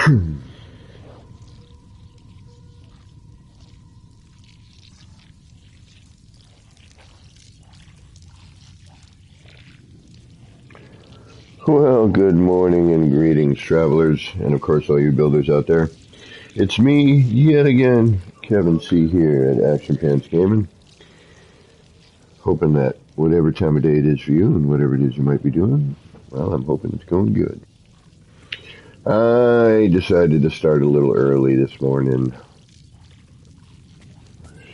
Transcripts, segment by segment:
Well, good morning and greetings, travelers, and of course all you builders out there. It's me, yet again, Kevin C. here at Action Pants Gaming. Hoping that whatever time of day it is for you and whatever it is you might be doing, well, I'm hoping it's going good. I decided to start a little early this morning.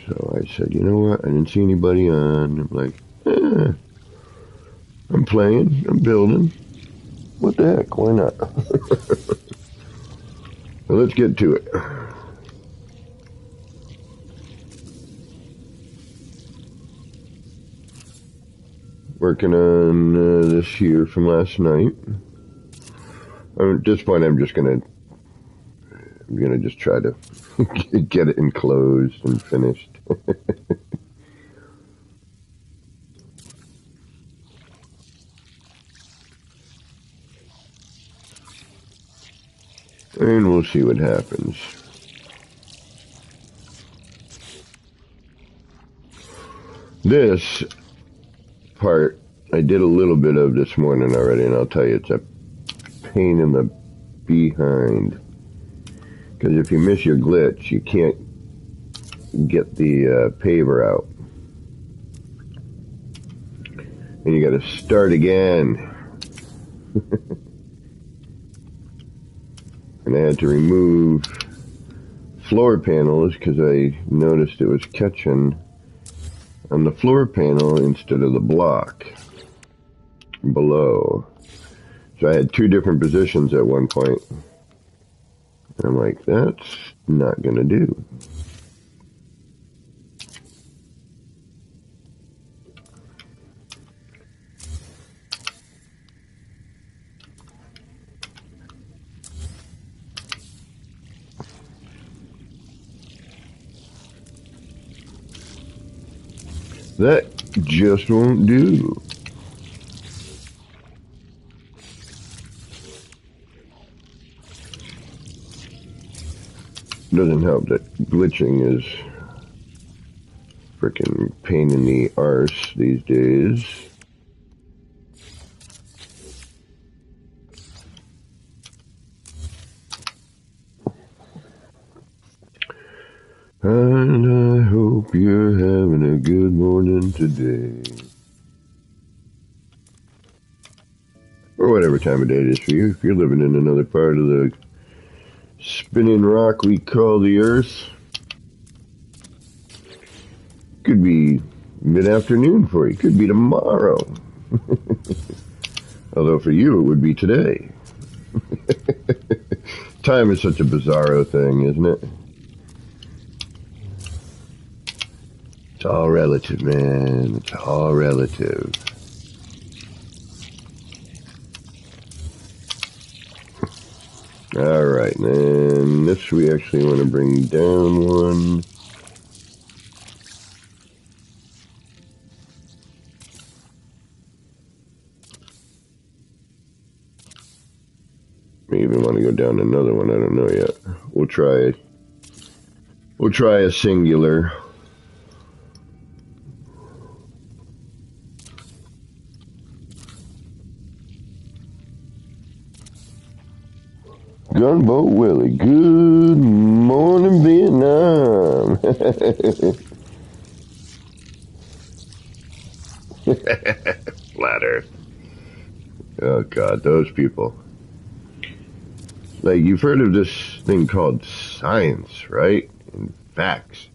So I said, you know what, I didn't see anybody on. I'm like, I'm playing, I'm building. What the heck, why not? So let's get to it. Working on this here from last night. At this point, I'm gonna just try to get it enclosed and finished. And we'll see what happens. This part I did a little bit of this morning already, and I'll tell you, it's a pain in the behind. Because if you miss your glitch, you can't get the paver out. And you gotta start again. And I had to remove floor panels because I noticed it was catching on the floor panel instead of the block below. So I had two different positions at one point. And I'm like, that's not gonna do. That just won't do. Doesn't help that glitching is frickin' pain in the arse these days. And I hope you're having a good morning today. Or whatever time of day it is for you. If you're living in another part of the spinning rock we call the earth. Could be mid-afternoon for you. Could be tomorrow. Although for you it would be today. Time is such a bizarro thing, isn't it? It's all relative, man. It's all relative. Alright, then this we actually want to bring down one. May even want to go down another one, I don't know yet. We'll try a singular. Gunboat Willie, good morning Vietnam. Flat Earth. Oh God, those people. Like, you've heard of this thing called science, right? And facts.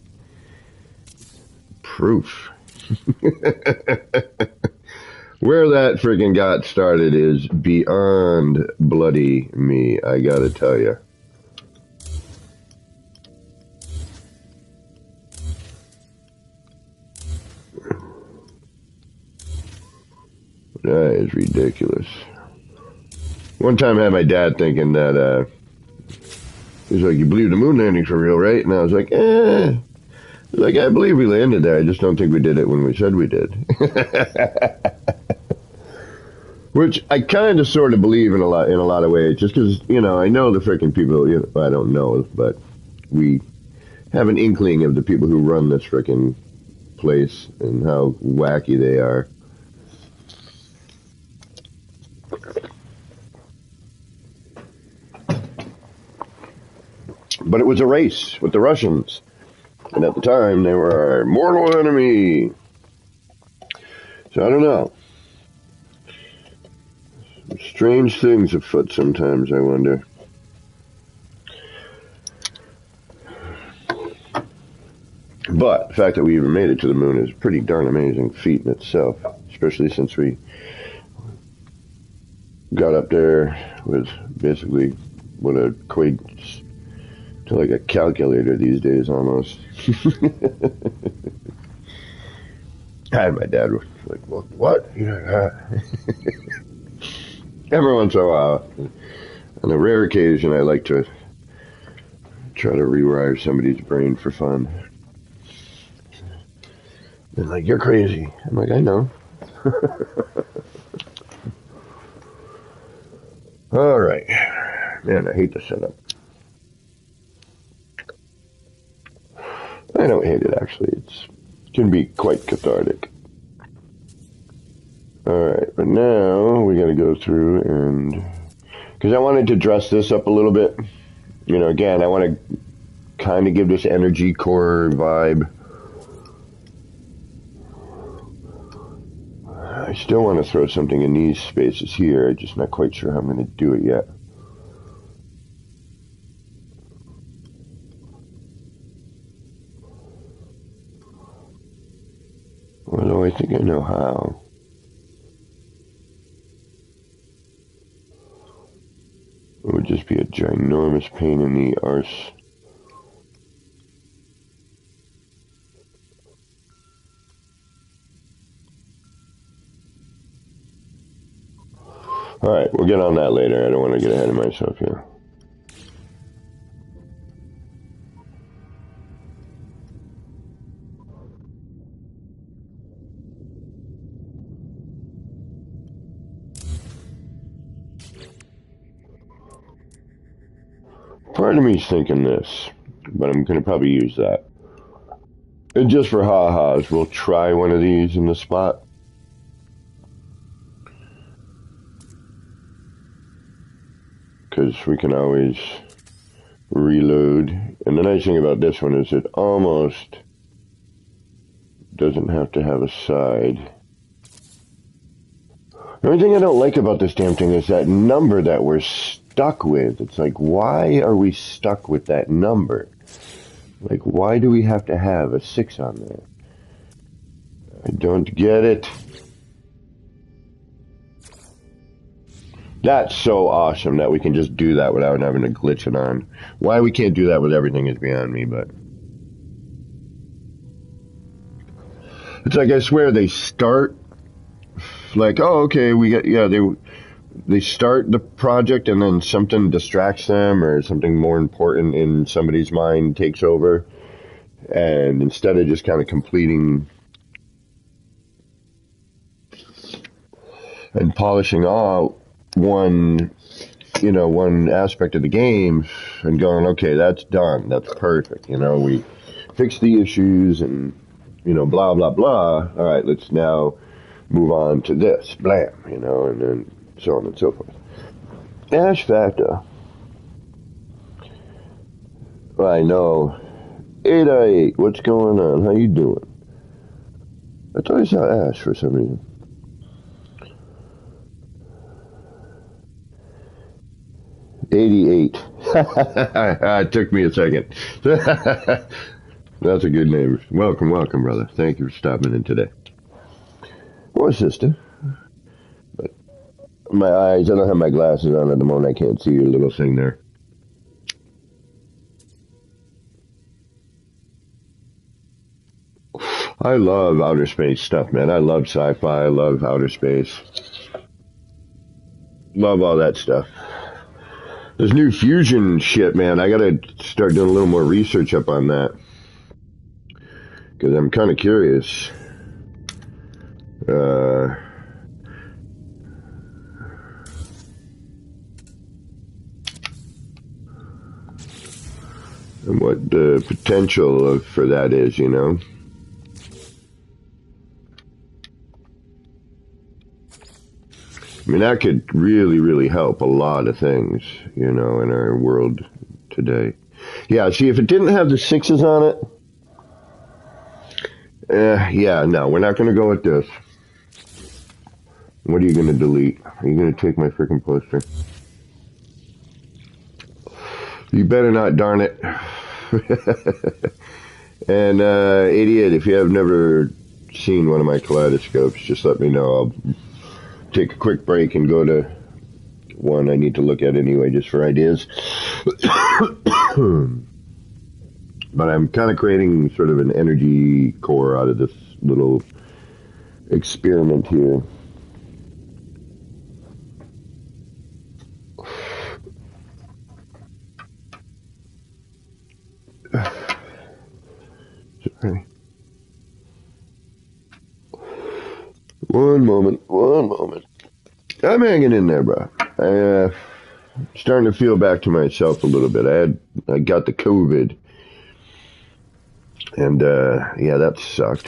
Proof. Where that friggin' got started is beyond bloody me, I gotta tell you. That is ridiculous. One time I had my dad thinking that, he's like, you believe the moon landing's for real, right? And I was like, Like, I believe we landed there. I just don't think we did it when we said we did. Which I kind of sort of believe in a lot of ways, just because, you know, I know the freaking people, you know, I don't know, but we have an inkling of the people who run this freaking place and how wacky they are. But it was a race with the Russians, and at the time they were our mortal enemy. So I don't know. Strange things afoot sometimes, I wonder. But the fact that we even made it to the moon is a pretty darn amazing feat in itself, especially since we got up there with basically what equates to like a calculator these days almost. And my dad was like, well, what? Every once in a while, on a rare occasion, I like to try to rewire somebody's brain for fun. They're like, you're crazy. I'm like, I know. All right. Man, I hate the setup. I don't hate it, actually. It can be quite cathartic. Alright, but now we gotta go through and... because I wanted to dress this up a little bit. You know, again, I want to kind of give this energy core vibe. I still want to throw something in these spaces here. I'm just not quite sure how I'm going to do it yet. Although I think I know how. It would just be a ginormous pain in the arse. Alright, we'll get on that later. I don't want to get ahead of myself here. Part of me's thinking this, but I'm going to probably use that. And just for ha-has, we'll try one of these in the spot. Because we can always reload. And the nice thing about this one is it almost doesn't have to have a side. The only thing I don't like about this damn thing is that number that we're stuck with. It's like, why are we stuck with that number? Like, why do we have to have a 6 on there? I don't get it. That's so awesome that we can just do that without having to glitch it on. Why we can't do that with everything is beyond me, but... it's like, I swear, they start... like, oh, okay, we got... yeah, they start the project and then something distracts them or something more important in somebody's mind takes over. And instead of just kind of completing and polishing out one aspect of the game and going, okay, that's done, that's perfect, we fixed the issues and, blah, blah, blah. All right, let's now move on to this, blam, and then so on and so forth. Ash Factor. I know. 888, what's going on? How you doing? I thought I saw Ash for some reason. $88. It took me a second. That's a good name. Welcome, brother. Thank you for stopping in today. Or sister. But my eyes, I don't have my glasses on at the moment. I can't see your little thing there. I love outer space stuff, man. I love sci-fi. I love outer space. Love all that stuff. This new fusion shit, man, I gotta start doing a little more research up on that. Because I'm kind of curious. and what the potential for that is, you know. I mean, that could really, really help a lot of things, you know, in our world today. Yeah, see, if it didn't have the 6s on it, yeah, no, we're not going to go with this. What are you going to delete? Are you going to take my freaking poster? You better not, darn it. And, idiot, if you have never seen one of my kaleidoscopes, just let me know. I'll take a quick break and go to one I need to look at anyway, just for ideas. But I'm kind of creating sort of an energy core out of this little experiment here. Sorry. One moment. I'm hanging in there, bro. Starting to feel back to myself a little bit. I got the COVID. And, yeah, that sucked.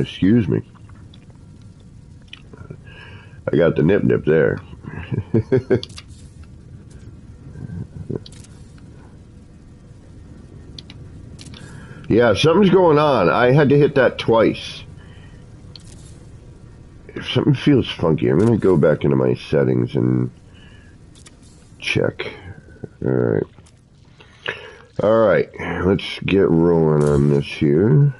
Excuse me. I got the nip there. Yeah, something's going on. I had to hit that twice. If something feels funky, I'm going to go back into my settings and check. Alright, let's get rolling on this here.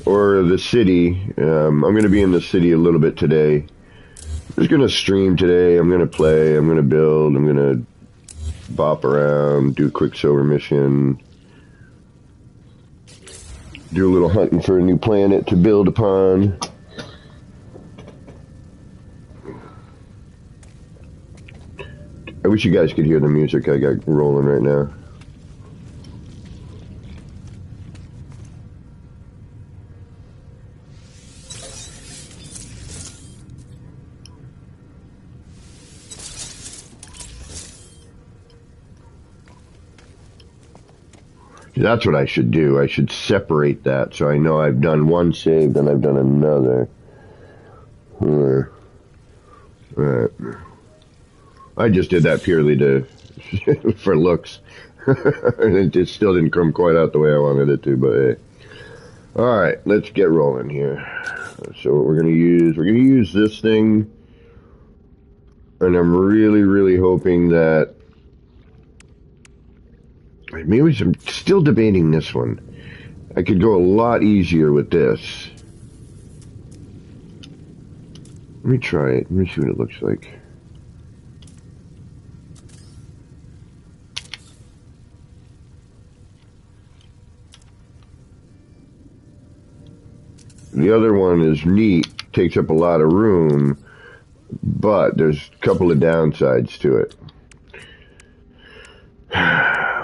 Or the city. I'm going to be in the city a little bit today. I'm just going to stream today. I'm going to play. I'm going to build. I'm going to bop around, do a Quicksilver mission, do a little hunting for a new planet to build upon. I wish you guys could hear the music I got rolling right now. That's what I should do. I should separate that so I know I've done one save, then I've done another. Alright. I just did that purely for looks. It just still didn't come quite out the way I wanted it to, but hey. Alright, let's get rolling here. So what we're going to use this thing, and I'm really, really hoping that maybe I'm still debating this one. I could go a lot easier with this. Let me try it. Let me see what it looks like. The other one is neat, takes up a lot of room, but there's a couple of downsides to it.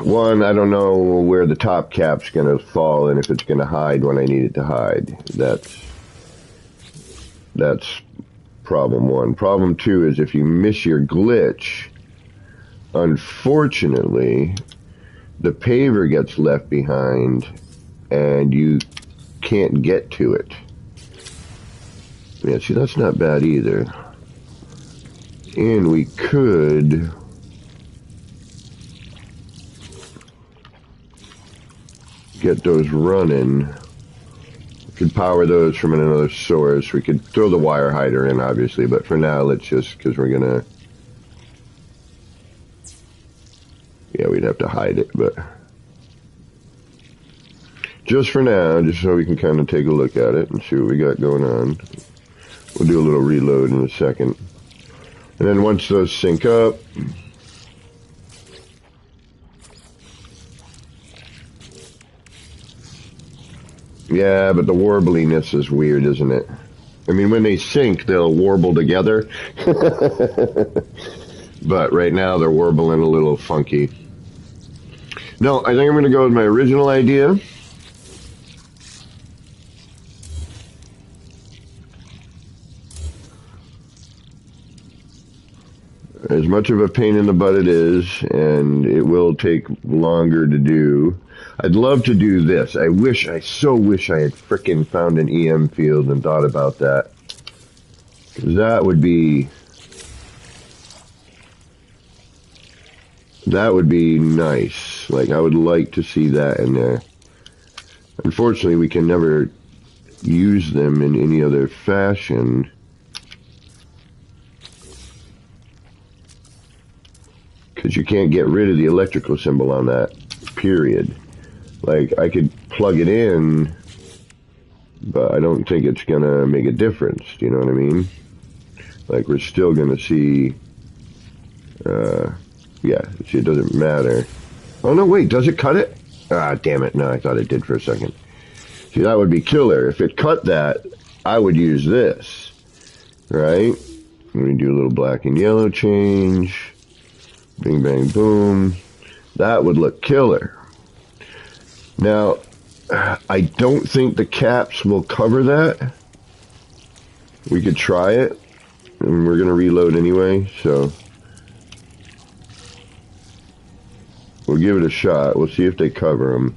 One, I don't know where the top cap's going to fall and if it's going to hide when I need it to hide. That's problem one. Problem two is if you miss your glitch, unfortunately, the paver gets left behind and you can't get to it. Yeah, see, that's not bad either. And we could get those running. We could power those from another source. We could throw the wire hider in, obviously, but for now, let's just, because we're gonna, yeah, we'd have to hide it, but just for now, just so we can kind of take a look at it and see what we got going on. We'll do a little reload in a second. And then once those sync up, yeah, but the warbliness is weird, isn't it? I mean, when they sync, they'll warble together. But right now, they're warbling a little funky. No, I think I'm going to go with my original idea. as much of a pain in the butt it is, and it will take longer to do. I'd love to do this. I so wish I had frickin' found an EM field and thought about that. 'Cause that would be nice. Like, I would like to see that in there. Unfortunately, we can never use them in any other fashion. Because you can't get rid of the electrical symbol on that, period. Like, I could plug it in, but I don't think it's going to make a difference. Do you know what I mean? Like, we're still going to see, yeah, see, it doesn't matter. Oh, no, wait, does it cut it? Ah, damn it. No, I thought it did for a second. See, that would be killer. If it cut that, I would use this, right? Let me do a little black and yellow change. Bing, bang, boom. That would look killer. Now, I don't think the caps will cover that. We could try it, and we're going to reload anyway, so we'll give it a shot. We'll see if they cover them.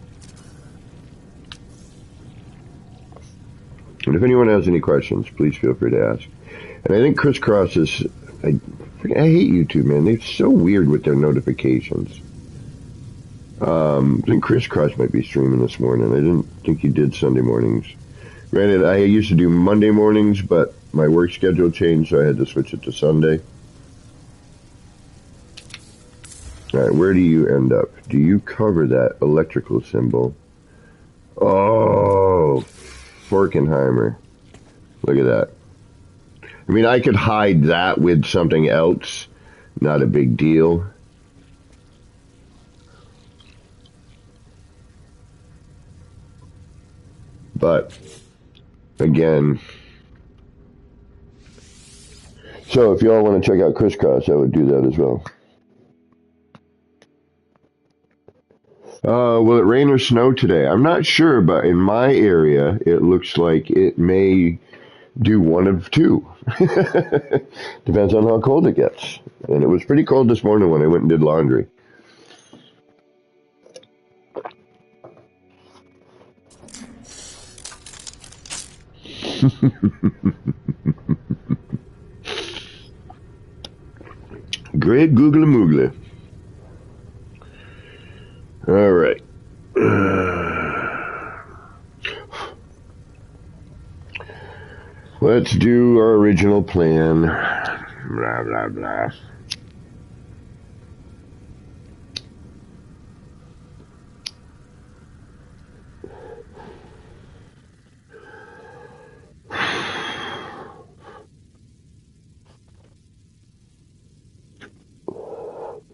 And if anyone has any questions, please feel free to ask. And I think Crisscross is... I hate YouTube, man. They're so weird with their notifications. I think Crisscross might be streaming this morning. I didn't think he did Sunday mornings. Granted, I used to do Monday mornings, but my work schedule changed, so I had to switch it to Sunday. Alright, where do you end up? Do you cover that electrical symbol? Oh, Forkenheimer. Look at that. I mean, I could hide that with something else. Not a big deal. But, again, so if y'all want to check out Crisscross, I would do that as well. Will it rain or snow today? I'm not sure, but in my area, it looks like it may do one of two. Depends on how cold it gets. And it was pretty cold this morning when I went and did laundry. Great googly moogly. All right. Let's do our original plan. Blah, blah, blah.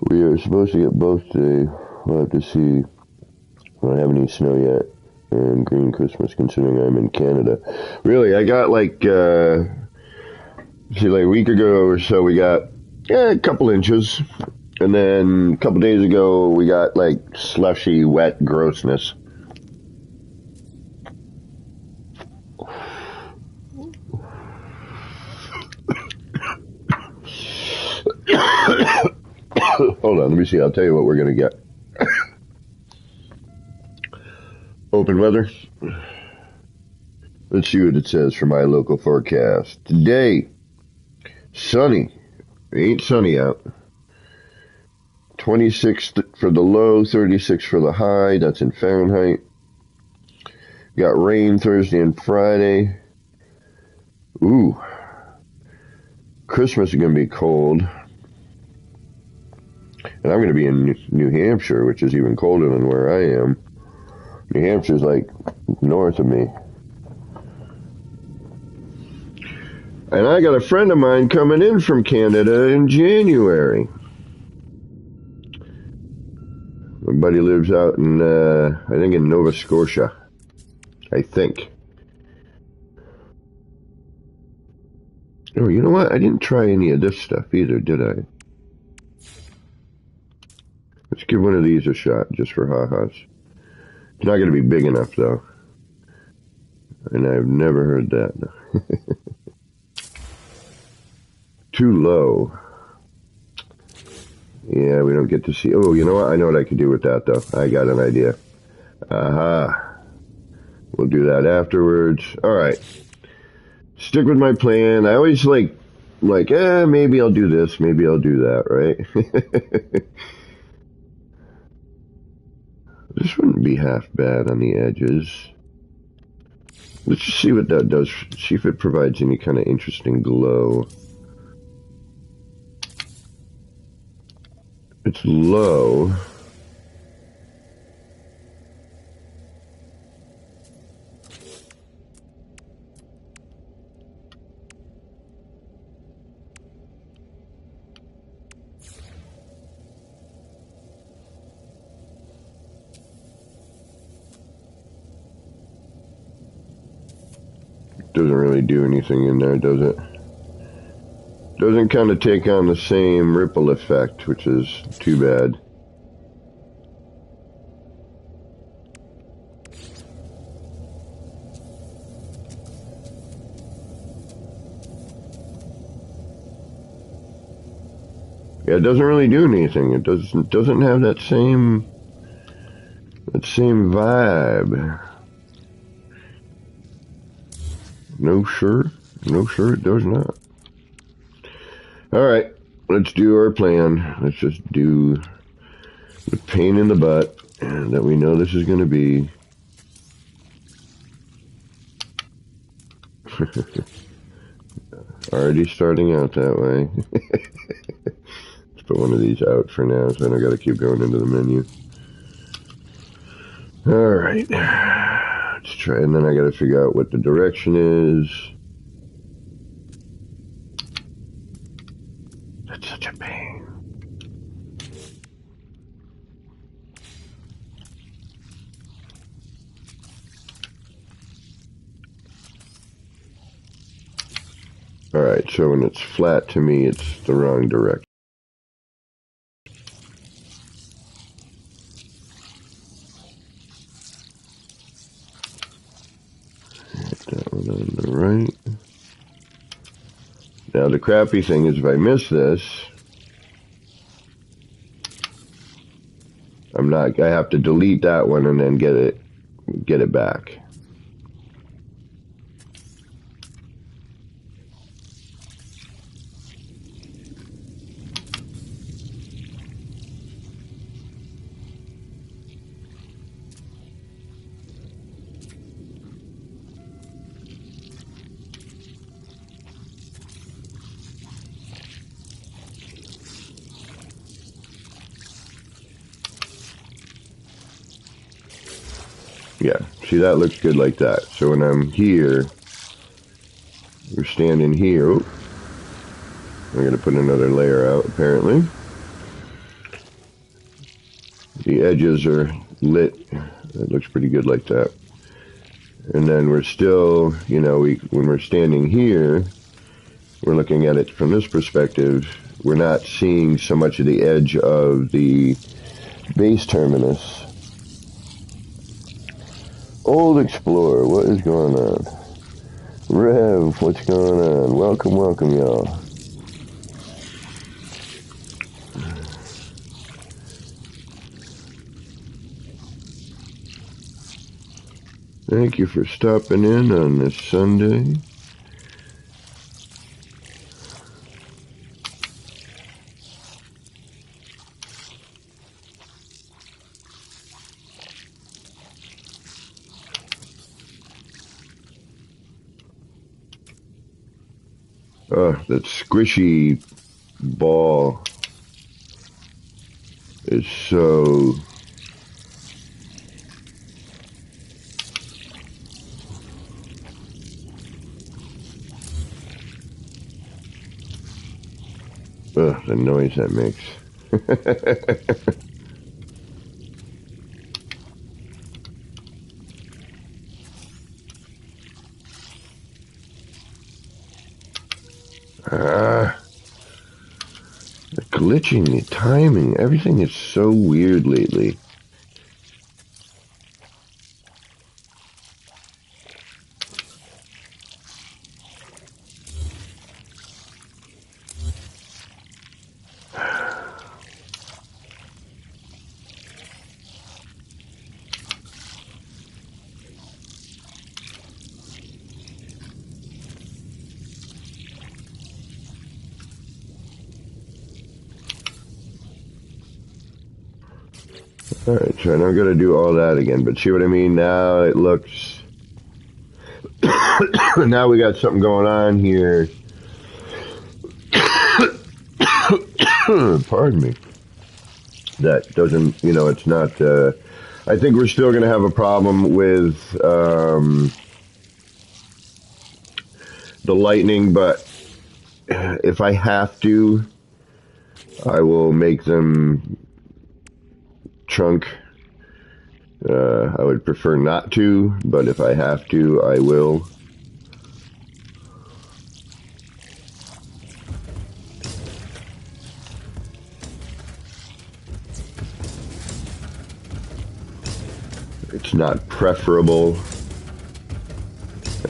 We are supposed to get both today. We'll have to see. I don't have any snow yet. And green Christmas, considering I'm in Canada. Really, I got like a week ago or so, we got a couple inches. And then a couple days ago, we got like slushy, wet grossness. Hold on, let me see. I'll tell you what we're going to get. Open weather. Let's see what it says for my local forecast. Today, sunny. It ain't sunny out. 26 for the low, 36 for the high. That's in Fahrenheit. Got rain Thursday and Friday. Ooh. Christmas is going to be cold. And I'm going to be in New Hampshire, which is even colder than where I am. New Hampshire's like north of me. And I got a friend of mine coming in from Canada in January. My buddy lives out in, I think in Nova Scotia. I think. Oh, you know what? I didn't try any of this stuff either, did I? Let's give one of these a shot, just for ha-has. It's not going to be big enough, though. And I've never heard that. Too low. Yeah, we don't get to see. Oh, you know what? I know what I could do with that, though. I got an idea. Aha. We'll do that afterwards. All right. Stick with my plan. I always maybe I'll do this, maybe I'll do that, right? This wouldn't be half bad on the edges. Let's just see what that does. See if it provides any kind of interesting glow. It's low. Doesn't really do anything in there, does it? Doesn't kind of take on the same ripple effect, which is too bad. Yeah, it doesn't really do anything. It doesn't have that same vibe. No, sir. No, sir, it does not. All right, let's do our plan. Let's just do the pain in the butt that we know this is going to be. Already starting out that way. Let's put one of these out for now, so I don't got to keep going into the menu. All right, let's try, and then I got to figure out what the direction is. That's such a pain. All right, so when it's flat to me, it's the wrong direction. That one on the right. Now the crappy thing is if I miss this, I have to delete that one and then get it back. Yeah, see, that looks good like that. So when I'm here, we're standing here. Oh, I'm going to put another layer out, apparently. The edges are lit. It looks pretty good like that. And then we're still, when we're standing here, we're looking at it from this perspective. We're not seeing so much of the edge of the base terminus. Old Explorer, what is going on? Rev, what's going on? Welcome, welcome, y'all. Thank you for stopping in on this Sunday. Oh, that squishy ball is so... Ugh, the noise that makes. The glitching, the timing, everything is so weird lately. Alright, so I'm going to do all that again, but see what I mean? Now it looks... now we got something going on here. Pardon me. That doesn't, you know, it's not... I think we're still going to have a problem with the lightning, but if I have to, I will make them chunk. I would prefer not to, but if I have to, I will. It's not preferable.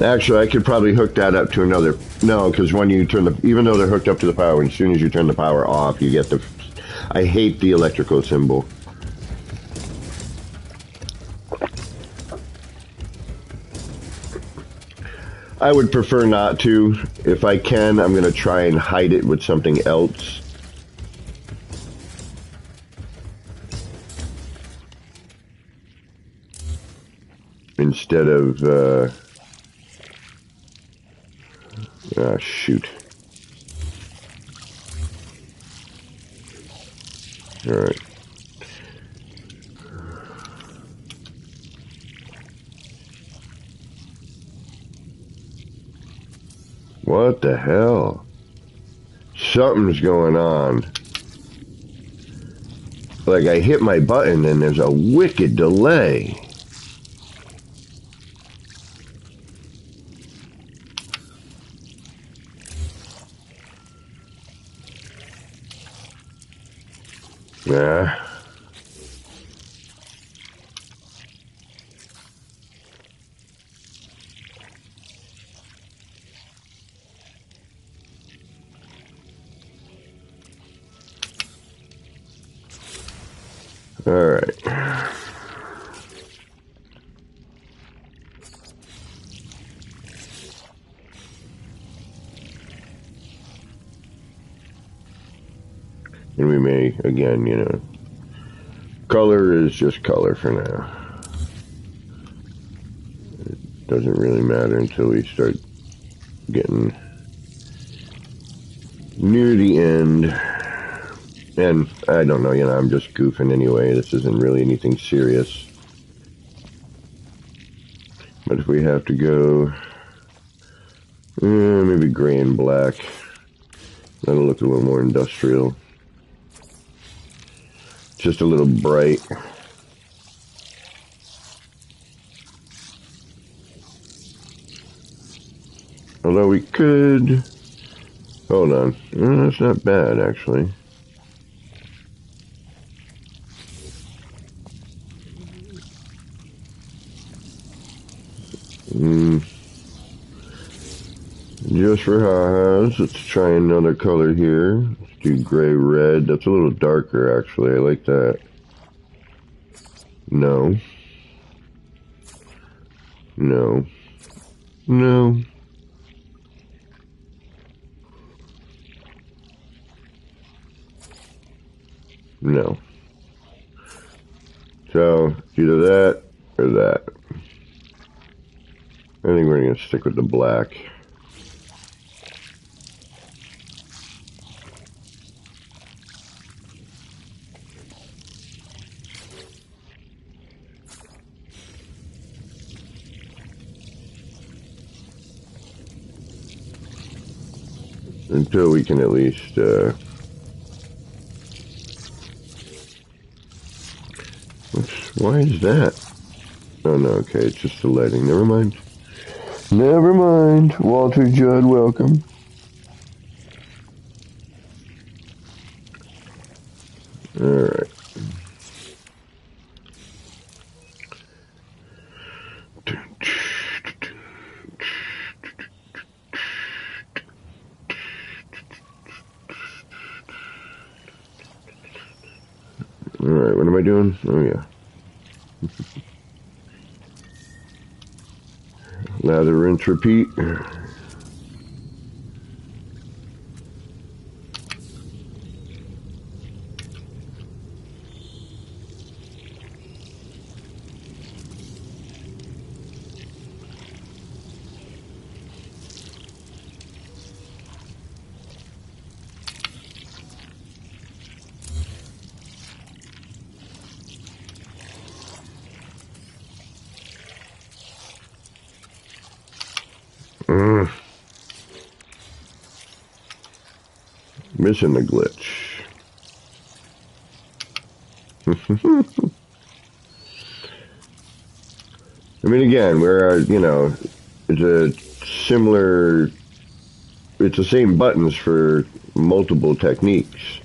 Actually, I could probably hook that up to another... No, because when you turn the... Even though they're hooked up to the power, as soon as you turn the power off, you get the... I hate the electrical symbol. I would prefer not to. If I can, I'm going to try and hide it with something else. Instead of... ah, shoot. Alright. What the hell? Something's going on. Like I hit my button and there's a wicked delay. Yeah. All right. And we may, again, you know, color is just color for now. It doesn't really matter until we start getting near the end. And I don't know, you know, I'm just goofing anyway. This isn't really anything serious. But if we have to go, maybe gray and black. That'll look a little more industrial. Just a little bright. Although we could... Hold on. That's not bad, actually. Just for ha-has, let's try another color here. Let's do gray-red. That's a little darker, actually. I like that. No. No. No. No. So, either that or that. I think we're going to stick with the black. Until we can at least, why is that? Oh no, okay, it's just the lighting. Never mind. Never mind. Walter Judd, welcome. Alright. Alright, what am I doing? Oh yeah. Lather, rinse, repeat. Missing the glitch. I mean, again, it's a similar, it's the same buttons for multiple techniques,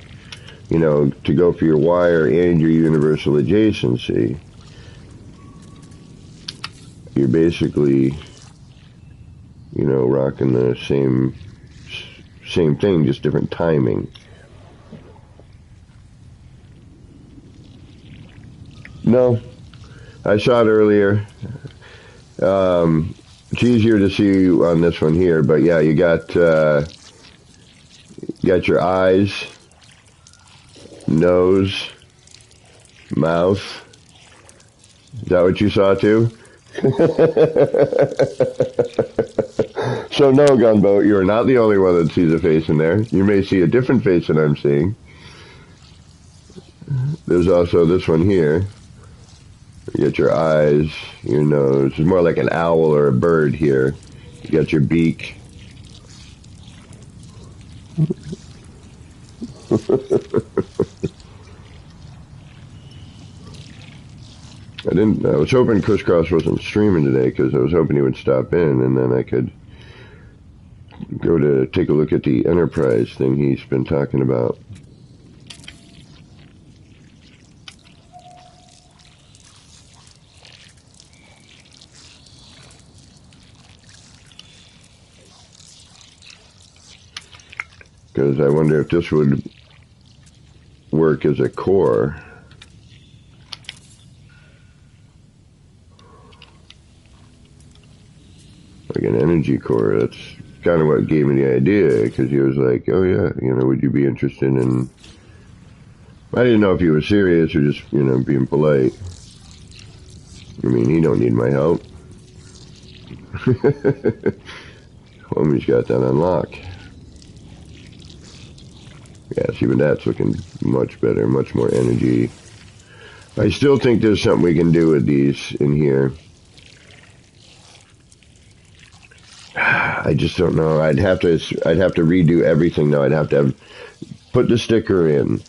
to go for your wire and your universal adjacency. You're basically, rocking the same thing, just different timing. No, I saw it earlier. It's easier to see on this one here, but yeah, you got your eyes, nose, mouth. Is that what you saw too? So no, Gunboat, you are not the only one that sees a face in there. You may see a different face than I'm seeing. There's also this one here. You got your eyes, your nose. It's more like an owl or a bird here. You got your beak. I was hoping Chris Cross wasn't streaming today because I was hoping he would stop in and then I could go to take a look at the Enterprise thing he's been talking about. Because I wonder if this would work as a core. Like an energy core. That's kind of what gave me the idea, because he was like, oh yeah, would you be interested in... I didn't know if he was serious or just, being polite. I mean, he don't need my help. Homie's got that on lock. Yes, even that's looking much better, much more energy. I still think there's something we can do with these in here. I just don't know. I'd have to redo everything though. I'd have to put the sticker in.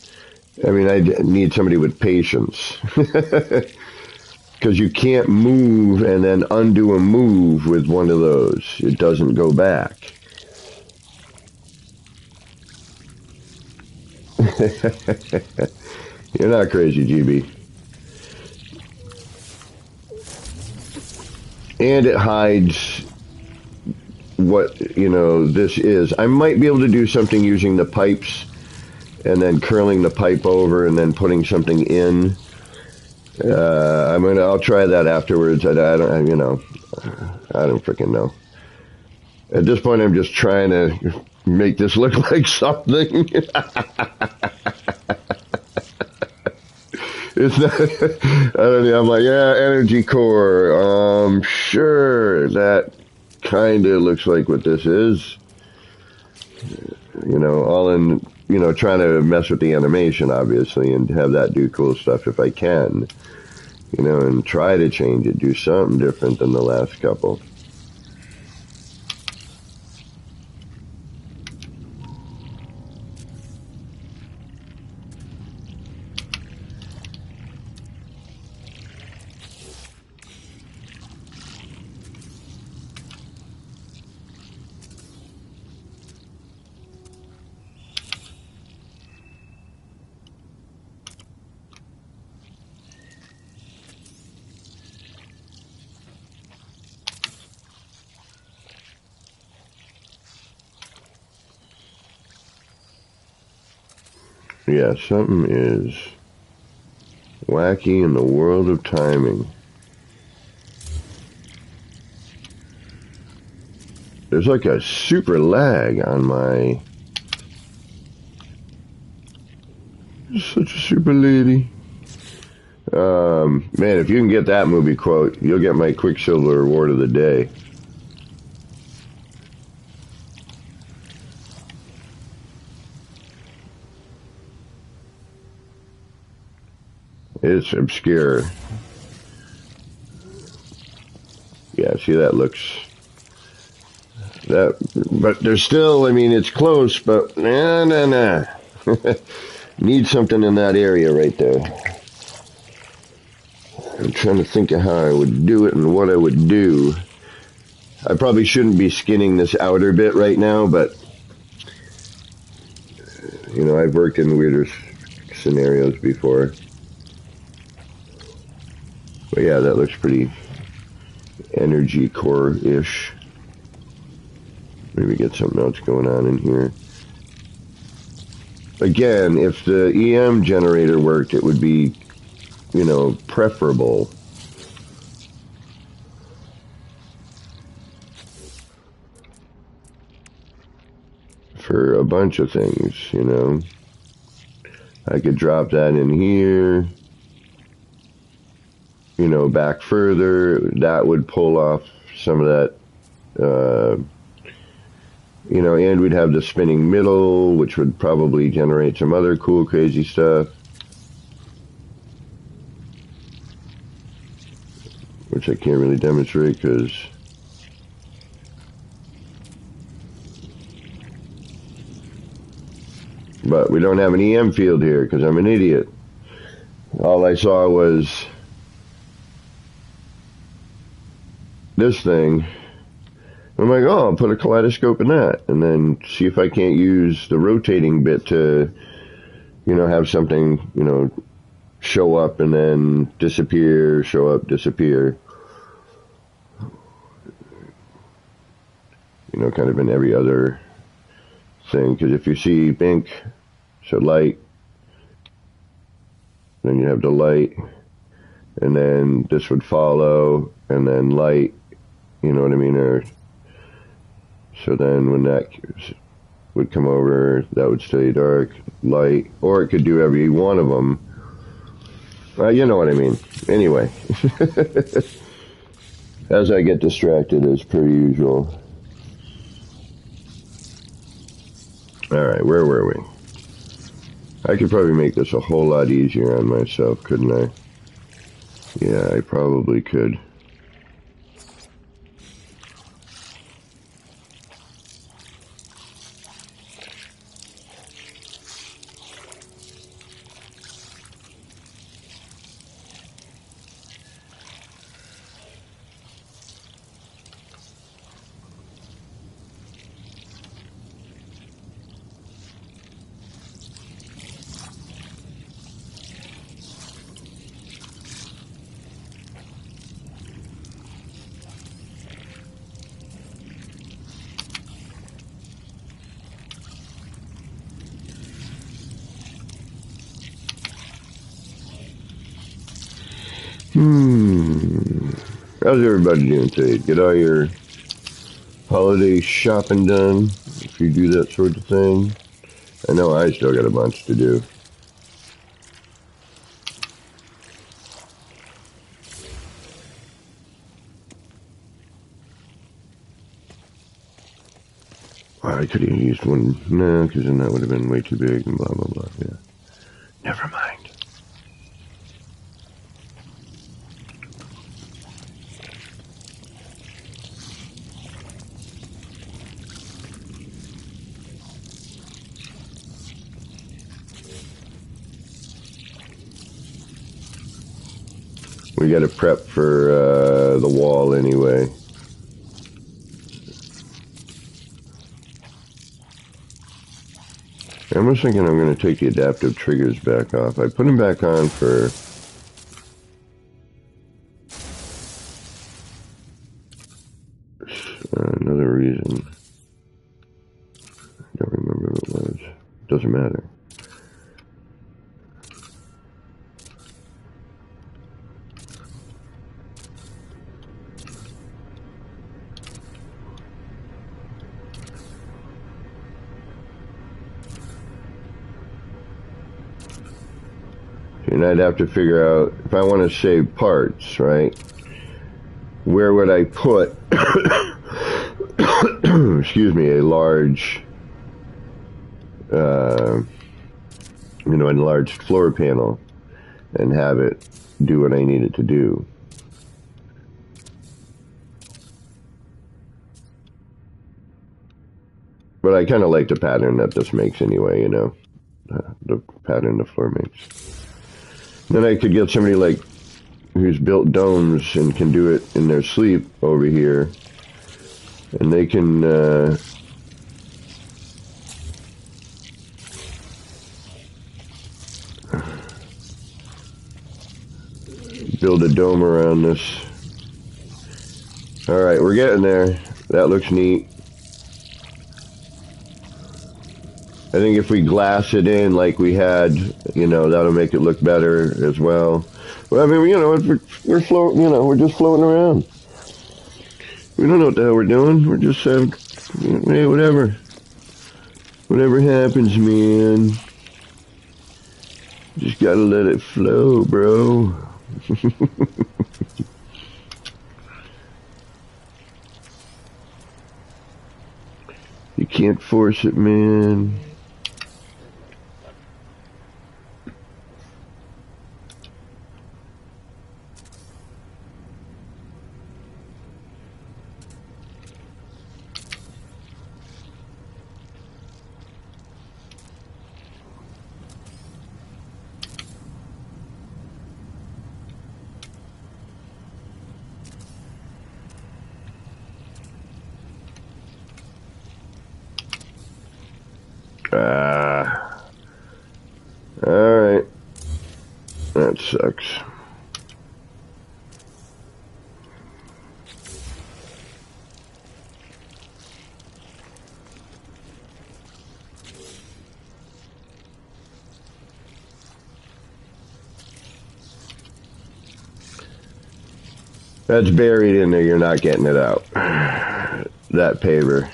I mean, I need somebody with patience. Because you can't move and then undo a move with one of those. It doesn't go back. You're not crazy, GB. And it hides what, this is. I might be able to do something using the pipes and then curling the pipe over and then putting something in. I'll try that afterwards. I don't freaking know. At this point, I'm just trying to make this look like something. It's not, I don't know, I'm like, yeah, energy core. Sure, that kind of looks like what this is. All in, trying to mess with the animation, obviously, and have that do cool stuff if I can. And try to change it, do something different than the last couple. Yeah, something is wacky in the world of timing. There's like a super lag on my... Such a super lady. Man, if you can get that movie quote, you'll get my Quicksilver Award of the day. It's obscure. Yeah, see, that looks But there's still, I mean, it's close, but nah. Need something in that area right there. I'm trying to think of how I would do it and what I would do. I probably shouldn't be skinning this outer bit right now, but, you know, I've worked in weirder scenarios before. But yeah, that looks pretty energy core-ish. Maybe get something else going on in here. Again, if the EM generator worked, it would be, you know, preferable. For a bunch of things, you know. I could drop that in here, you know, back further. That would pull off some of that, you know, and we'd have the spinning middle, which would probably generate some other cool, crazy stuff. Which I can't really demonstrate because but we don't have an EM field here because I'm an idiot. All I saw was this thing. I'm like, oh, I'll put a kaleidoscope in that and then see if I can't use the rotating bit to, you know, have something, you know, show up and then disappear, show up, disappear. You know, kind of in every other thing. Because if you see pink, so light, then you have the light, and then this would follow, and then light, you know what I mean? Or so then when that would come over, that would stay dark, light, or it could do every one of them. You know what I mean. Anyway, as I get distracted as per usual. Alright, where were we? I could probably make this a whole lot easier on myself, couldn't I? Yeah, I probably could. How's everybody doing today? Get all your holiday shopping done, if you do that sort of thing. I know I still got a bunch to do. I could have used one, no, because then that would have been way too big and blah, blah, blah, yeah. Never mind. We got to prep for the wall anyway. I was thinking I'm going to take the adaptive triggers back off. I put them back on for another reason. I don't remember what it was. Doesn't matter. And I'd have to figure out, if I want to save parts, right, where would I put, excuse me, a large, you know, enlarged floor panel and have it do what I need it to do. But I kind of like the pattern that this makes anyway, you know. The pattern the floor makes. Then I could get somebody like who's built domes and can do it in their sleep over here. And they can build a dome around this. Alright, we're getting there. That looks neat. I think if we glass it in like we had, you know, that'll make it look better as well. Well, I mean, you know, we're floating, you know, we're just floating around. We don't know what the hell we're doing. We're just, hey, whatever. Whatever happens, man. Just gotta let it flow, bro. You can't force it, man. Alright. That sucks. That's buried in there, you're not getting it out. That paver.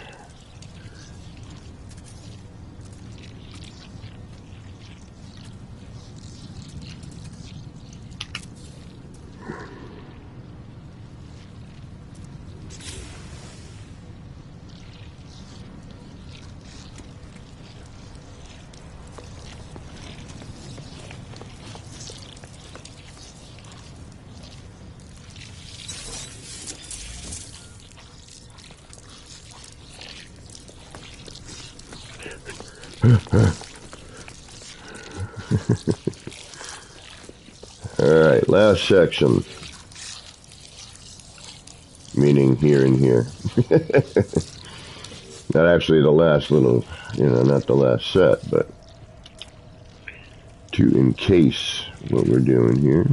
Alright, last section. Meaning here and here. Not actually the last little, you know, not the last set, but to encase what we're doing here.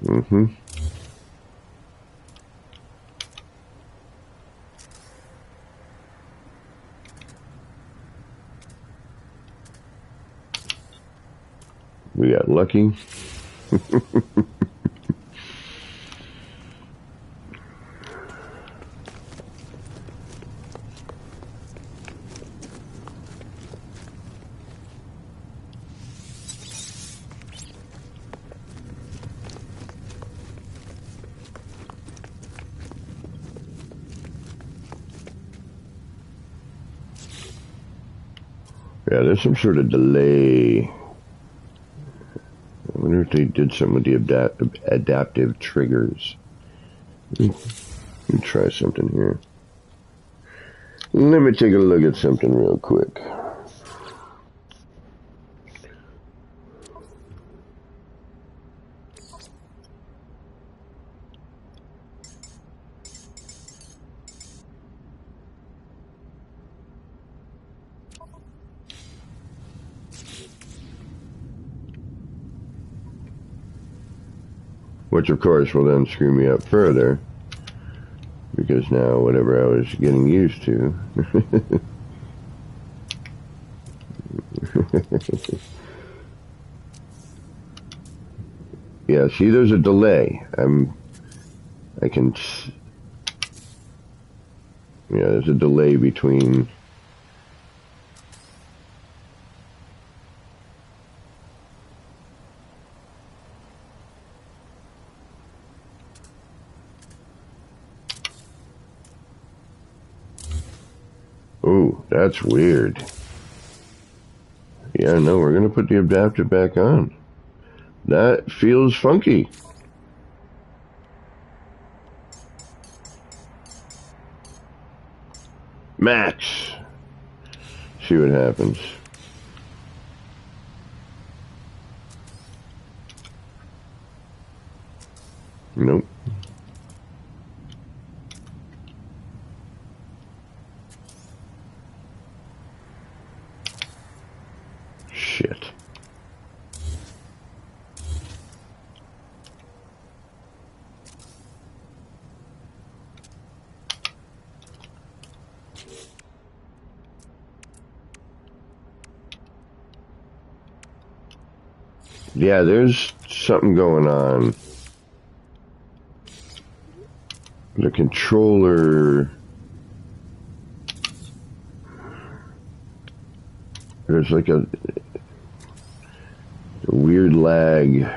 Mm-hmm. We got lucky. Yeah, there's some sort of delay. I wonder if they did something with the adaptive triggers. Let me try something here. Let me take a look at something real quick. Which, of course, will then screw me up further, because now whatever I was getting used to. Yeah, see, there's a delay. There's a delay between Oh, that's weird. Yeah, no, we're going to put the adapter back on. That feels funky. Max. See what happens. Nope. Shit. Yeah, there's something going on. The controller... There's like a weird lag.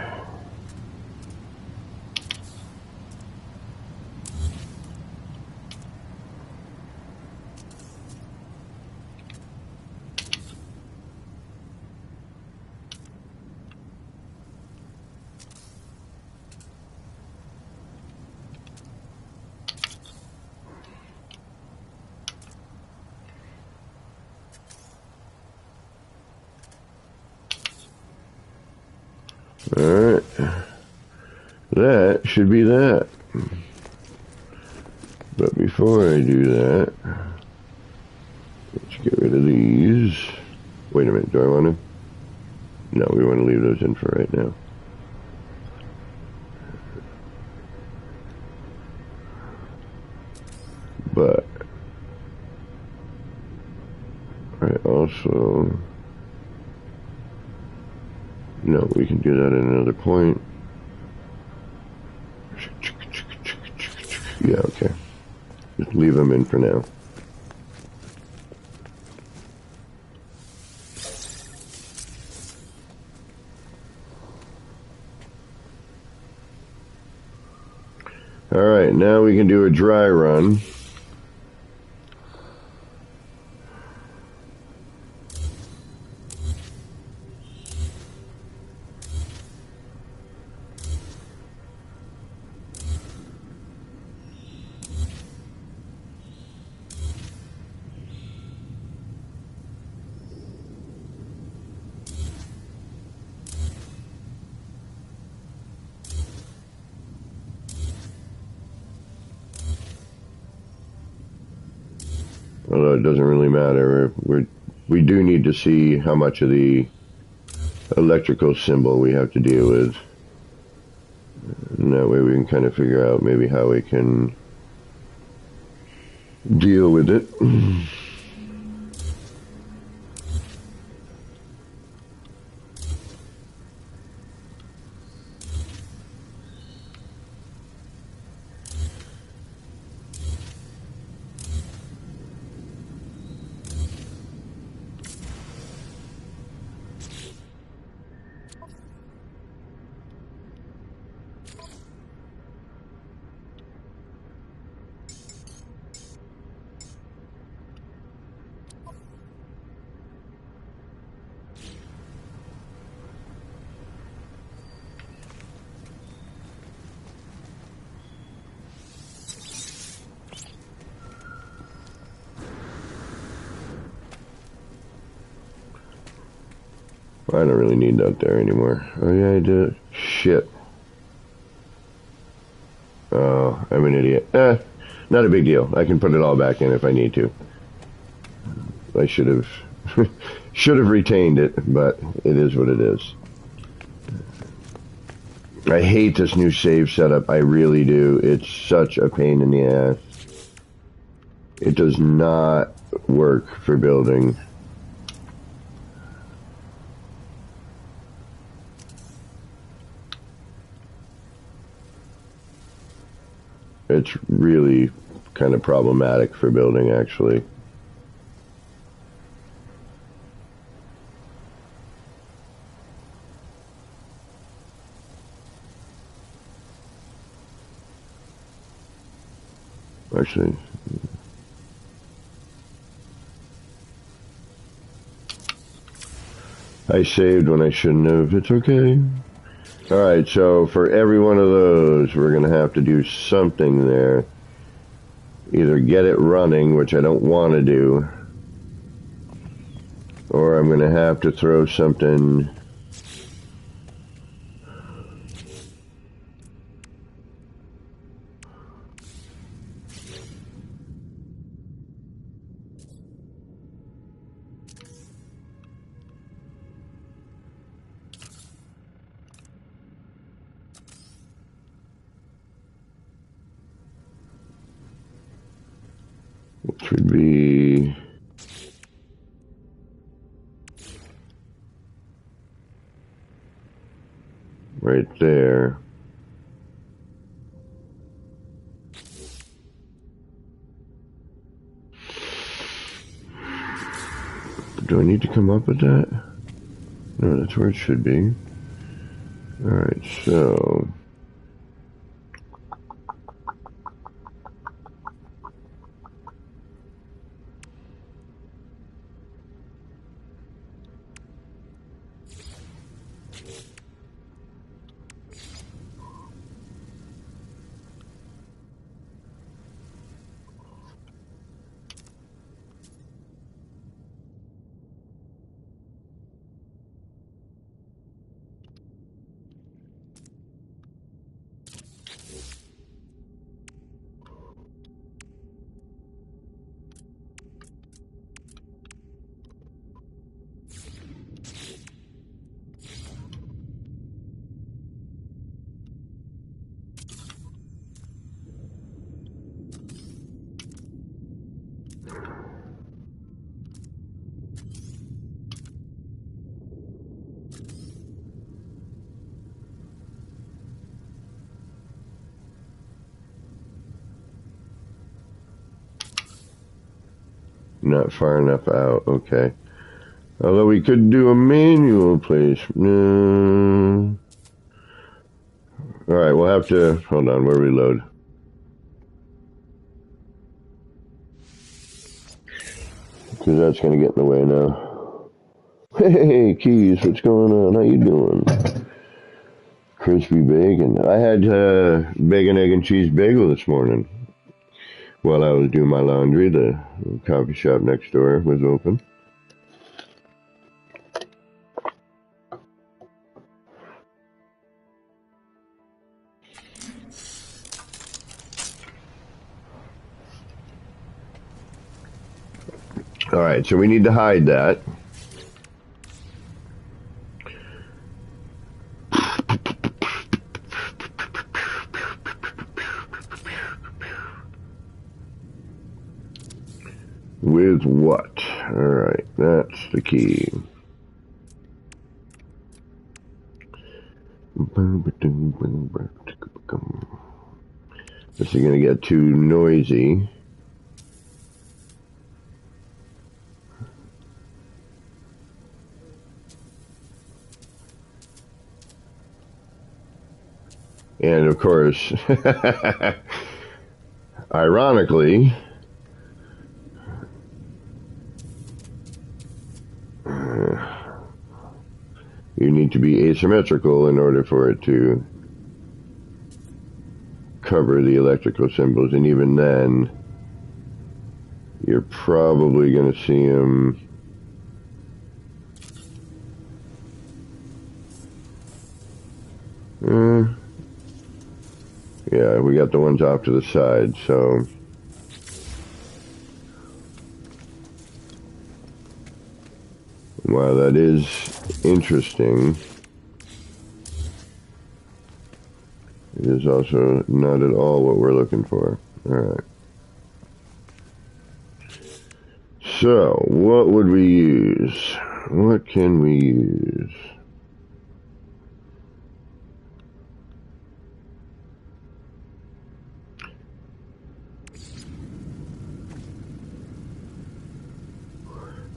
Alright. That should be that. But before I do that, let's get rid of these. Wait a minute, do I want to? No, we want to leave those in for right now. But I also... No, we can do that at another point. Yeah, okay. Just leave them in for now. Alright, now we can do a dry run. Although it doesn't really matter. We do need to see how much of the electrical symbol we have to deal with. And that way we can kind of figure out maybe how we can deal with it. I don't really need that there anymore. Oh yeah, I do. Shit. Oh, I'm an idiot. Not a big deal. I can put it all back in if I need to. I should have retained it, but it is what it is. I hate this new save setup. I really do. It's such a pain in the ass. It does not work for building. It's really kind of problematic for building, actually. Actually, I saved when I shouldn't have. It's okay. Alright, so for every one of those, we're going to have to do something there. Either get it running, which I don't want to do, or I'm going to have to throw something... Which would be... right there. Do I need to come up with that? No, that's where it should be. Alright, so... Not far enough out, okay. Although we could do a manual place. No. Alright, we'll have to... Hold on, we'll reload. Because that's going to get in the way now. Hey, Keys, what's going on? How you doing? Crispy bacon. I had bacon, egg, and cheese bagel this morning. While I was doing my laundry, the coffee shop next door was open. Alright, so we need to hide that. With what? Alright, that's the key. This is going to get too noisy. And of course, ironically, you need to be asymmetrical in order for it to cover the electrical symbols, and even then, you're probably going to see them yeah, we got the ones off to the side, so while that is interesting, it is also not at all what we're looking for. Alright. So, what would we use? What can we use?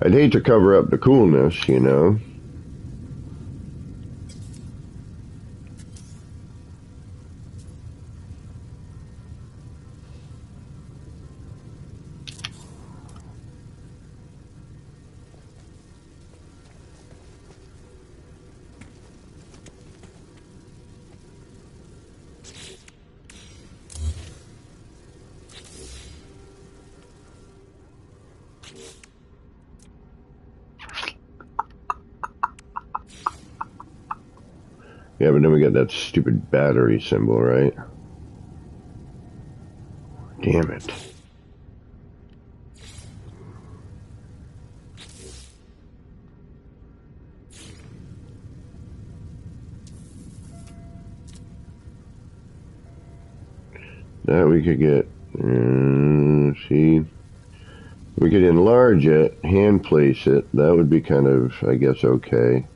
I'd hate to cover up the coolness, you know. Yeah, but then we got that stupid battery symbol, right? Damn it. That we could get, see, we could enlarge it, hand place it. That would be kind of, I guess, okay.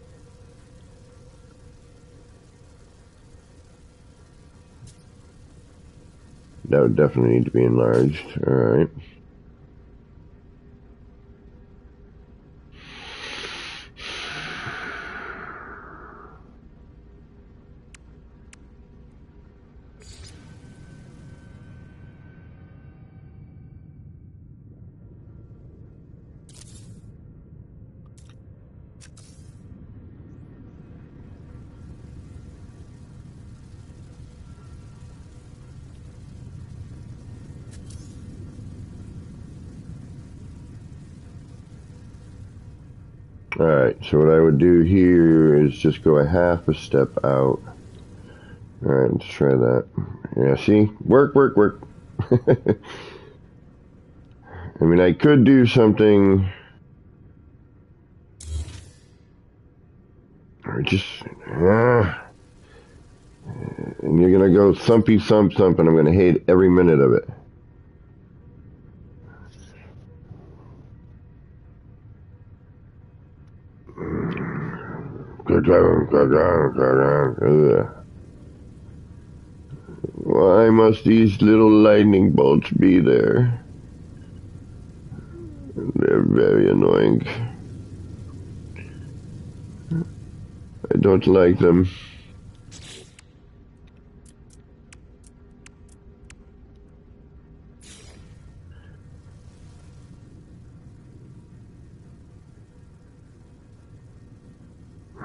That would definitely need to be enlarged. All right. Alright, so what I would do here is just go a half a step out. Alright, let's try that. Yeah, see? Work, work, work. I mean, I could do something... Or just... and you're gonna go thumpy thump thump, and I'm gonna hate every minute of it. Why must these little lightning bolts be there? They're very annoying. I don't like them.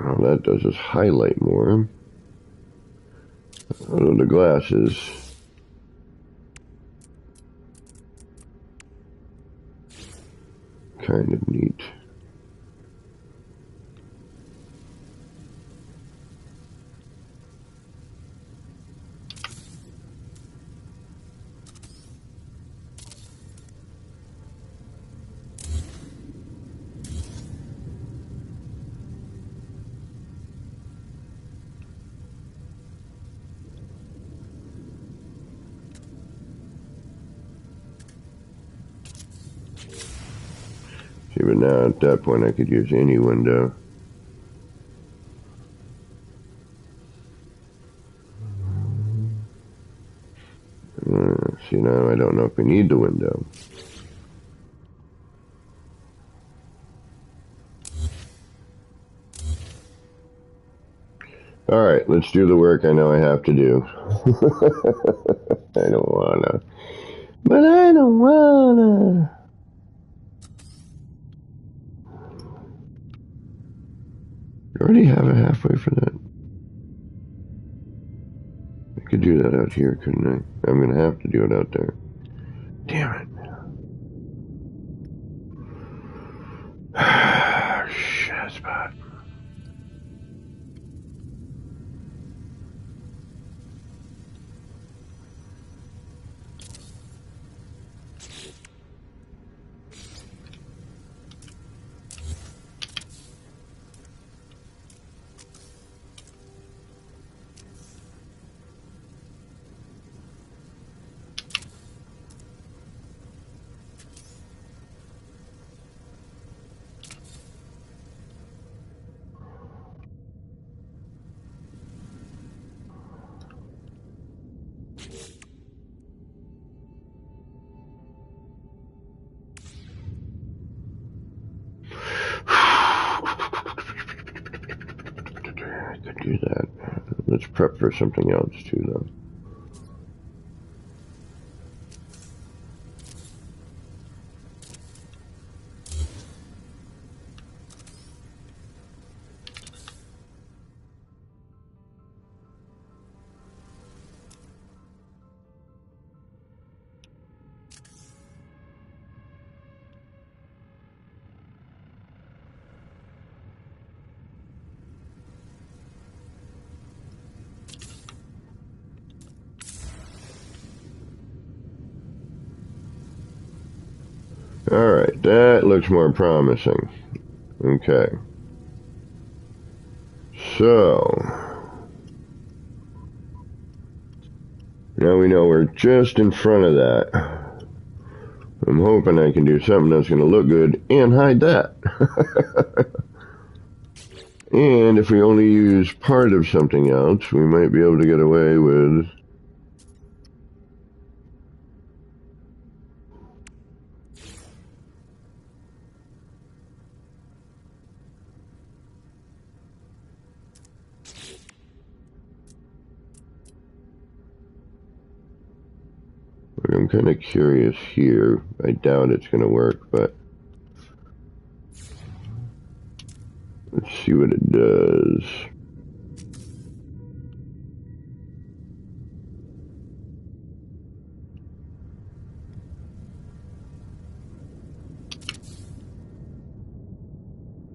All that does is highlight more. Although the glasses. Kind of neat. See, but now at that point I could use any window. See, now I don't know if we need the window. Alright, let's do the work I know I have to do. I don't wanna. But I don't wanna. You already have a halfway for that. I could do that out here, couldn't I? I'm gonna have to do it out there. Damn it. Shit, spot. I could do that. Let's prep for something else too, though. Alright, that looks more promising. Okay. So, now we know we're just in front of that. I'm hoping I can do something that's going to look good and hide that. And if we only use part of something else, we might be able to get away with... I'm kind of curious here. I doubt it's going to work, but let's see what it does.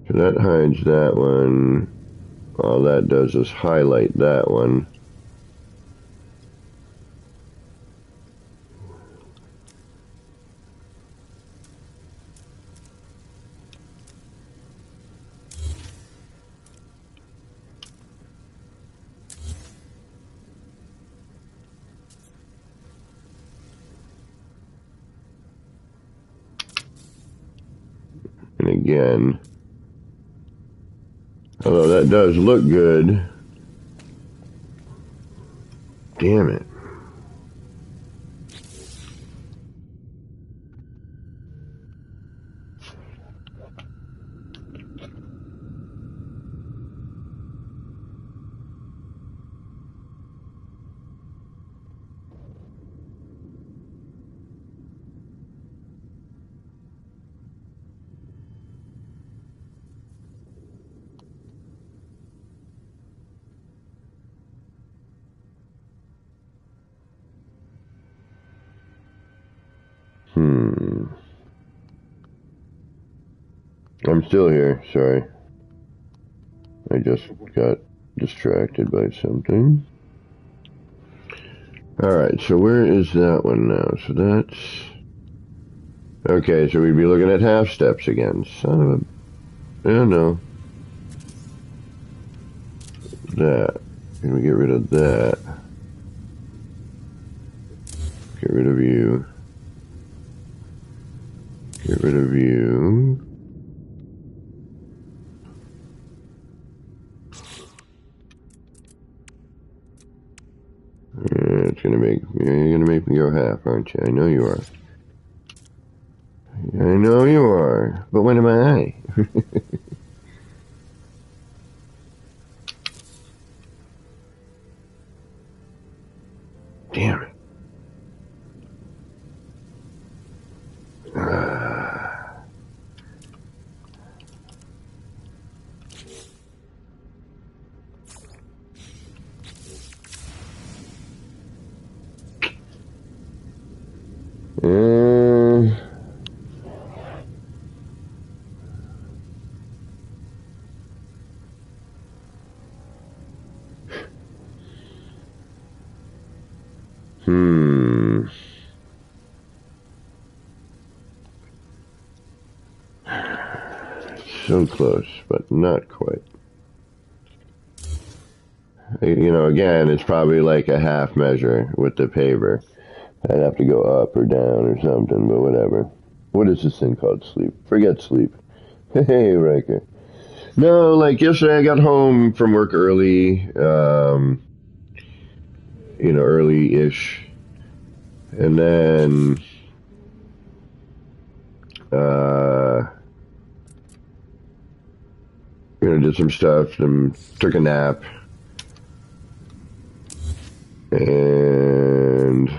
So that hides that one. All that does is highlight that one. And again, although that does look good, damn it. I'm still here, sorry. I just got distracted by something. Alright, so where is that one now? So that's... Okay, so we'd be looking at half steps again. Son of a... I don't know. That. Can we get rid of that? Get rid of you. Get rid of you. It's gonna make... You're gonna make me go half, aren't you? I know you are. I know you are. But when am I? Damn it. So close, but not quite. You know, again, it's probably like a half measure with the paver. I'd have to go up or down or something, but whatever. What is this thing called? Sleep. Forget sleep. Hey, Riker. No, like yesterday I got home from work early, early-ish. And then, did some stuff and took a nap. And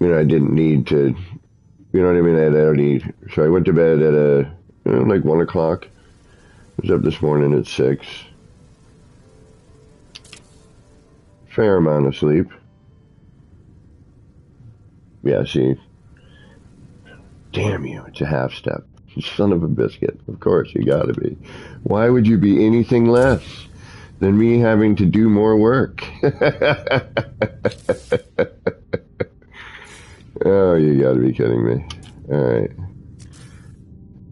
I didn't need to, you know what I mean? So I went to bed at like 1 o'clock. I was up this morning at 6. Fair amount of sleep. Yeah, see. Damn you, it's a half step. Son of a biscuit. Of course, you gotta be. Why would you be anything less than me having to do more work? Oh, you gotta be kidding me. Alright.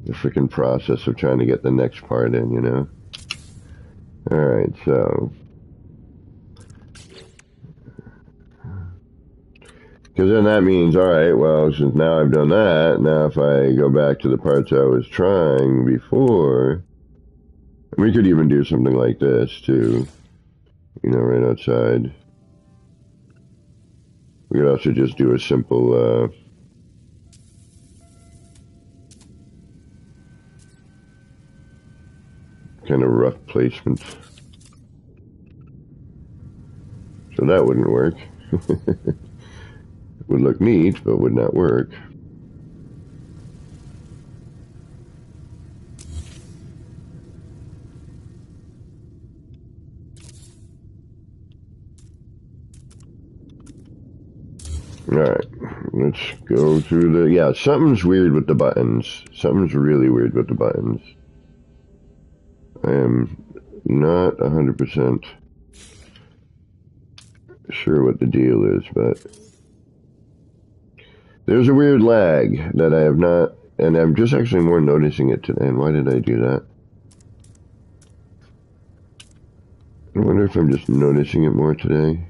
The freaking process of trying to get the next part in, you know? Alright, so... Because then that means, alright, well, since now I've done that, now if I go back to the parts I was trying before, we could even do something like this, too. You know, right outside. We could also just do a simple, kind of rough placement. So that wouldn't work. Would look neat, but would not work. Alright, let's go through the... Yeah, something's weird with the buttons. Something's really weird with the buttons. I am not 100% sure what the deal is, but... There's a weird lag that I have not... And I'm just actually more noticing it today. And why did I do that? I wonder if I'm just noticing it more today.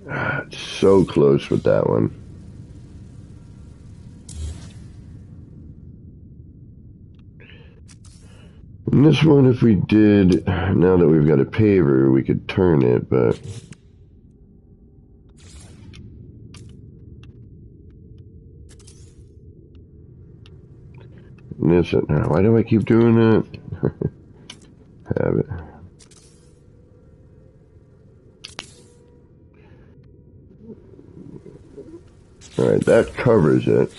It's so close with that one. And this one, if we did, now that we've got a paver, we could turn it, but... This, why do I keep doing that? Have it. Alright, that covers it.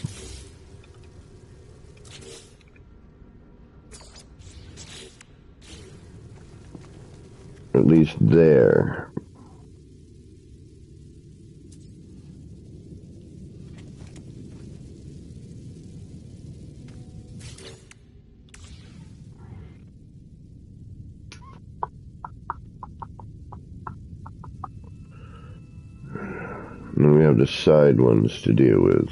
At least there. And then we have the side ones to deal with.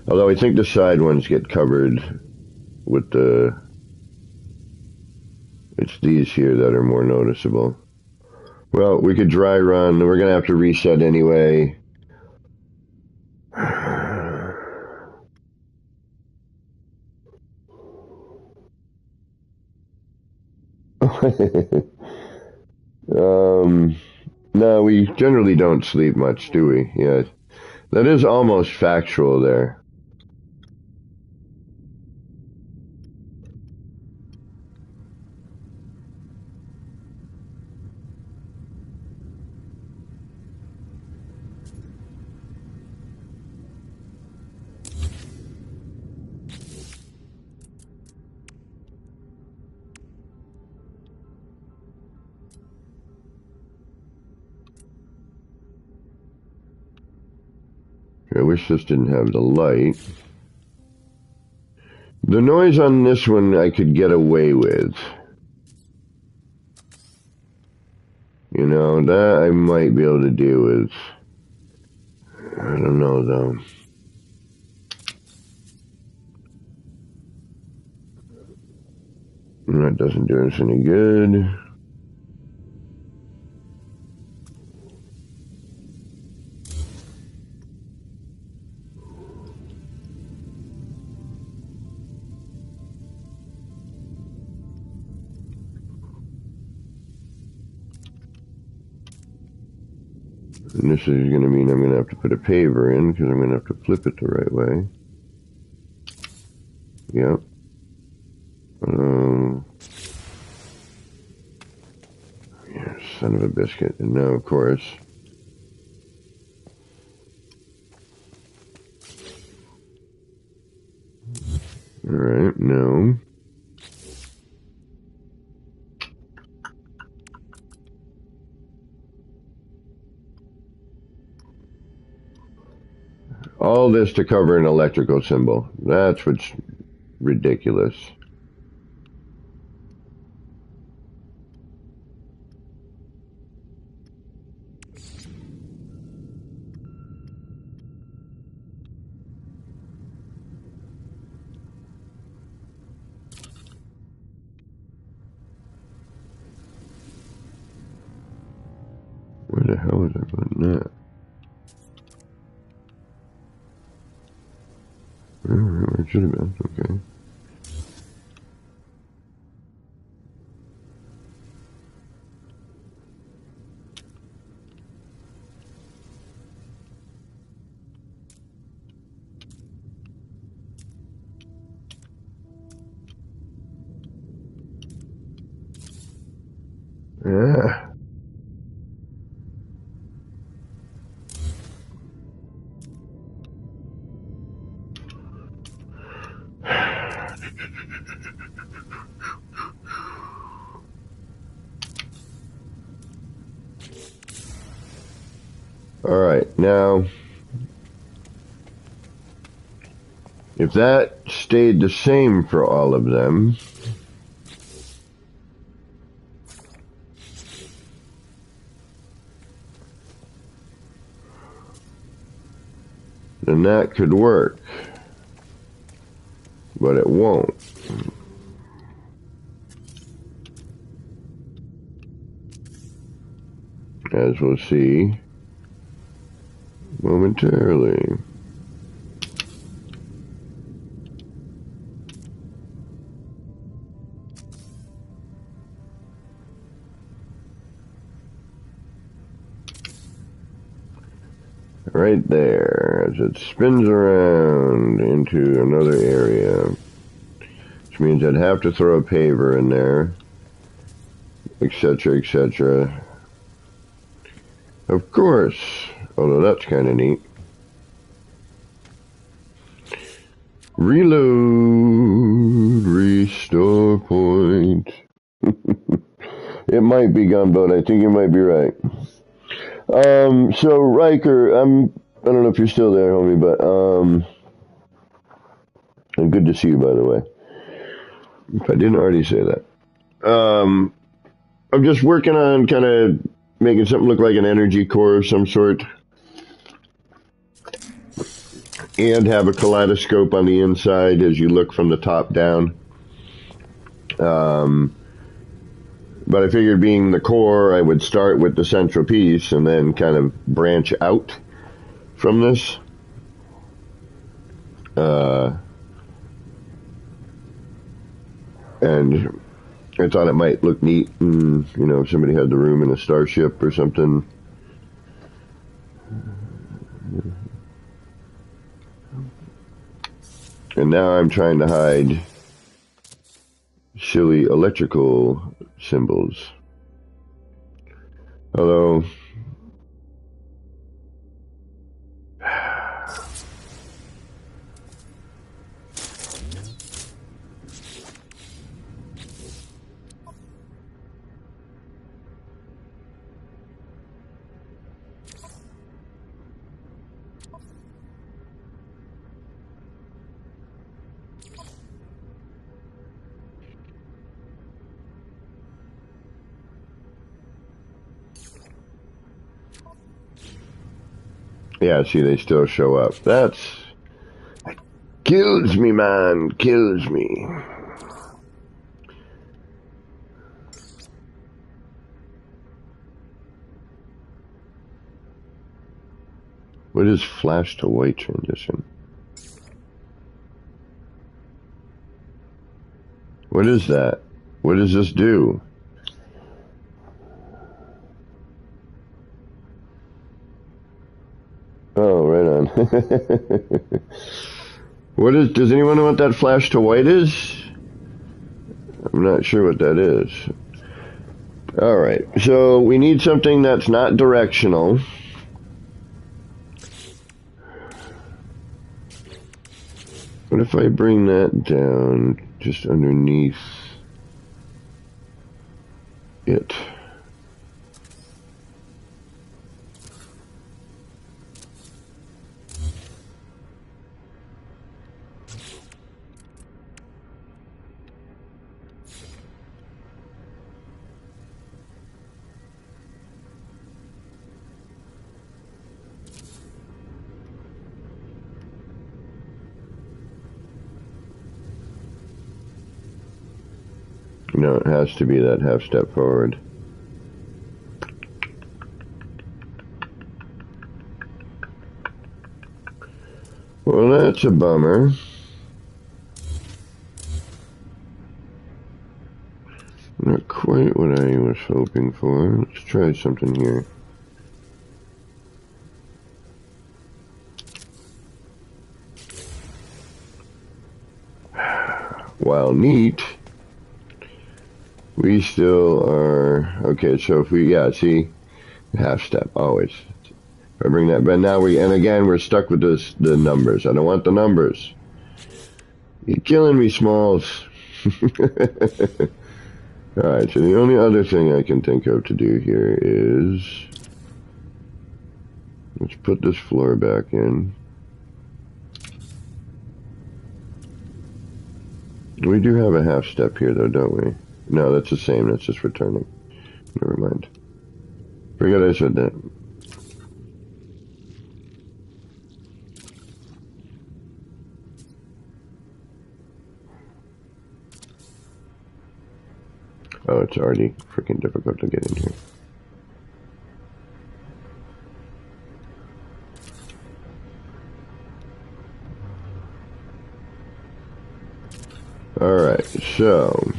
Although I think the side ones get covered with the... It's these here that are more noticeable. Well, we could dry run. We're going to have to reset anyway. No, we generally don't sleep much, do we? Yeah. That is almost factual there. I wish this didn't have the light. The noise on this one I could get away with. You know, that I might be able to deal with. I don't know, though. That doesn't do us any good. And this is going to mean I'm going to have to put a paver in because I'm going to have to flip it the right way. Yep. Yeah, son of a biscuit. And now, of course, alright, no. All this to cover an electrical symbol. That's what's ridiculous. Where the hell is I putting that? Where it should have been, okay. Yeah. All right, now, if that stayed the same for all of them, then that could work, but it won't. As we'll see momentarily. Right there, as it spins around into another area, which means I'd have to throw a paver in there, etc., etc. Of course, although that's kind of neat. Reload, restore point. It might be Gunboat, I think you might be right. So Riker, I don't know if you're still there, homie, but, and good to see you, by the way. If I didn't already say that. I'm just working on kind of making something look like an energy core of some sort. And have a kaleidoscope on the inside as you look from the top down. But I figured being the core, I would start with the central piece and then kind of branch out from this. And I thought it might look neat, and, you know, if somebody had the room in a starship or something. And now I'm trying to hide silly electrical symbols. Although, yeah, see, they still show up. That kills me, man. Kills me. What is flash to white transition? What is that? What does this do? Oh, right on. Does anyone know what that flash to white is? I'm not sure what that is. Alright, so we need something that's not directional. What if I bring that down just underneath it? No, it has to be that half step forward. Well, that's a bummer. Not quite what I was hoping for. Let's try something here. While neat, we still are... Okay, so if we... Yeah, see? Half step, always. If I bring that... But now we... And again, we're stuck with this, the numbers. I don't want the numbers. You're killing me, Smalls. Alright, so the only other thing I can think of to do here is... Let's put this floor back in. We do have a half step here, though, don't we? No, that's the same. That's just returning. Never mind. Forget I said that. Oh, it's already freaking difficult to get in here. Alright, so...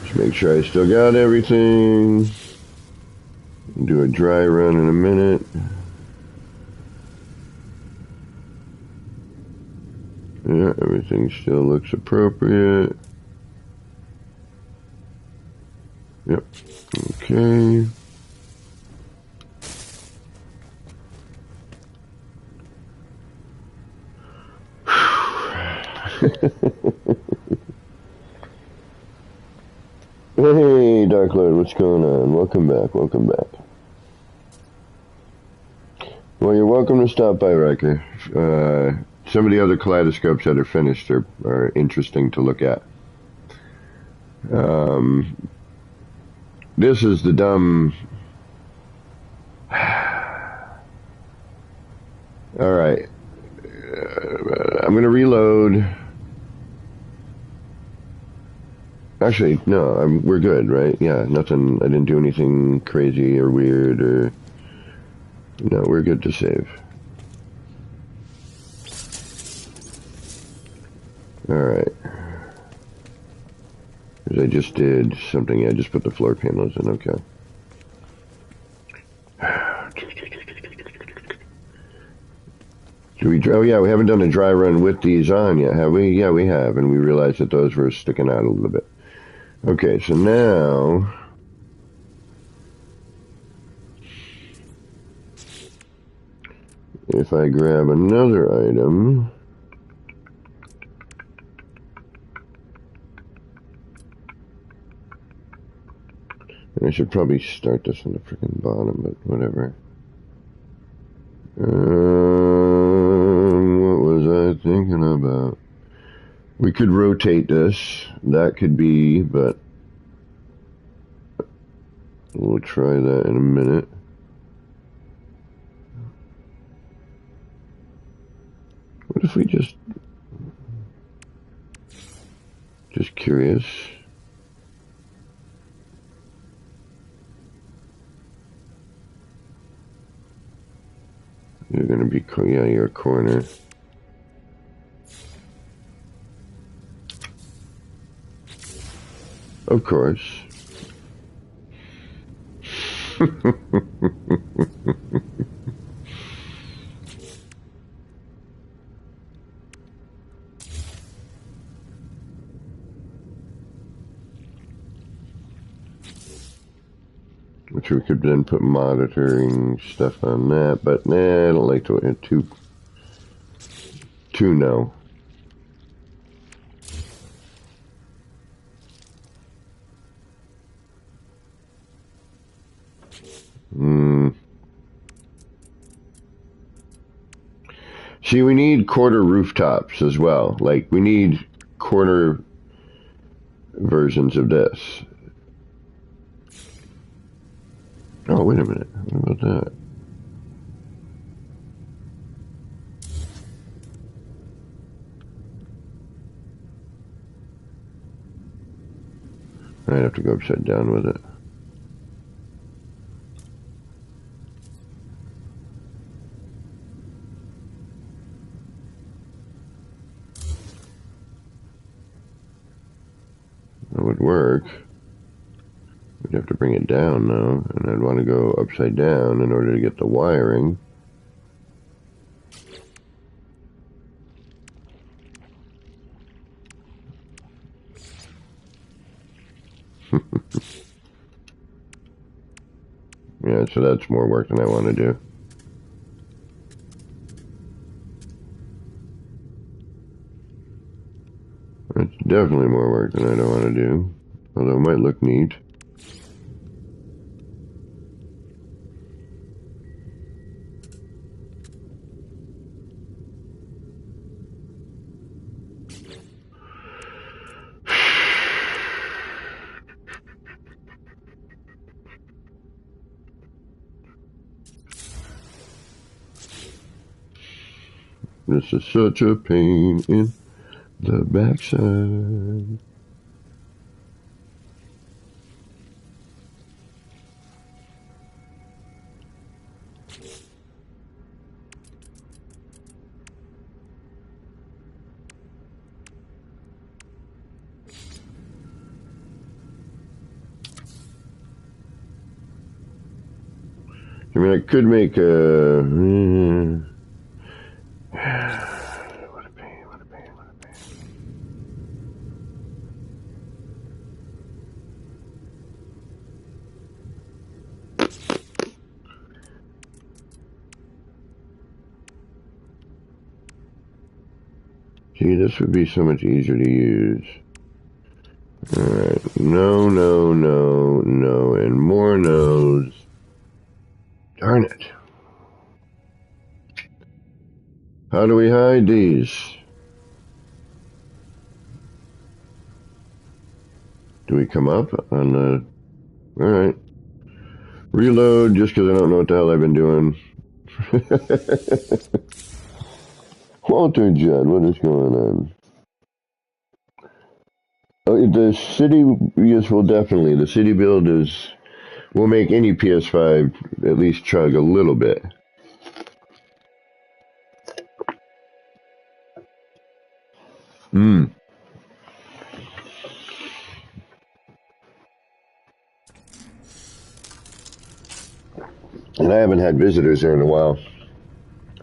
Just make sure I still got everything. Do a dry run in a minute. Yeah, everything still looks appropriate. Yep. Okay. Hey, Dark Lord, what's going on? Welcome back, welcome back. Well, you're welcome to stop by, Riker. Some of the other kaleidoscopes that are finished are interesting to look at. This is the dumb... Alright. I'm going to reload. Actually, no, we're good, right? Yeah, nothing, I didn't do anything crazy or weird or... No, we're good to save. Alright. Because I just did something, yeah, I just put the floor panels in, okay. Oh yeah, we haven't done a dry run with these on yet, have we? Yeah, we have, and we realized that those were sticking out a little bit. Okay, so now... If I grab another item... I should probably start this on the freaking bottom, but whatever. What was I thinking about? We could rotate this. That could be, but we'll try that in a minute. What if we just curious. You're gonna be, yeah, you're a corner. Of course. Which we could then put monitoring stuff on that, but nah, I don't like to too no. See, we need quarter rooftops as well. Like, we need quarter versions of this. Oh, wait a minute. What about that? I'd have to go upside down with it. That would work. We'd have to bring it down though, and I'd want to go upside down in order to get the wiring. Yeah, so that's more work than I want to do. It's definitely more work than I don't want to do, although it might look neat. This is such a pain in the backside. I mean, I could make a... What a pain, what a pain, what a pain. See, this would be so much easier to use. Alright, no, no, no, no, and more no's. Darn it. How do we hide these? Do we come up on the... Alright. Reload just because I don't know what the hell I've been doing. Walter Judd, what is going on? Oh, the city, yes, well, definitely. The city build will make any PS5 at least chug a little bit. And I haven't had visitors there in a while.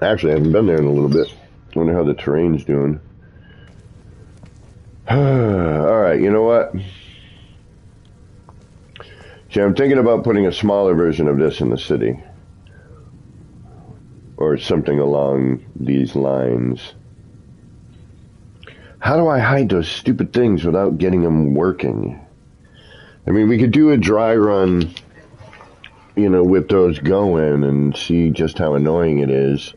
Actually, I haven't been there in a little bit. I wonder how the terrain's doing. Alright, you know what? See, I'm thinking about putting a smaller version of this in the city. Or something along these lines. How do I hide those stupid things without getting them working? I mean, we could do a dry run, you know, with those going and see just how annoying it is.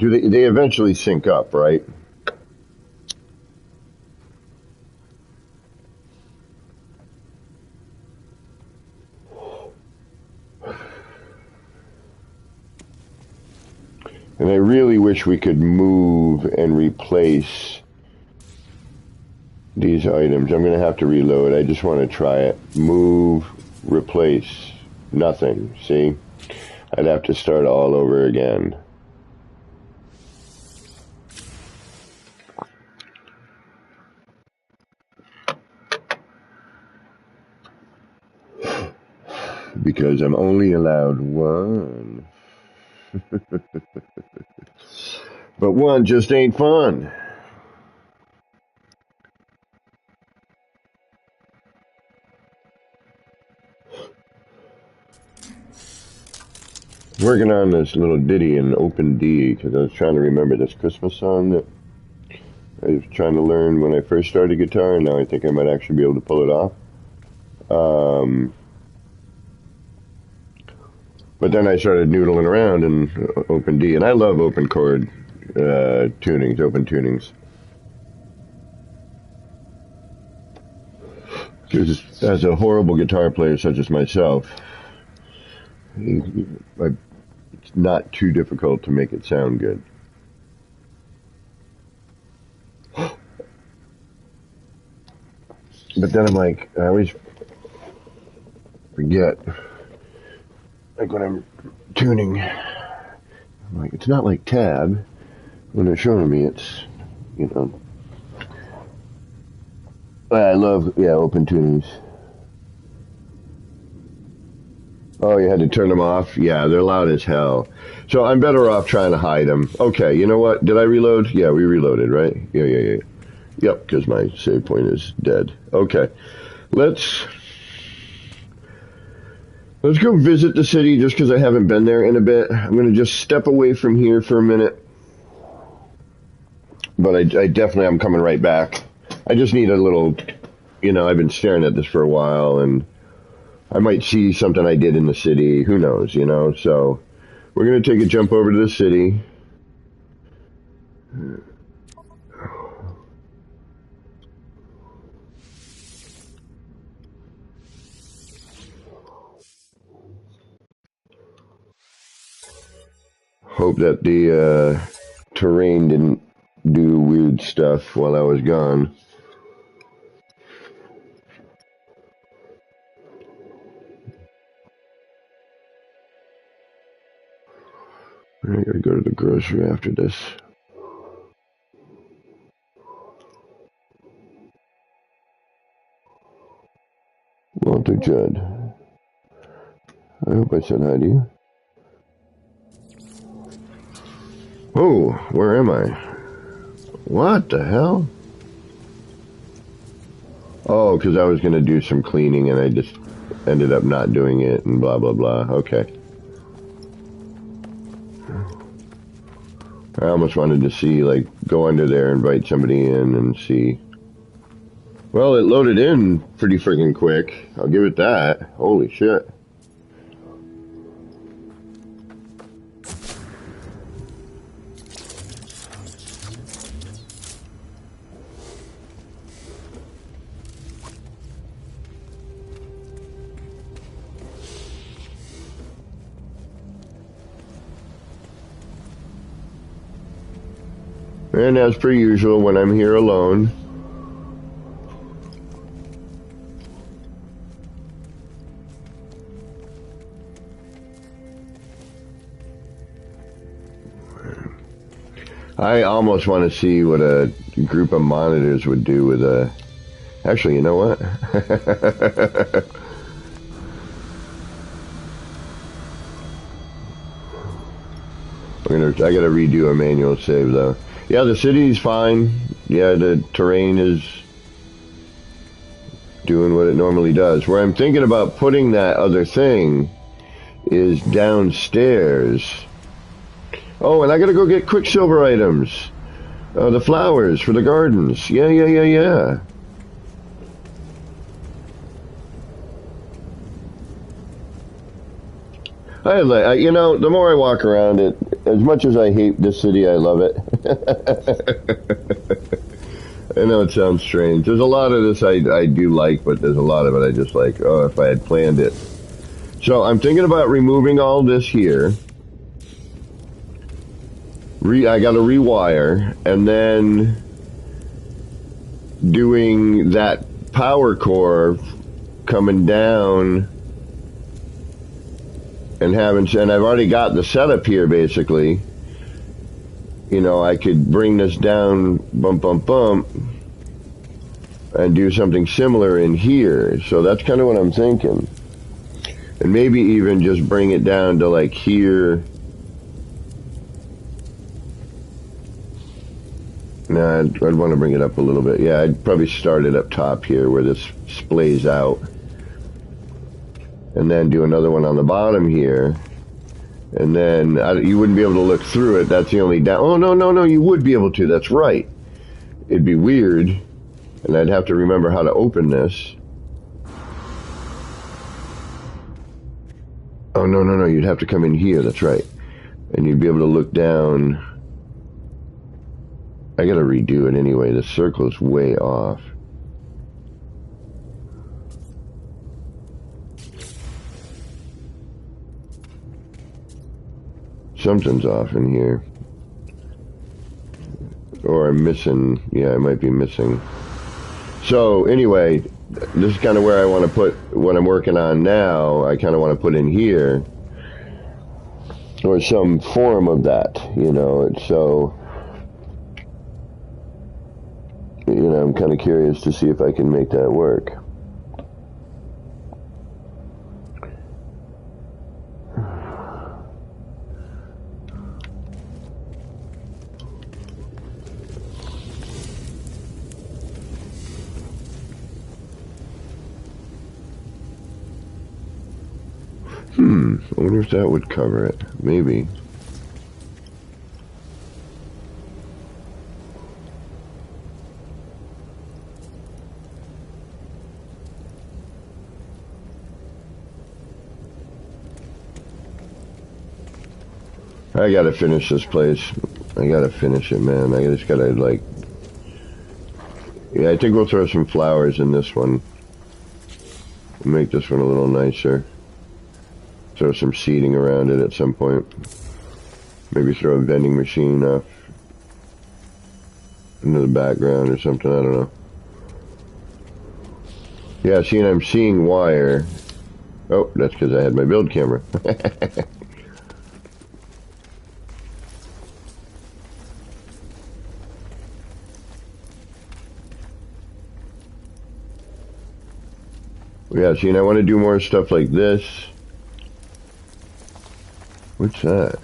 They eventually sync up, right? And I really wish we could move and replace these items. I'm going to have to reload. I just want to try it. Move, replace, nothing. See? I'd have to start all over again. Because I'm only allowed one. But one just ain't fun. Working on this little ditty in Open D because I was trying to remember this Christmas song that I was trying to learn when I first started guitar, and now I think I might actually be able to pull it off. But then I started noodling around in Open D, and I love open chord tunings, open tunings. Because as a horrible guitar player such as myself, it's not too difficult to make it sound good. But then I'm like, I always forget. Like when I'm tuning, I'm like, it's not like tab. When they're showing me, it's, you know. I love, yeah, open tunings. Oh, you had to turn them off? Yeah, they're loud as hell. So I'm better off trying to hide them. Okay, you know what? Did I reload? Yeah, we reloaded, right? Yeah. Yep, because my save point is dead. Okay, let's go visit the city just because I haven't been there in a bit. I'm going to just step away from here for a minute. But I definitely am coming right back. I just need a little, you know, I've been staring at this for a while, and I might see something I did in the city. Who knows, you know? So we're going to take a jump over to the city. Hope that the terrain didn't do weird stuff while I was gone. I gotta go to the grocery after this. Walter Judd. I hope I said hi to you. Oh, where am I? What the hell? Oh, because I was going to do some cleaning and I just ended up not doing it and blah, blah, blah. Okay. I almost wanted to see, like, go under there, invite somebody in and see. Well, it loaded in pretty freaking quick. I'll give it that. Holy shit. And as per usual, when I'm here alone, I almost want to see what a group of monitors would do with a... Actually, you know what? I gotta redo a manual save though. Yeah, the city's fine. Yeah, the terrain is doing what it normally does. Where I'm thinking about putting that other thing is downstairs. Oh, and I gotta go get Quicksilver items. The flowers for the gardens. Yeah. You know, the more I walk around it, as much as I hate this city, I love it. I know it sounds strange. There's a lot of this I do like, but there's a lot of it I just like, oh, if I had planned it. So I'm thinking about removing all this here. I got to rewire, and then doing that power core coming down and I've already got the setup here basically. You know, I could bring this down, bump, and do something similar in here. So that's kind of what I'm thinking. And maybe even just bring it down to like here. Nah, I'd want to bring it up a little bit. Yeah, I'd probably start it up top here where this splays out. And then do another one on the bottom here. And then you wouldn't be able to look through it. That's the only down. Oh, no, you would be able to. That's right. It'd be weird. And I'd have to remember how to open this. Oh, no, you'd have to come in here. That's right. And you'd be able to look down. I gotta redo it anyway. The circle's way off. Something's off in here. Or I'm missing. Yeah, I might be missing. So, anyway, this is kind of where I want to put what I'm working on now. I kind of want to put in here, or some form of that, you know. So, you know, I'm kind of curious to see if I can make that work. I wonder if that would cover it. Maybe. I gotta finish this place. I gotta finish it, man. I just gotta, like... Yeah, I think we'll throw some flowers in this one. Make this one a little nicer. Throw some seating around it at some point. Maybe throw a vending machine off into the background or something, I don't know. Yeah, see, and I'm seeing wire. Oh, that's because I had my build camera. Yeah, see, and I want to do more stuff like this. What's that?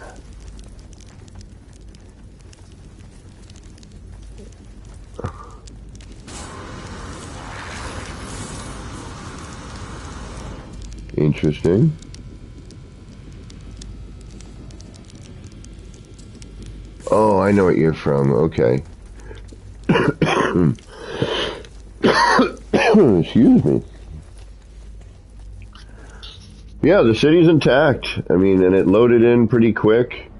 Interesting. Oh, I know what you're from. Okay. Excuse me. Yeah, the city's intact. I mean, and it loaded in pretty quick.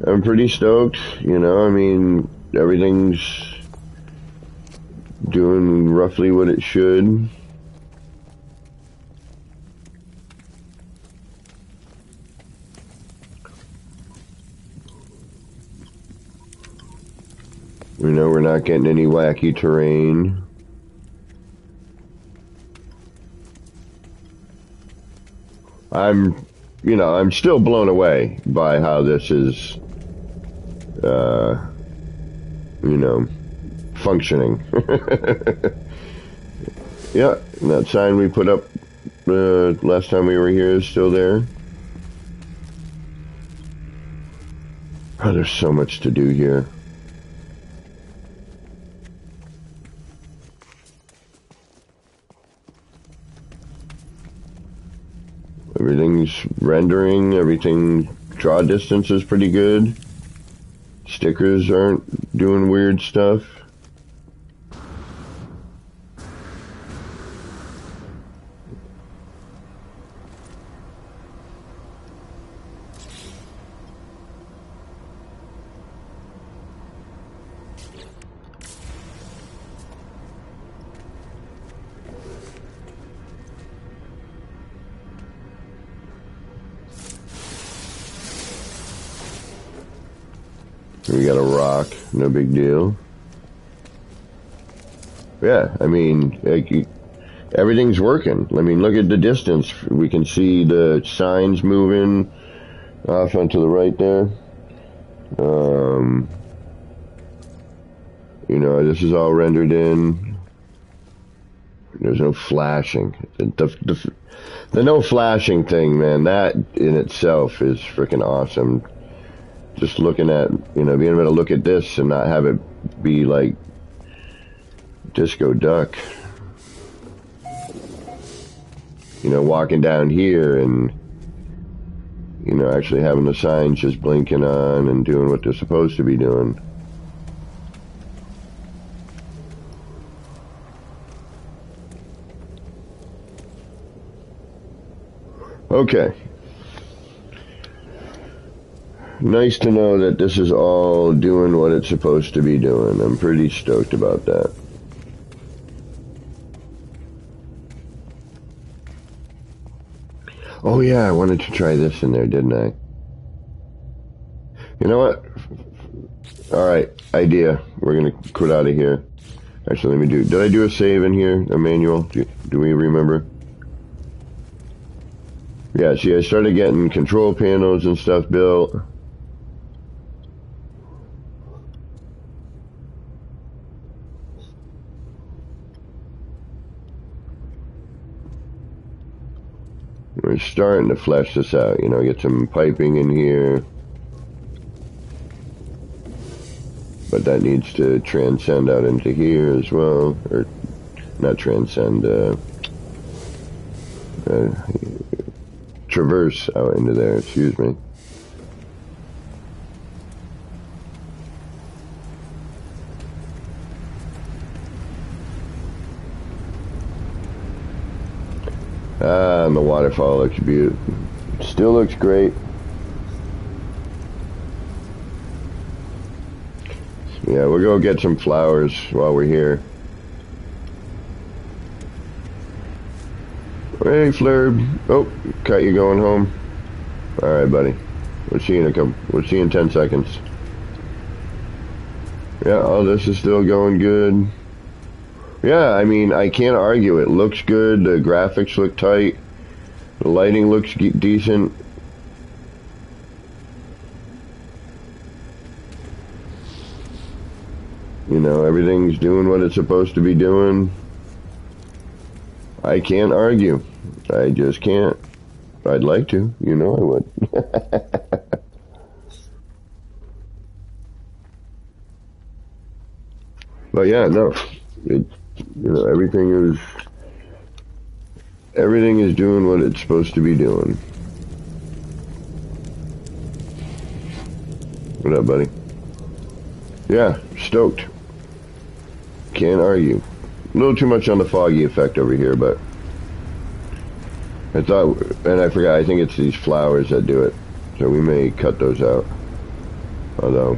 I'm pretty stoked, you know. I mean, everything's doing roughly what it should. You know, we're not getting any wacky terrain. I'm still blown away by how this is, functioning. Yeah, and that sign we put up last time we were here is still there. Oh, there's so much to do here. Everything's rendering, everything, draw distance is pretty good. Stickers aren't doing weird stuff. We got a rock, no big deal. Yeah, I mean, everything's working. I mean, look at the distance. We can see the signs moving off onto the right there. This is all rendered in. There's no flashing. The no flashing thing, man, that in itself is freaking awesome. Just looking at, being able to look at this and not have it be like Disco Duck. Walking down here and, actually having the signs just blinking on and doing what they're supposed to be doing. Okay. Nice to know that this is all doing what it's supposed to be doing. I'm pretty stoked about that. Oh yeah, I wanted to try this in there, didn't I? You know what? Alright, idea. We're gonna quit out of here. Actually, let me did I do a save in here, Emmanuel? Do we remember? Yeah, see, I started getting control panels and stuff built. We're starting to flesh this out, you know, get some piping in here. But that needs to transcend out into here as well. Or, not transcend, traverse out into there, excuse me. And the waterfall looks beautiful. Still looks great. Yeah, we'll go get some flowers while we're here. Hey, Flurb. Oh, cut you going home. All right, buddy. We'll see you in 10 seconds. Yeah, all this is still going good. Yeah, I mean, I can't argue. It looks good. The graphics look tight. The lighting looks decent. You know, everything's doing what it's supposed to be doing. I can't argue. I just can't. I'd like to. You know I would. But yeah, no. You know, everything is doing what it's supposed to be doing. What up, buddy? Yeah, stoked. Can't argue. A little too much on the foggy effect over here, but I thought, and I forgot, I think it's these flowers that do it. So we may cut those out. Although,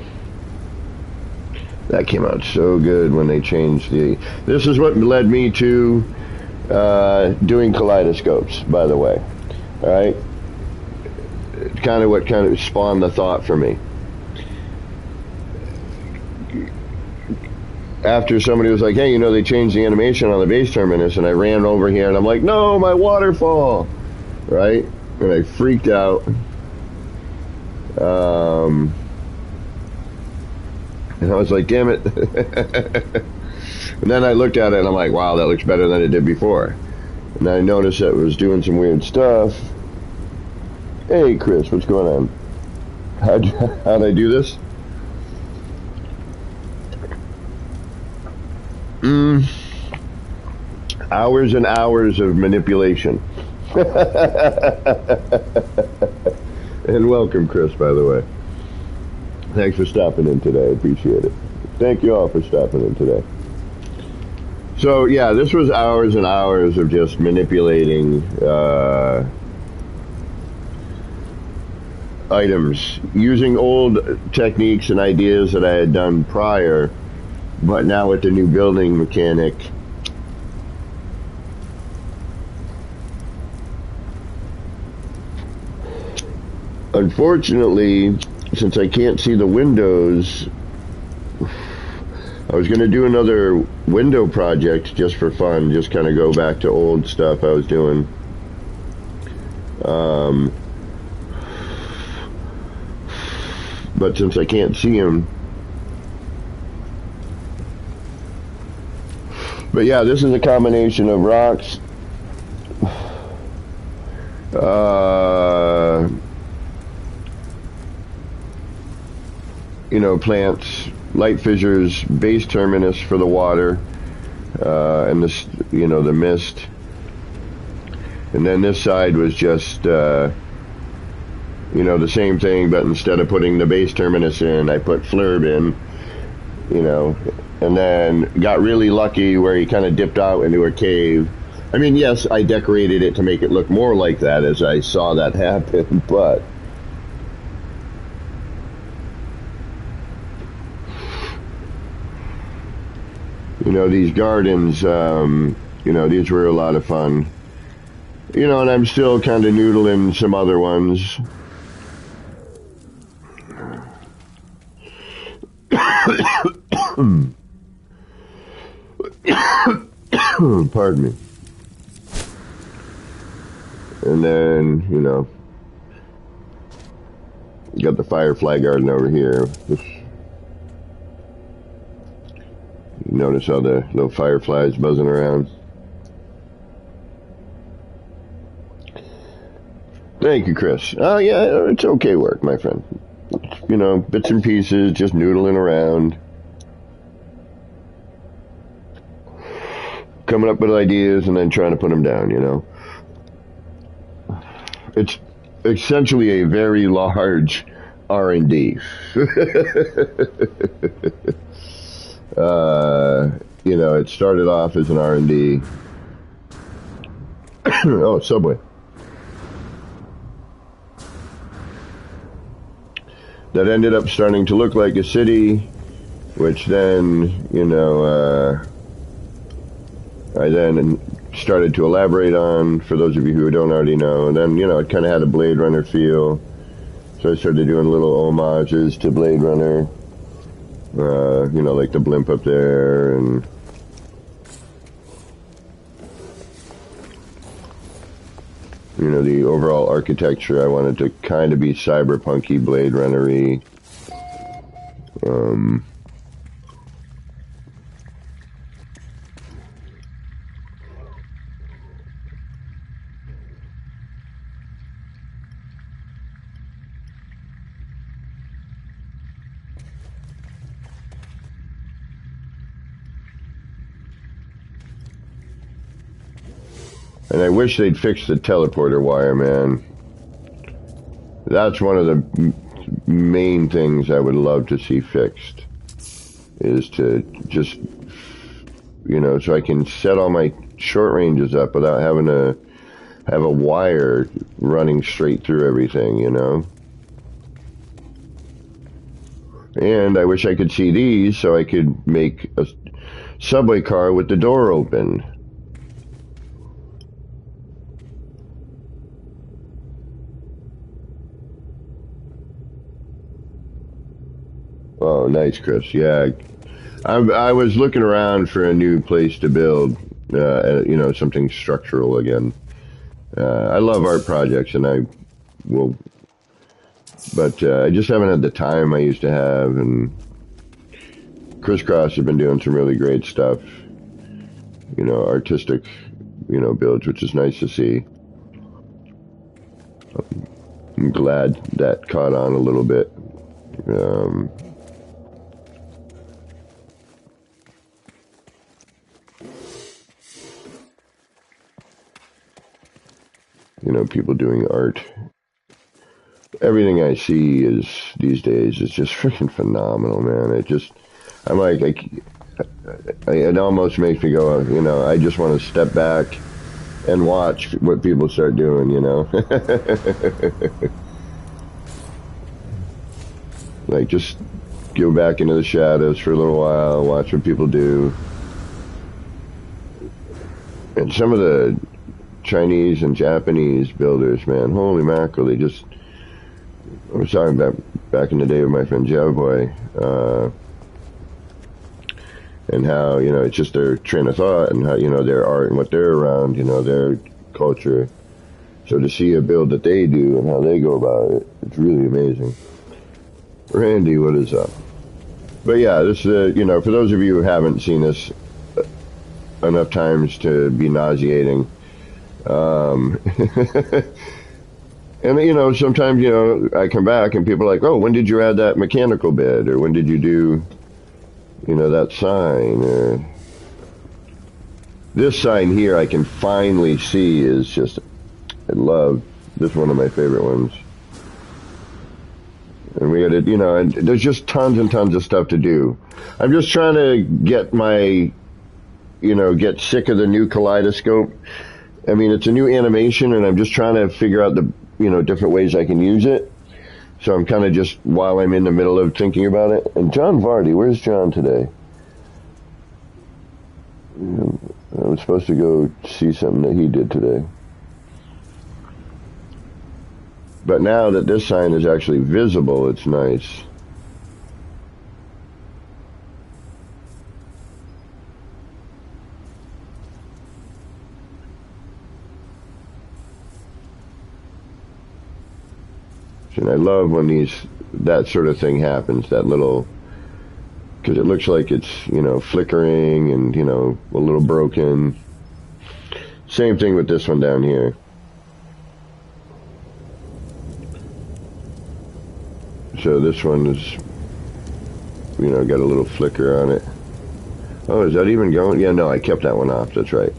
that came out so good when they changed the... This is what led me to doing kaleidoscopes, by the way. Alright? It's kind of what kind of spawned the thought for me. After somebody was like, hey, you know, they changed the animation on the base terminus, and I ran over here, and I'm like, no, my waterfall! Right? And I freaked out. And I was like, damn it. And then I looked at it, and I'm like, wow, that looks better than it did before. And I noticed that it was doing some weird stuff. Hey, Chris, what's going on? How'd I do this? Hours and hours of manipulation. And welcome, Chris, by the way. Thanks for stopping in today. I appreciate it. Thank you all for stopping in today. So, yeah, this was hours and hours of just manipulating items, using old techniques and ideas that I had done prior, but now with the new building mechanic. Unfortunately, since I can't see the windows, I was going to do another window project just for fun, just kind of go back to old stuff I was doing. But since I can't see them, but yeah, this is a combination of rocks, you know, plants, light fissures, base terminus for the water, and this, you know, the mist. And then this side was just, you know, the same thing, but instead of putting the base terminus in, I put Flurb in, you know, and then got really lucky where he kind of dipped out into a cave. I mean, yes, I decorated it to make it look more like that as I saw that happen, but you know, these gardens, you know, these were a lot of fun. You know, and I'm still kind of noodling some other ones. Pardon me. And then, you know, you got the firefly garden over here. You notice all the little fireflies buzzing around. Thank you, Chris. Oh, yeah, it's okay work, my friend. You know, bits and pieces, just noodling around. Coming up with ideas and then trying to put them down, you know. It's essentially a very large R&D. You know, it started off as an R&D. Oh, Subway. That ended up starting to look like a city, which then, you know, I then started to elaborate on, for those of you who don't already know. And then, you know, it kind of had a Blade Runner feel. So I started doing little homages to Blade Runner. You know, like the blimp up there, and you know, the overall architecture I wanted to kind of be cyberpunky, Blade Runner-y. And I wish they'd fix the teleporter wire, man. That's one of the main things I would love to see fixed. Is to just, you know, so I can set all my short ranges up without having to have a wire running straight through everything, you know. And I wish I could see these so I could make a subway car with the door open. Oh, nice, Chris. Yeah, I was looking around for a new place to build, you know, something structural again. I love art projects, and I will, but I just haven't had the time I used to have. And Crisscross have been doing some really great stuff, you know, artistic, you know, builds, which is nice to see. I'm glad that caught on a little bit. You know, people doing art. Everything I see is these days is just freaking phenomenal, man. I'm like, it almost makes me go, you know, I just want to step back and watch what people start doing, you know. Like, just go back into the shadows for a little while, watch what people do. And some of the Chinese and Japanese builders, man, holy mackerel, they just, I was talking about back in the day with my friend Javoy, and how, you know, it's just their train of thought and how, you know, their art and what they're around, you know, their culture. So to see a build that they do and how they go about it, it's really amazing. Randy, what is up? But yeah, this you know, for those of you who haven't seen this enough times to be nauseating, and you know, sometimes, you know, I come back and people are like, oh, when did you add that mechanical bed, or when did you do, you know, that sign, or this sign here I can finally see is just, I love this, one of my favorite ones. And we gotta, you know, and there's just tons and tons of stuff to do. I'm just trying to get my, you know, get sick of the new kaleidoscope. I mean, it's a new animation, and I'm just trying to figure out the, you know, different ways I can use it. So I'm kind of just, while I'm in the middle of thinking about it. And John Vardy, where's John today? I was supposed to go see something that he did today. But now that this sign is actually visible, it's nice. And I love when that sort of thing happens, that little, because it looks like it's, you know, flickering and, you know, a little broken. Same thing with this one down here. So this one is, you know, got a little flicker on it. Oh, is that even going? Yeah, no, I kept that one off. That's right.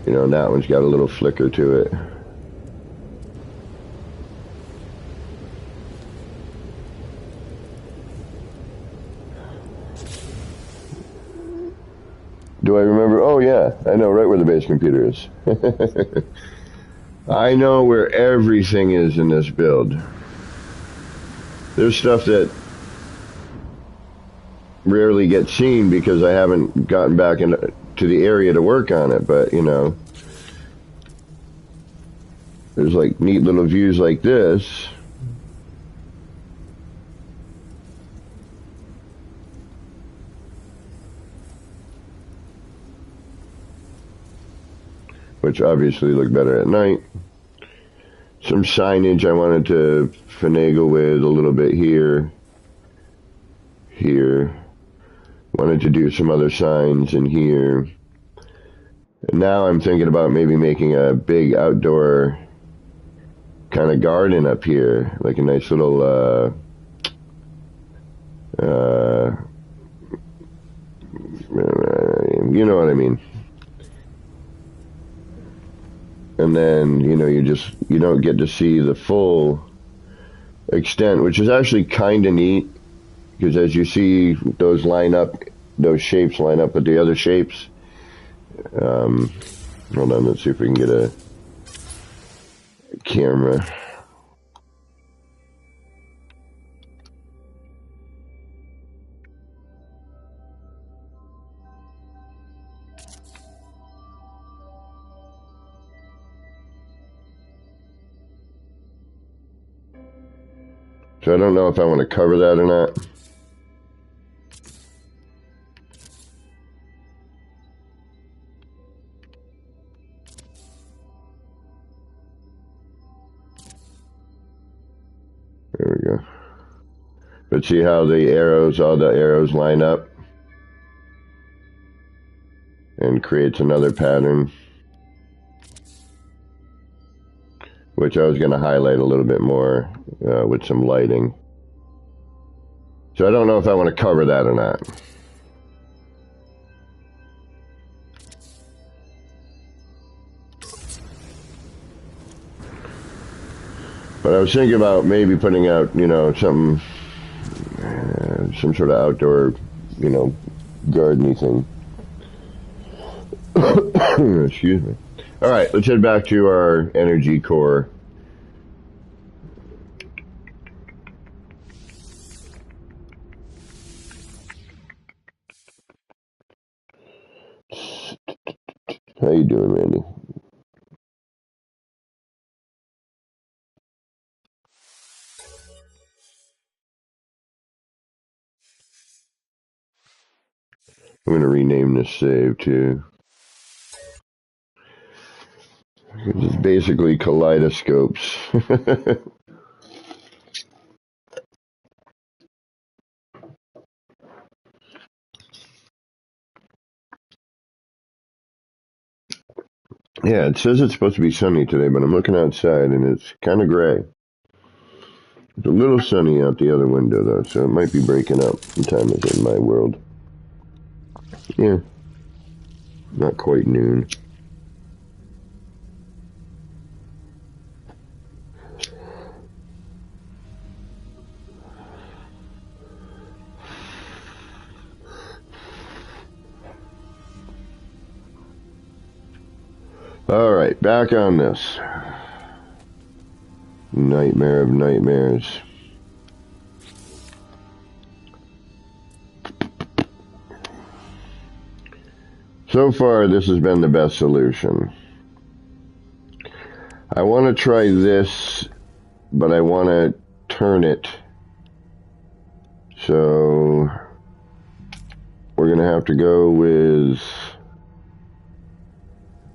You know, and that one's got a little flicker to it. Do I remember? Oh, yeah. I know right where the base computer is. I know where everything is in this build. There's stuff that rarely gets seen because I haven't gotten back into the area to work on it, but, you know, there's like neat little views like this. Which obviously look better at night. Some signage I wanted to finagle with a little bit here. Here. Wanted to do some other signs in here. And now I'm thinking about maybe making a big outdoor kind of garden up here. Like a nice little, you know what I mean. And then, you know, you don't get to see the full extent, which is actually kind of neat, because as you see those shapes line up with the other shapes. Hold on, let's see if we can get a camera. So I don't know if I want to cover that or not. There we go. But see how all the arrows line up and creates another pattern, which I was going to highlight a little bit more with some lighting. So I don't know if I want to cover that or not. But I was thinking about maybe putting out, you know, some sort of outdoor, you know, gardening thing. Excuse me. All right, let's head back to our energy core. How you doing, Randy? I'm going to rename this save too. It's basically kaleidoscopes. Yeah, it says it's supposed to be sunny today, but I'm looking outside and it's kind of gray. It's a little sunny out the other window though, so it might be breaking up. What time is it in my world? Yeah, not quite noon. All right, back on this. Nightmare of nightmares. So far, this has been the best solution. I want to try this, but I want to turn it. So we're going to have to go with...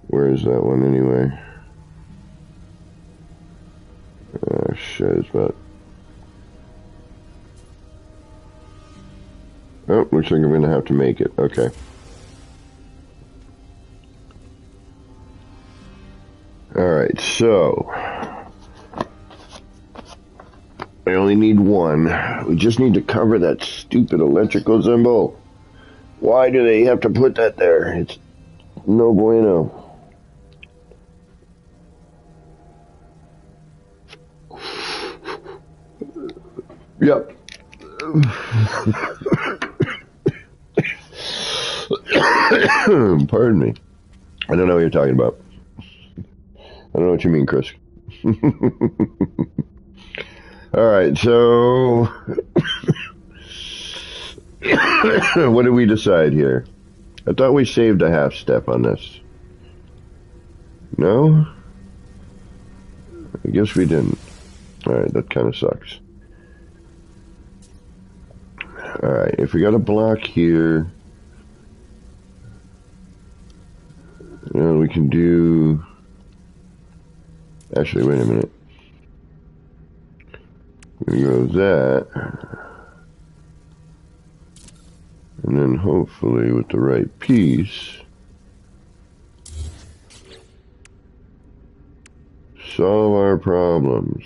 Where is that one anyway? try this spot. Oh, looks like I'm going to have to make it. Okay. Alright, so I only need one. We just need to cover that stupid electrical symbol. Why do they have to put that there? It's no bueno. Yep. Pardon me. I don't know what you're talking about. I don't know what you mean, Chris. Alright, so what did we decide here? I thought we saved a half step on this. No? I guess we didn't. Alright, that kind of sucks. Alright, if we got a block here, we can do... Actually, wait a minute. We go that. And then hopefully with the right piece, solve our problems.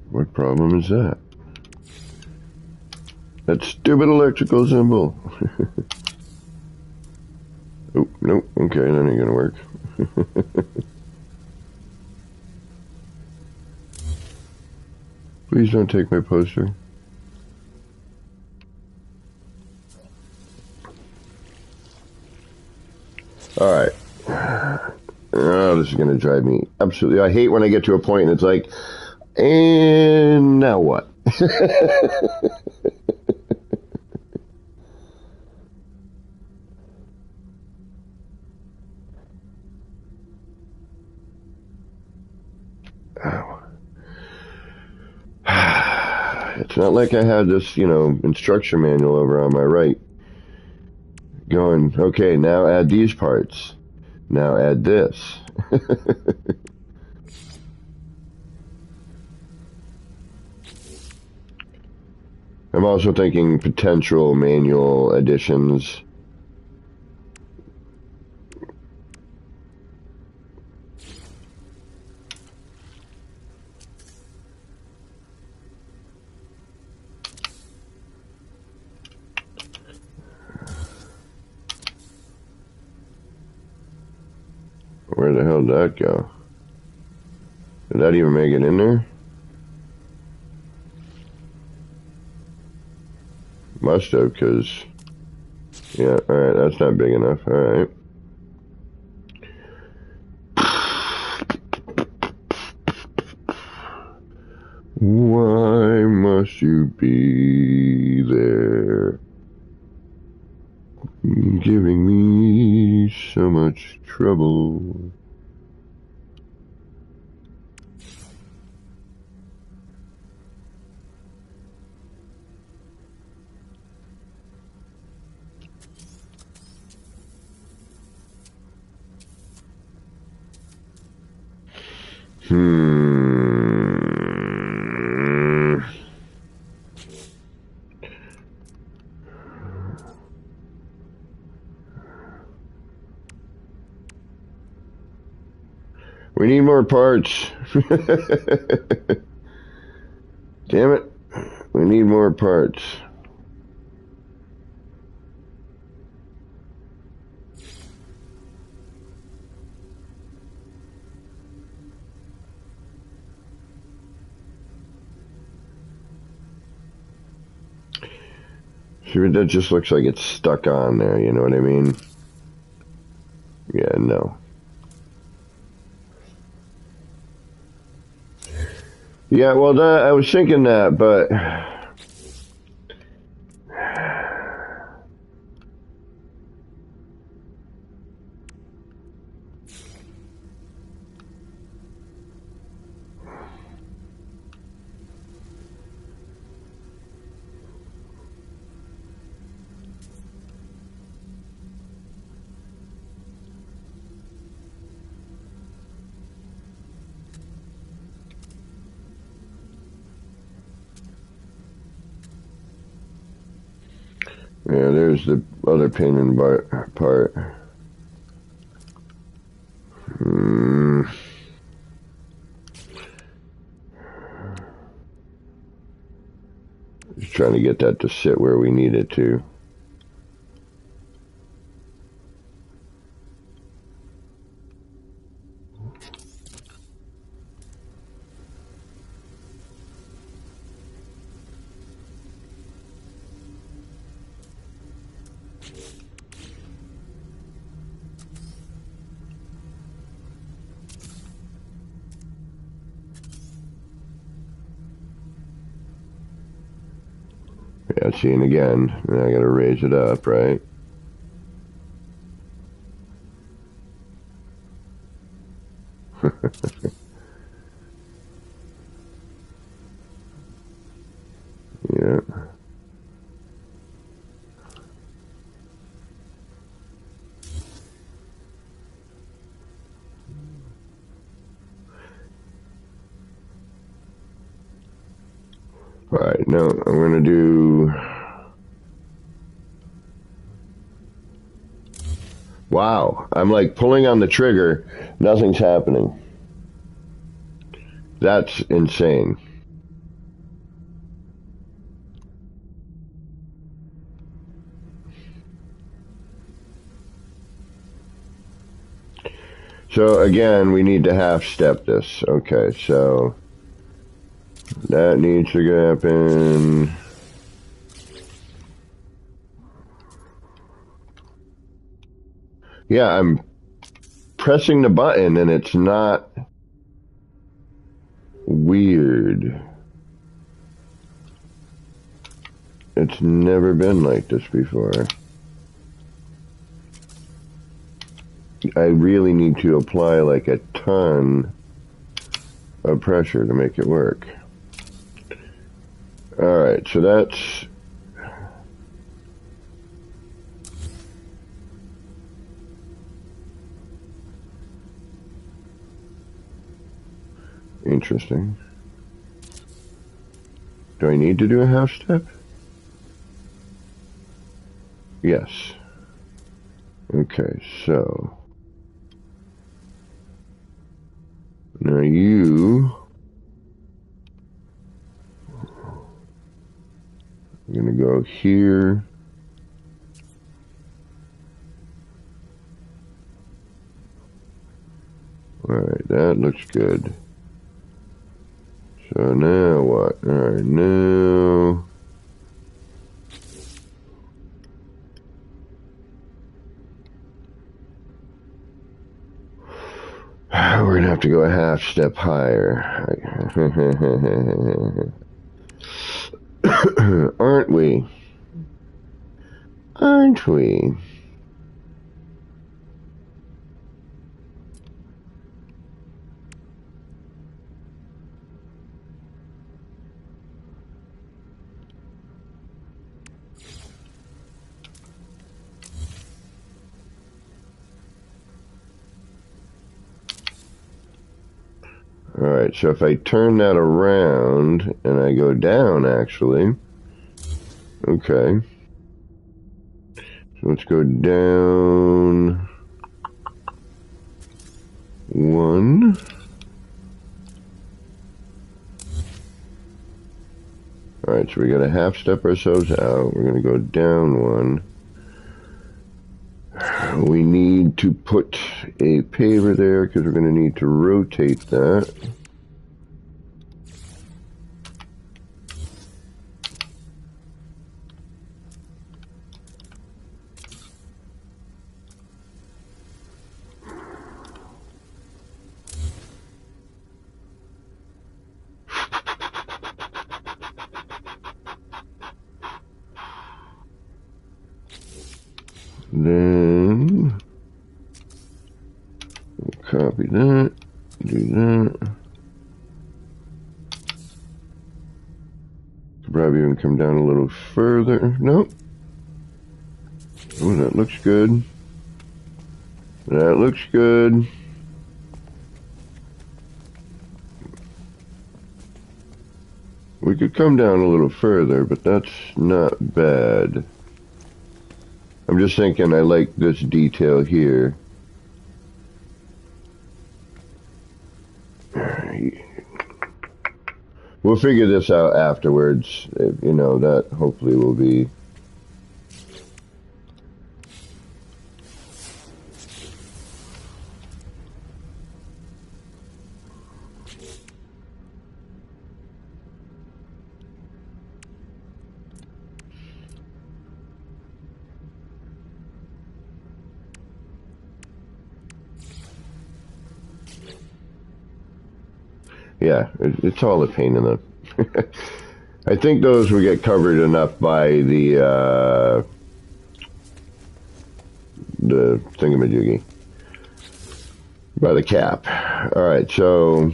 What problem is that? That stupid electrical symbol. Oh, nope. Okay, that ain't gonna work. Please don't take my poster. Alright. Oh, this is gonna drive me absolutely... I hate when I get to a point and it's like, and now what? It's not like I had this, instruction manual over on my right. Going, okay, now add these parts. Now add this. I'm also thinking potential manual additions. Where the hell did that go? Did that even make it in there? Must have, because... Yeah, alright, that's not big enough. Alright. Why must you be there? Giving me so much trouble. We need more parts. Damn it. We need more parts. See, that just looks like it's stuck on there, you know what I mean? Yeah, no. Yeah, well, I was thinking that, but... Yeah, there's the other pin and part. Just trying to get that to sit where we need it to. Yeah, see, and again, I gotta raise it up, right? Yeah. Alright, now I'm gonna do... Wow, I'm like pulling on the trigger, nothing's happening. That's insane. So again, we need to half step this. Okay, so that needs to happen. Yeah, I'm pressing the button and it's not weird. It's never been like this before. I really need to apply like a ton of pressure to make it work. Alright, so that's... interesting. Do I need to do a half step? Yes. Okay, so... now you... I'm gonna go here. Alright, that looks good. So now what? Alright, now... we're gonna have to go a half step higher. Aren't we? Aren't we? Alright, so if I turn that around and I go down, actually, okay. So let's go down 1. Alright, so we got to half step ourselves out. We're going to go down 1. We need to put a paver there because we're going to need to rotate that. Then we'll copy that, do that. Could probably even come down a little further. Nope. Oh, that looks good. That looks good. We could come down a little further, but that's not bad. I'm just thinking I like this detail here. We'll figure this out afterwards. You know, that hopefully will be... Yeah, it's all a pain in the... I think those will get covered enough by the thingamajiggy. By the cap. Alright, so...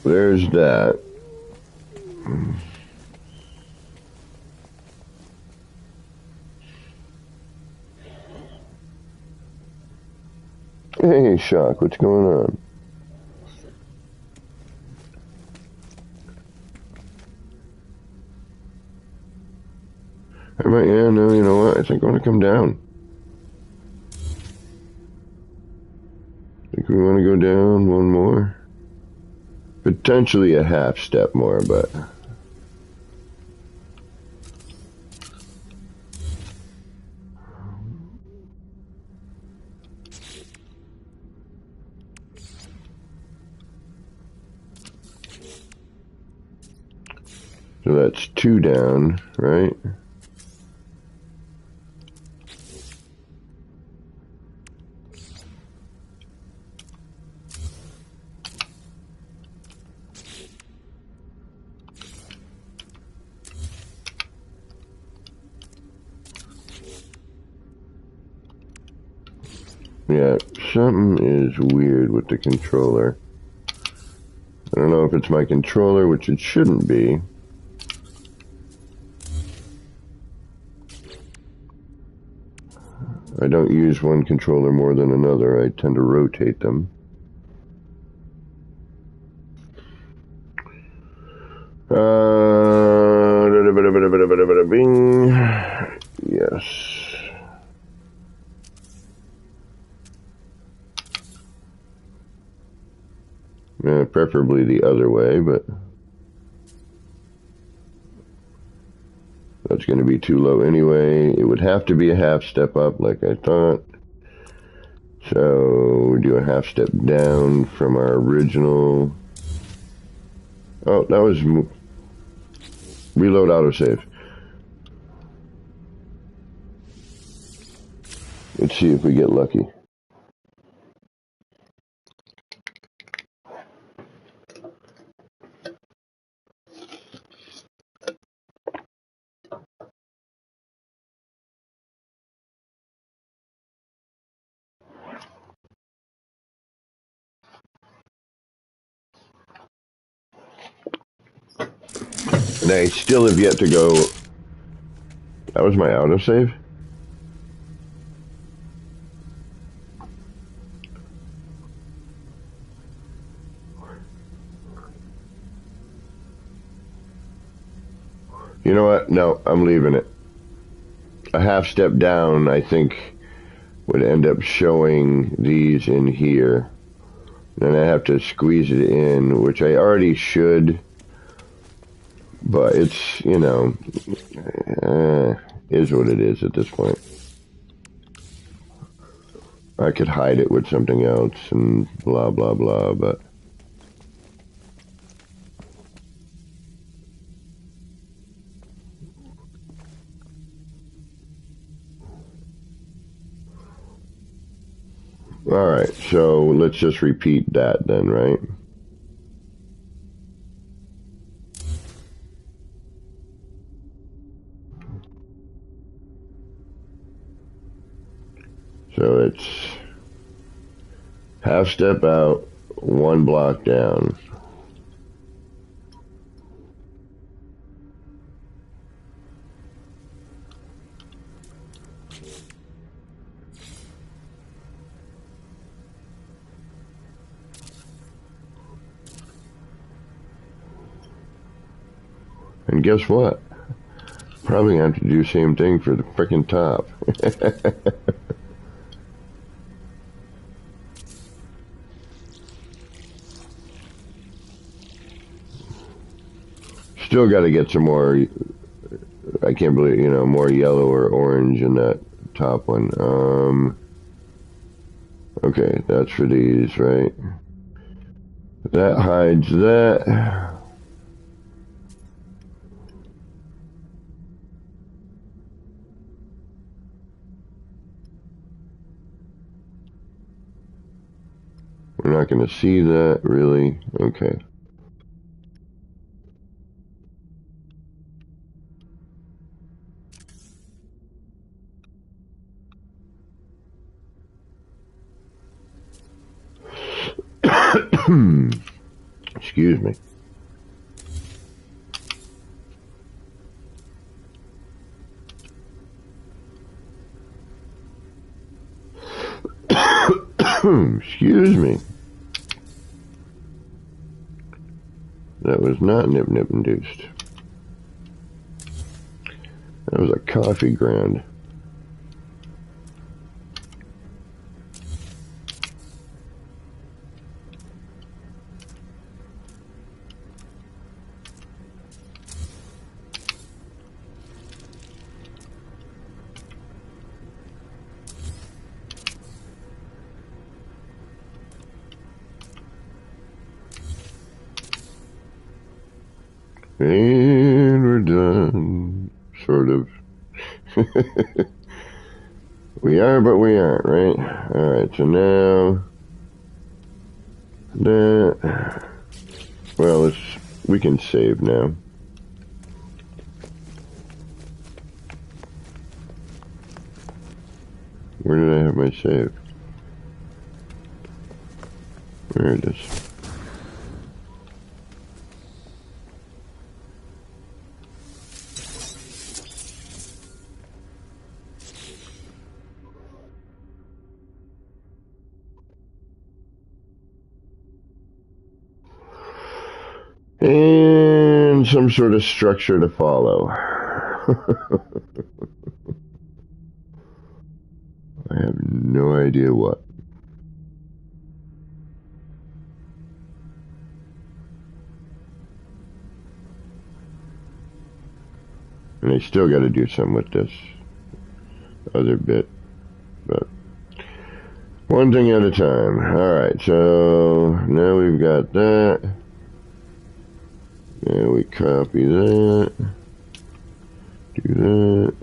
There's that. Hey, Shock, what's going on? I might, yeah, no, you know what? I think I want to come down. I think we want to go down one more. Potentially a half step more, but... So that's 2 down, right? Yeah, something is weird with the controller. I don't know if it's my controller, which it shouldn't be. I don't use one controller more than another. I tend to rotate them. Bing. Yes. Preferably the other way, but that's going to be too low anyway. It would have to be a half step up like I thought. So we do a half step down from our original. Oh, that was reload autosave. Let's see if we get lucky. And I still have yet to go. That was my autosave? You know what? No, I'm leaving it. A half step down, I think, would end up showing these in here. Then I have to squeeze it in, which I already should. But it's, you know, is what it is at this point. I could hide it with something else and blah, blah, blah, but... Alright, so let's just repeat that then, right? So it's half step out, 1 block down. And guess what? Probably gonna have to do the same thing for the frickin' top. Still got to get some more. I can't believe, more yellow or orange in that top one. Okay, that's for these, right? That hides that. We're not going to see that, really. Okay. Excuse me. Excuse me. That was not nip-nip induced. That was a coffee ground. And we're done. Sort of. We are, but we aren't, right? Alright, so now that, well, we can save now. Where did I have my save? There it is. And some sort of structure to follow. I have no idea what. And I still got to do something with this other bit. But one thing at a time. Alright, so now we've got that. Now we copy that. Do that.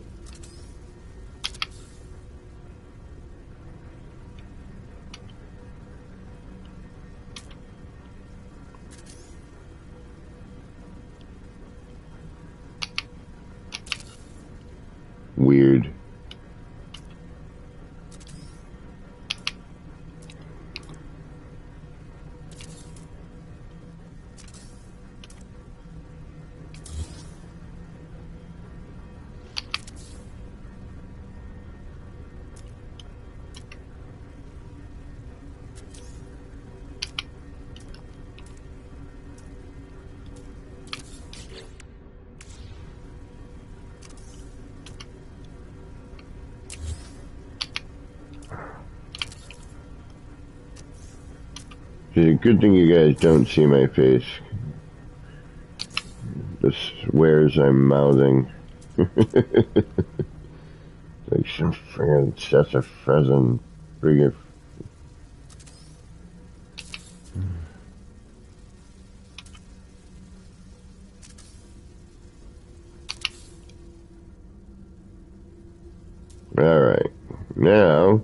Weird. It's a good thing you guys don't see my face. The swears I'm mouthing. Like some friggin' sassafras friggin'. Alright, now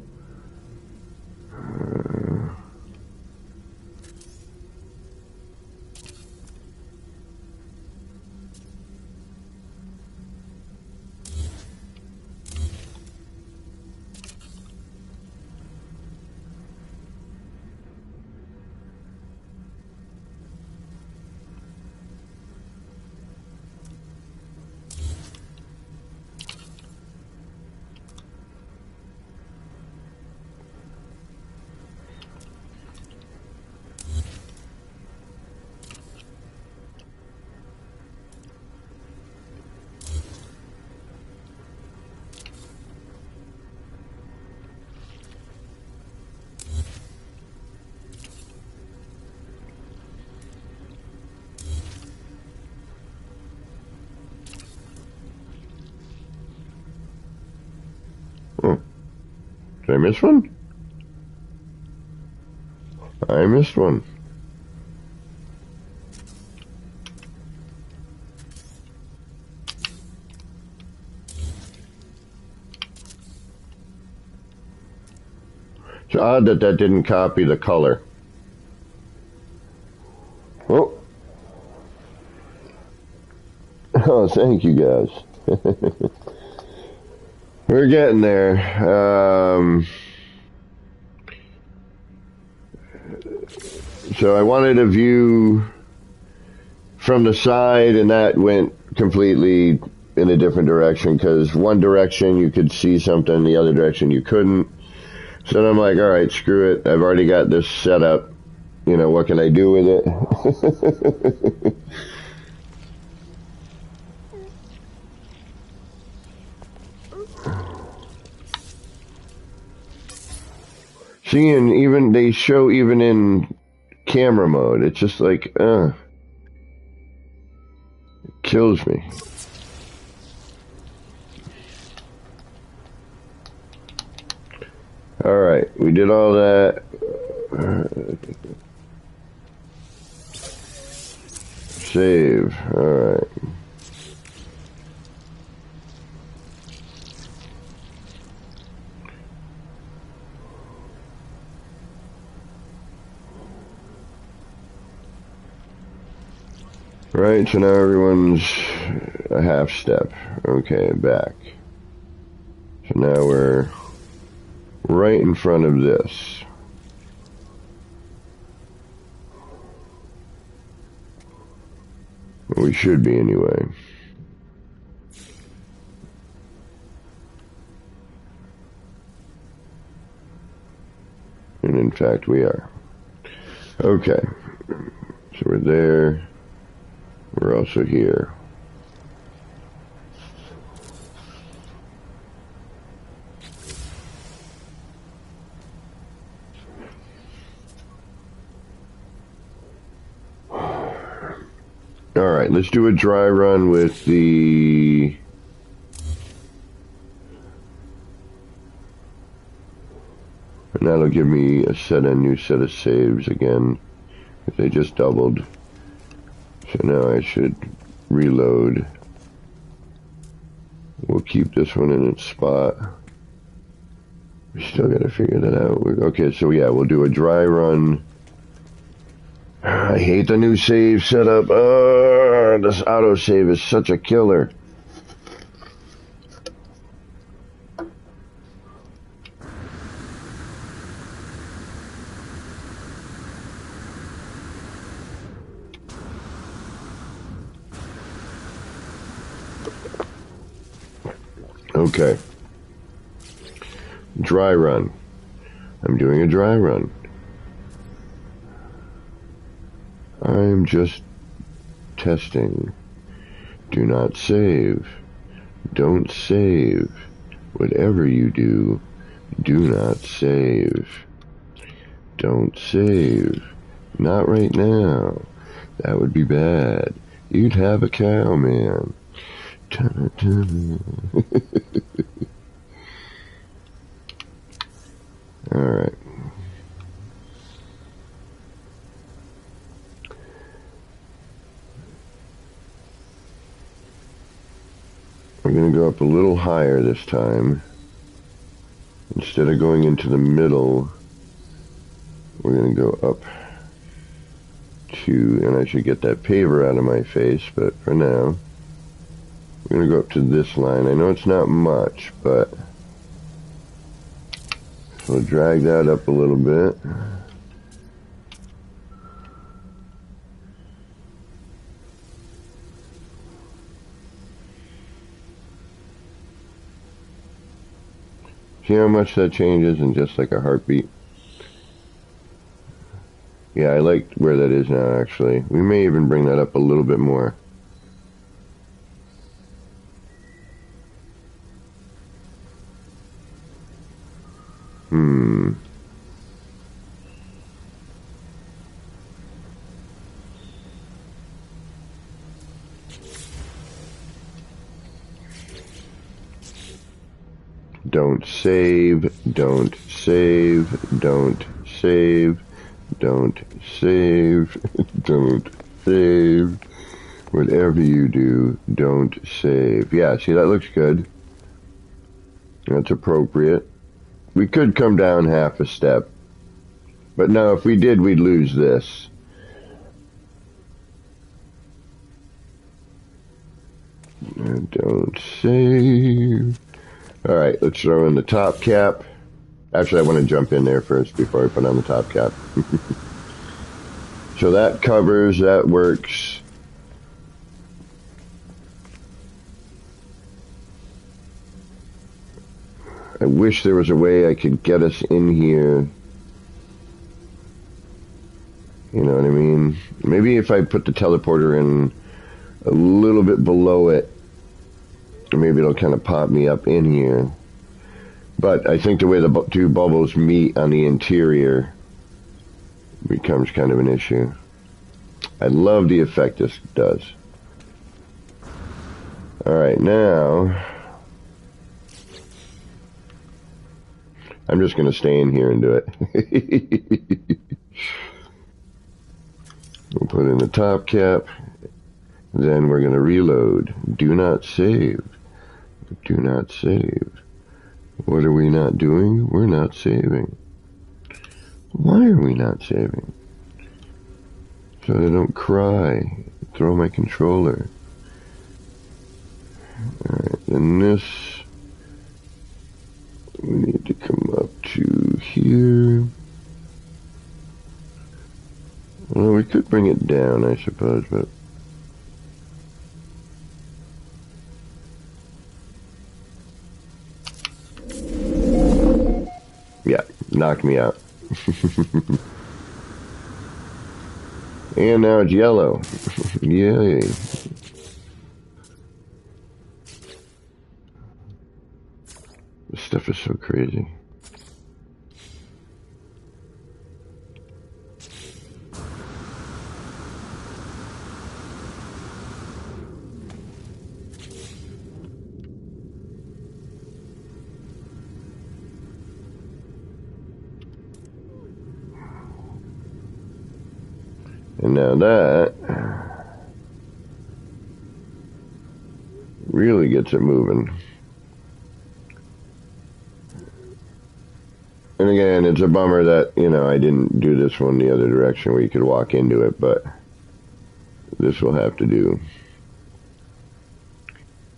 Did I miss one? I missed one. It's odd that that didn't copy the color. Oh. Oh, thank you guys. We're getting there. So I wanted a view from the side, and that went completely in a different direction, because one direction you could see something, the other direction you couldn't. So then I'm like, all right, screw it. I've already got this set up. You know, what can I do with it? See, and even they show even in camera mode, it's just like, it kills me. All right, we did all that. Save. All right. Right, so now everyone's a half step. Okay, back. So now we're right in front of this. We should be anyway. And in fact we are. Okay. So we're there. We're also here. Alright, let's do a dry run with the... And that'll give me a new set of saves again, if they just doubled. So now I should reload. We'll keep this one in its spot. We still gotta figure that out. Okay, so yeah, we'll do a dry run. I hate the new save setup. This autosave is such a killer. Okay. Dry run. I'm doing a dry run. I'm just testing. Do not save. Don't save. Whatever you do, do not save. Don't save. Not right now. That would be bad. You'd have a cow, man. Alright. We're going to go up a little higher this time. Instead of going into the middle, we're going to go up to, and I should get that paver out of my face, but for now, we're going to go up to this line. I know it's not much, but we'll drag that up a little bit. See how much that changes in just like a heartbeat? Yeah, I like where that is now, actually. We may even bring that up a little bit more. Don't save, don't save, don't save, don't save, don't save. Whatever you do, don't save. Yeah, see, that looks good. That's appropriate. We could come down half a step. But no, if we did, we'd lose this. Don't save. Alright, let's throw in the top cap. Actually, I want to jump in there first before I put on the top cap. So that covers, that works. I wish there was a way I could get us in here. You know what I mean? Maybe if I put the teleporter in a little bit below it, maybe it'll kind of pop me up in here. But I think the way the two bubbles meet on the interior becomes kind of an issue. I love the effect this does. Alright, now I'm just going to stay in here and do it. We'll put in the top cap. Then we're going to reload. Do not save. Do not save. What are we not doing? We're not saving. Why are we not saving? So I don't cry. Throw my controller. Alright, then this, we need to come up to here. Well, we could bring it down, I suppose, but yeah, knocked me out. And now it's yellow. Yay. This stuff is so crazy. And now that really gets it moving. And again, it's a bummer that, you know, I didn't do this one the other direction where you could walk into it, but this will have to do.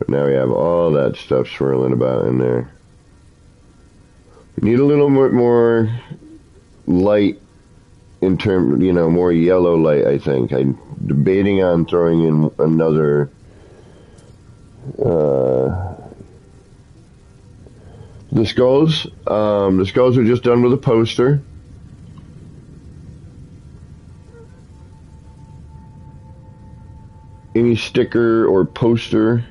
But now we have all that stuff swirling about in there. We need a little bit more light in terms, you know, more yellow light, I think. I'm debating on throwing in another the skulls. The skulls are just done with a poster. Any sticker or poster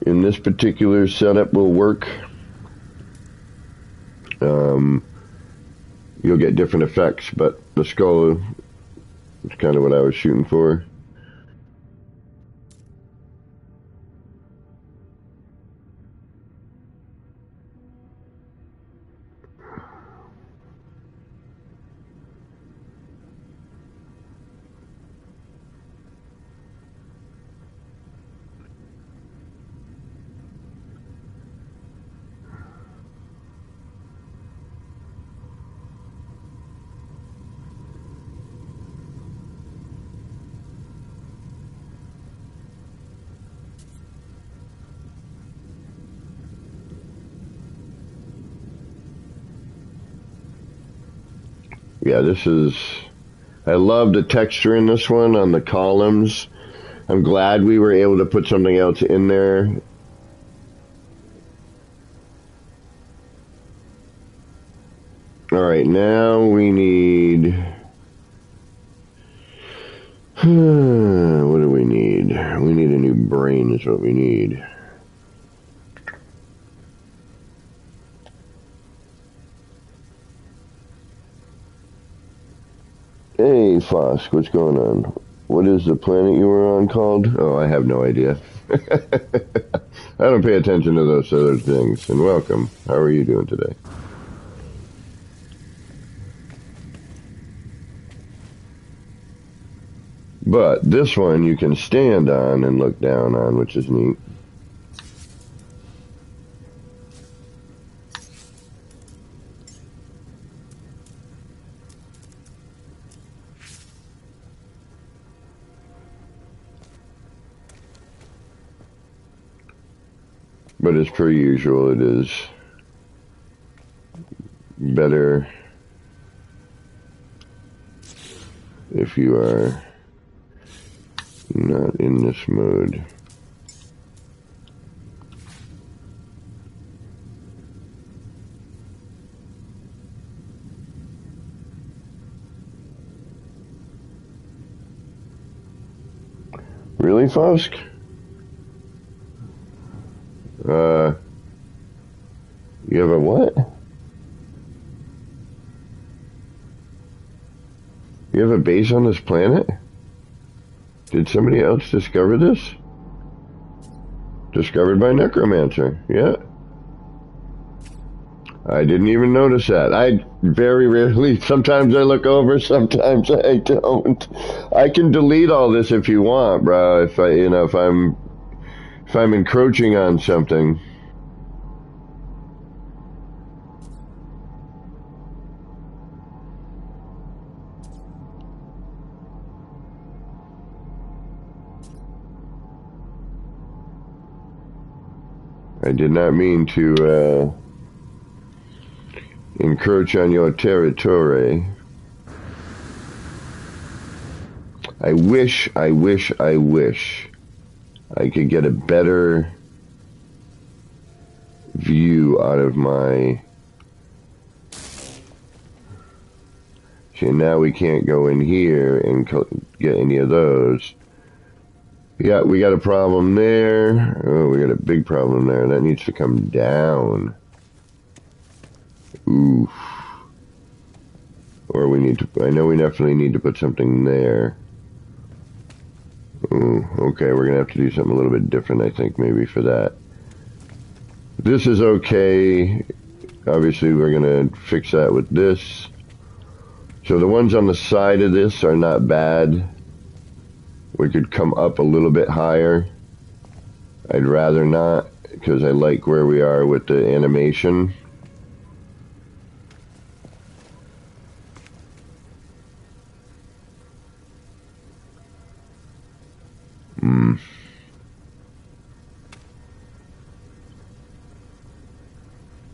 in this particular setup will work. You'll get different effects, but the skull is kind of what I was shooting for. Yeah, this is, I love the texture in this one on the columns. I'm glad we were able to put something else in there. Alright, now we need, what do we need? We need a new brain is what we need. Hey, Fosk, what's going on? What is the planet you were on called? Oh, I have no idea. I don't pay attention to those other things. And welcome. How are you doing today? But this one you can stand on and look down on, which is neat. But as per usual, it is better if you are not in this mode. Really, Fosk? You have a what? You have a base on this planet? Did somebody else discover this? Discovered by Necromancer, yeah. I didn't even notice that. I very rarely, sometimes I look over, sometimes I don't. I can delete all this if you want, bro, if I'm encroaching on something. I did not mean to encroach on your territory. I wish I could get a better view out of my... See, now we can't go in here and get any of those. Yeah, we got a problem there. Oh, we got a big problem there. That needs to come down. Oof. Or we need to... I know we definitely need to put something there. Ooh, okay, we're going to have to do something a little bit different, I think, maybe for that. This is okay. Obviously, we're going to fix that with this. So the ones on the side of this are not bad. We could come up a little bit higher. I'd rather not, because I like where we are with the animation.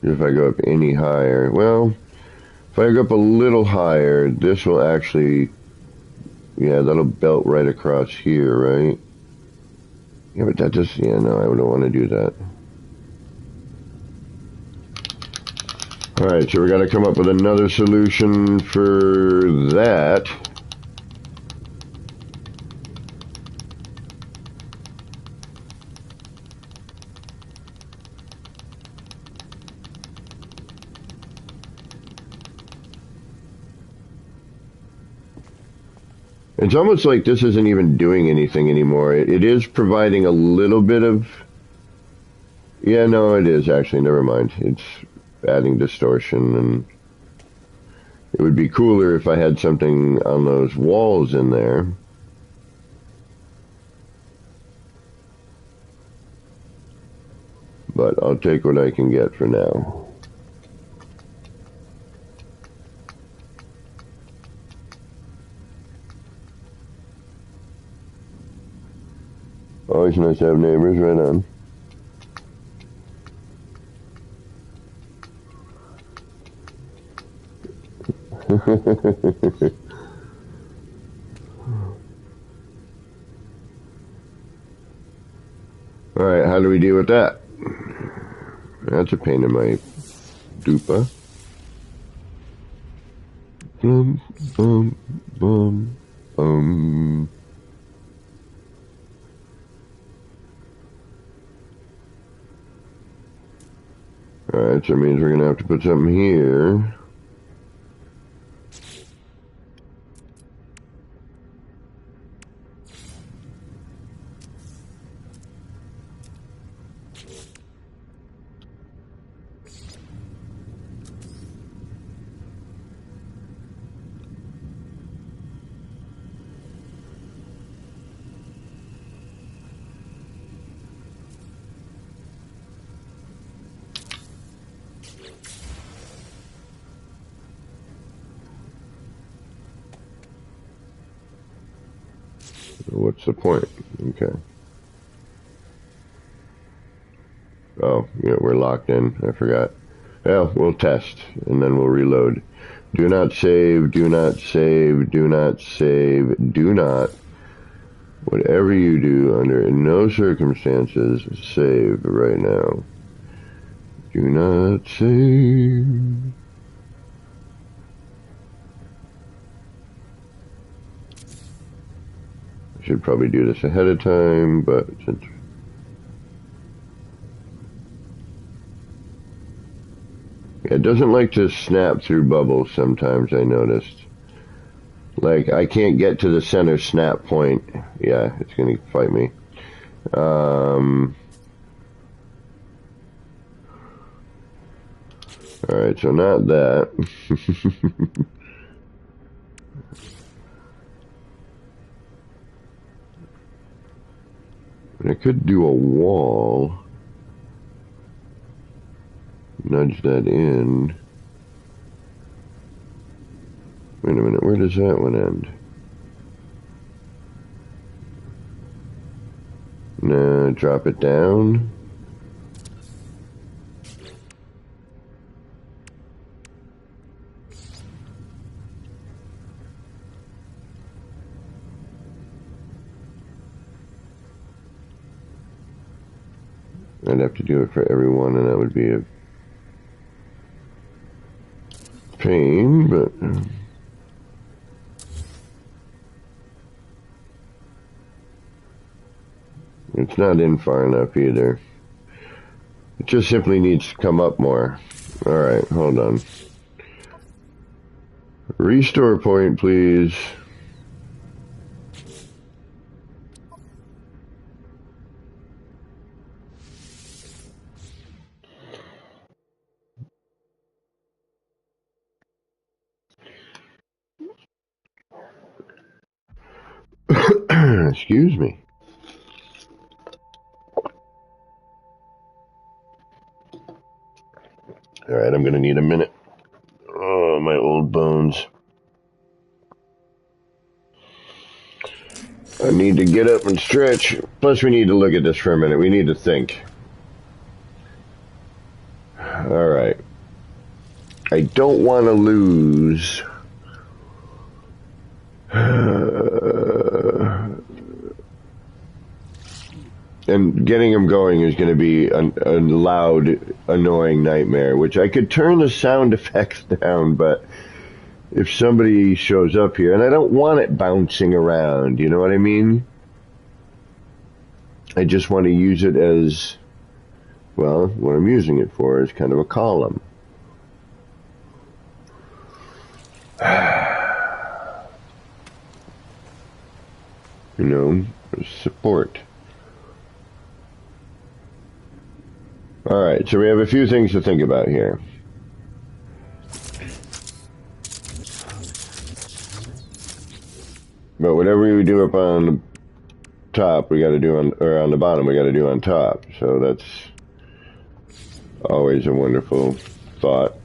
If I go up any higher, well, if I go up a little higher, this will actually, yeah, that'll belt right across here, right? Yeah, but that just, yeah, no, I don't want to do that. Alright, so we got to come up with another solution for that. It's almost like this isn't even doing anything anymore. It is providing a little bit of... Yeah, no, it is actually. Never mind. It's adding distortion, and it would be cooler if I had something on those walls in there. But I'll take what I can get for now. Always nice to have neighbors, right on. Alright, how do we deal with that? That's a pain in my dupa. Bum, bum, bum, bum. Alright, so it means we're going to have to put something here. What's the point? Okay. Oh, yeah, we're locked in. I forgot. Well, we'll test, and then we'll reload. Do not save, do not save, do not save, do not. Whatever you do, under no circumstances, save right now. Do not save. I should probably do this ahead of time, but since it doesn't like to snap through bubbles sometimes, I noticed. Like, I can't get to the center snap point. Yeah, it's going to fight me. Alright, so not that. I could do a wall. Nudge that in. Wait a minute, where does that one end? No, drop it down. I'd have to do it for everyone, and that would be a pain, but it's not in far enough either. It just simply needs to come up more. Alright, hold on. Restore point, please. Excuse me. Alright, I'm gonna need a minute. Oh, my old bones. I need to get up and stretch. Plus, we need to look at this for a minute. We need to think. Alright. I don't want to lose. And getting him going is going to be a loud, annoying nightmare, which I could turn the sound effects down, but if somebody shows up here, and I don't want it bouncing around, you know what I mean? I just want to use it as, well, what I'm using it for is kind of a column. You know, support. Alright, so we have a few things to think about here. But whatever we do up on the top, we gotta do on, or on the bottom, we gotta do on top. So that's always a wonderful thought.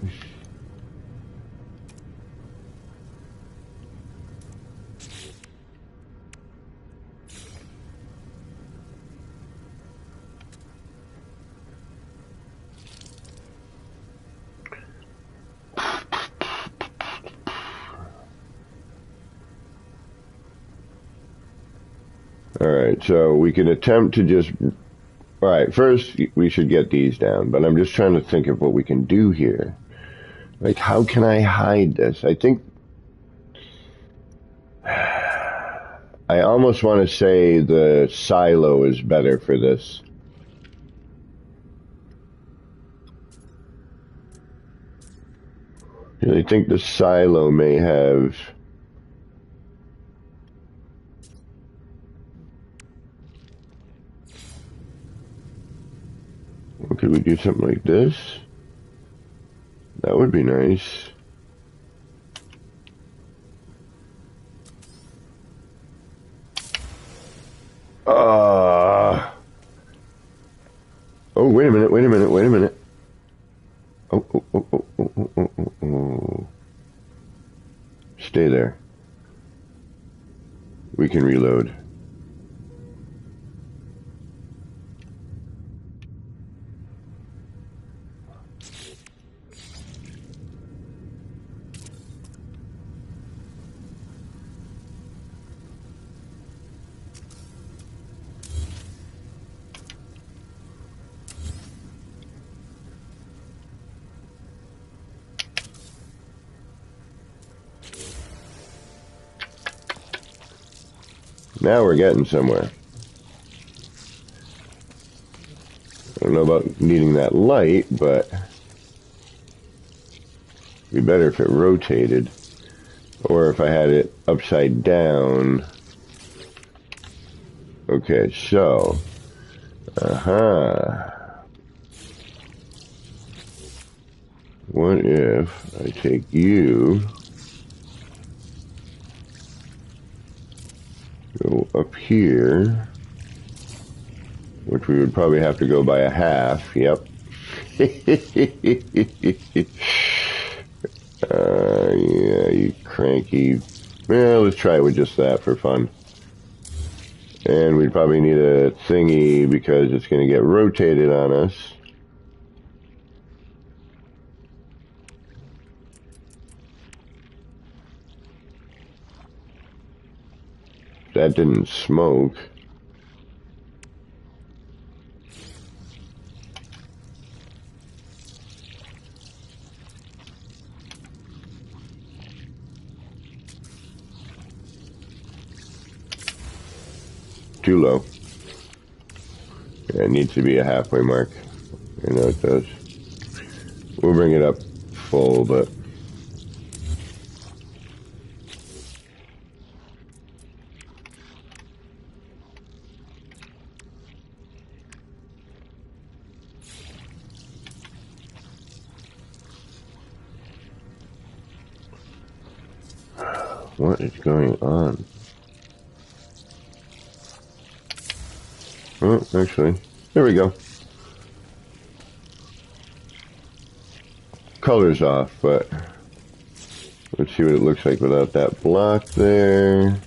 Alright, so we can attempt to just... Alright, first we should get these down, but I'm just trying to think of what we can do here. Like, how can I hide this? I think... I almost want to say the silo is better for this. I think the silo may have... Could we do something like this? That would be nice. Oh, wait a minute, wait a minute, wait a minute. Oh. Stay there. We can reload. Now we're getting somewhere. I don't know about needing that light, but it'd be better if it rotated. Or if I had it upside down. Okay, so. What if I take you, go up here, which we would probably have to go by a half, yep. Yeah, you cranky. Well, let's try it with just that for fun. And we'd probably need a thingy because it's going to get rotated on us. That didn't smoke. Too low. Yeah, it needs to be a halfway mark. I know it does. We'll bring it up full, but what is going on? Oh, actually, there we go. Color's off, but let's see what it looks like without that block there.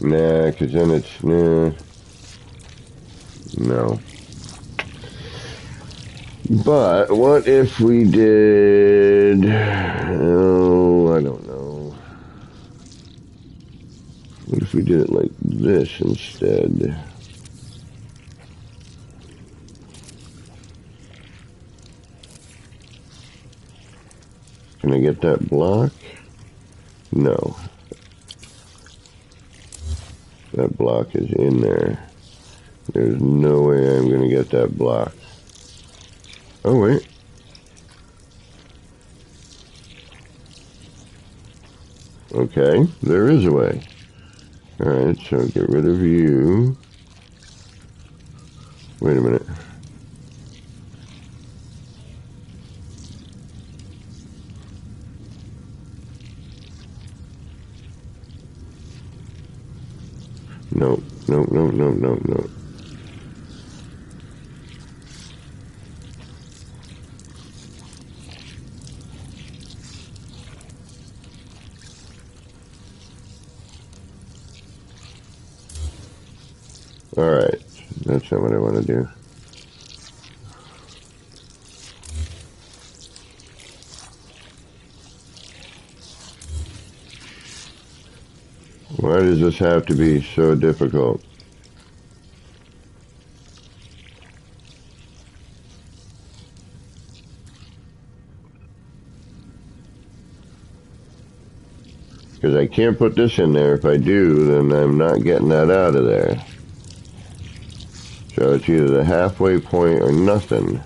Nah, because then it's, nah, no. But what if we did, oh, I don't know. What if we did it like this instead? Can I get that block? No. That block is in there. There's no way I'm going to get that block. Oh, wait. Okay, there is a way. Alright, so get rid of you. Wait a minute. No, no, no, no, no, no. Alright, that's not what I want to do. Why does this have to be so difficult? Because I can't put this in there. If I do, then I'm not getting that out of there. So it's either the halfway point or nothing.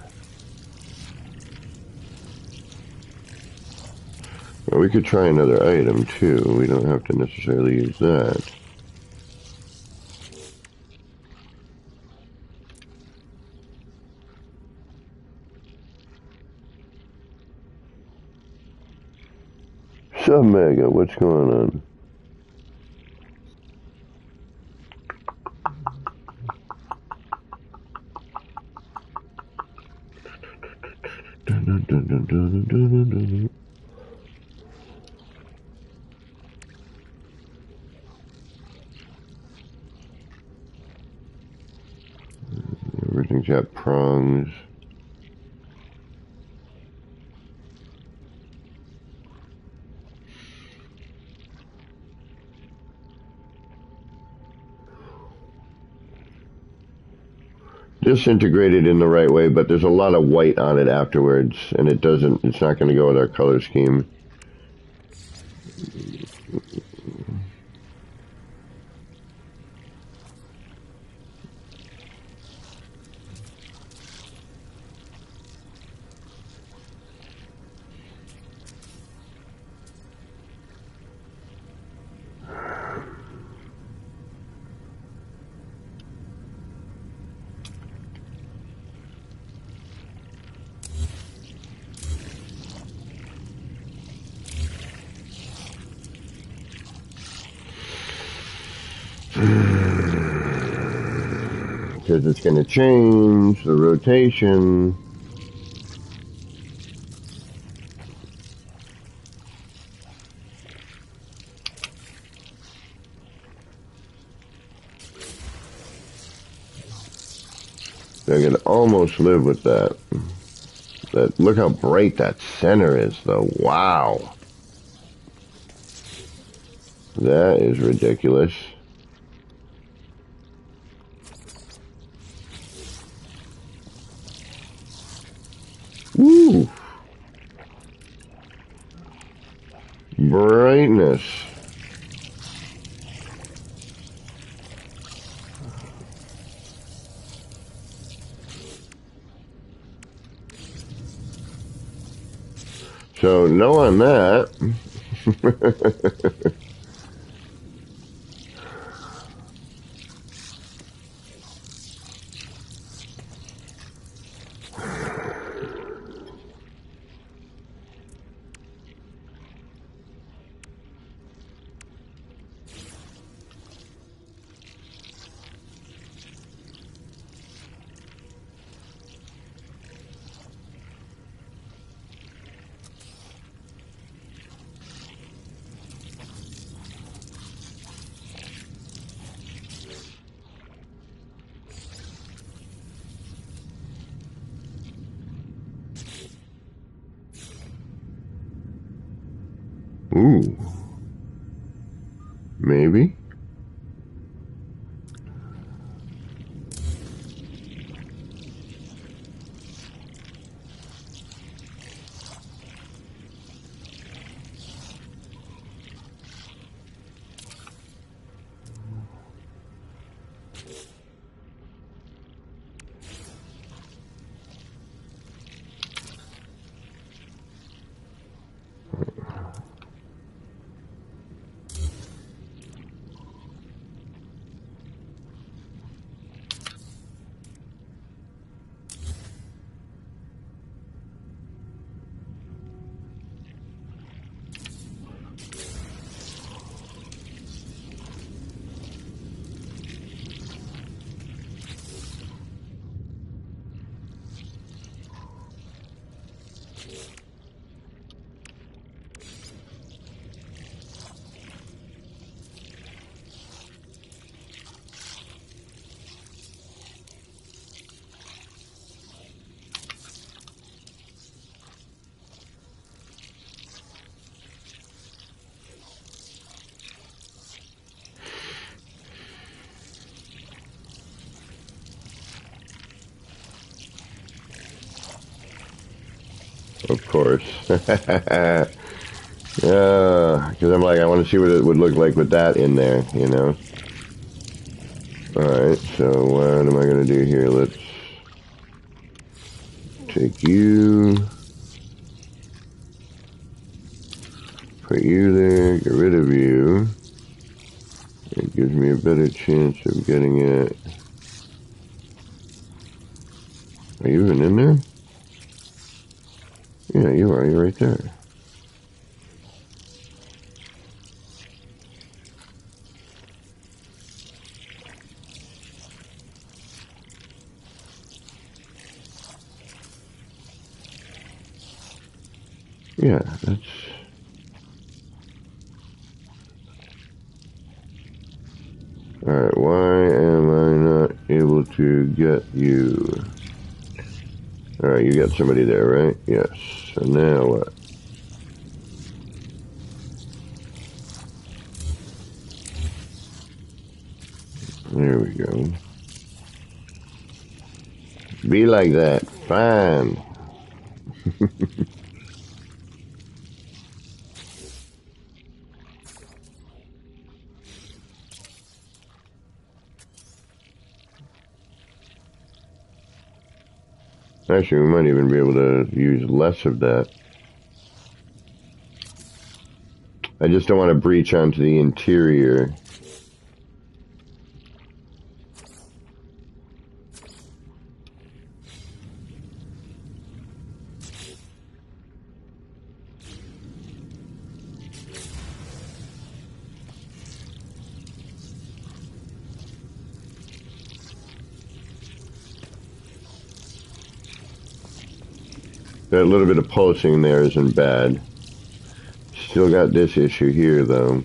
Well, we could try another item too. We don't have to necessarily use that. Sub-Mega, what's going on? Everything's got prongs. Disintegrated in the right way, but there's a lot of white on it afterwards, and it's not going to go with our color scheme. Because it's going to change the rotation. I can almost live with that. Look how bright that center is, though. Wow. That is ridiculous. Woo! Brightness. So, no on that. Ooh. Maybe. Of course. Yeah, because I'm like, I want to see what it would look like with that in there, you know? Alright, so what am I going to do here? Let's take you, put you there, get rid of you. It gives me a better chance of getting it. Are you even in there? Yeah, you are. You're right there. Yeah, that's... Alright, why am I not able to get you? Alright, you got somebody there, right? Yes. So now what? There we go. Be like that. Fine. Actually, we might even be able to use less of that. I just don't want to breach onto the interior. That little bit of pulsing there isn't bad. Still got this issue here, though.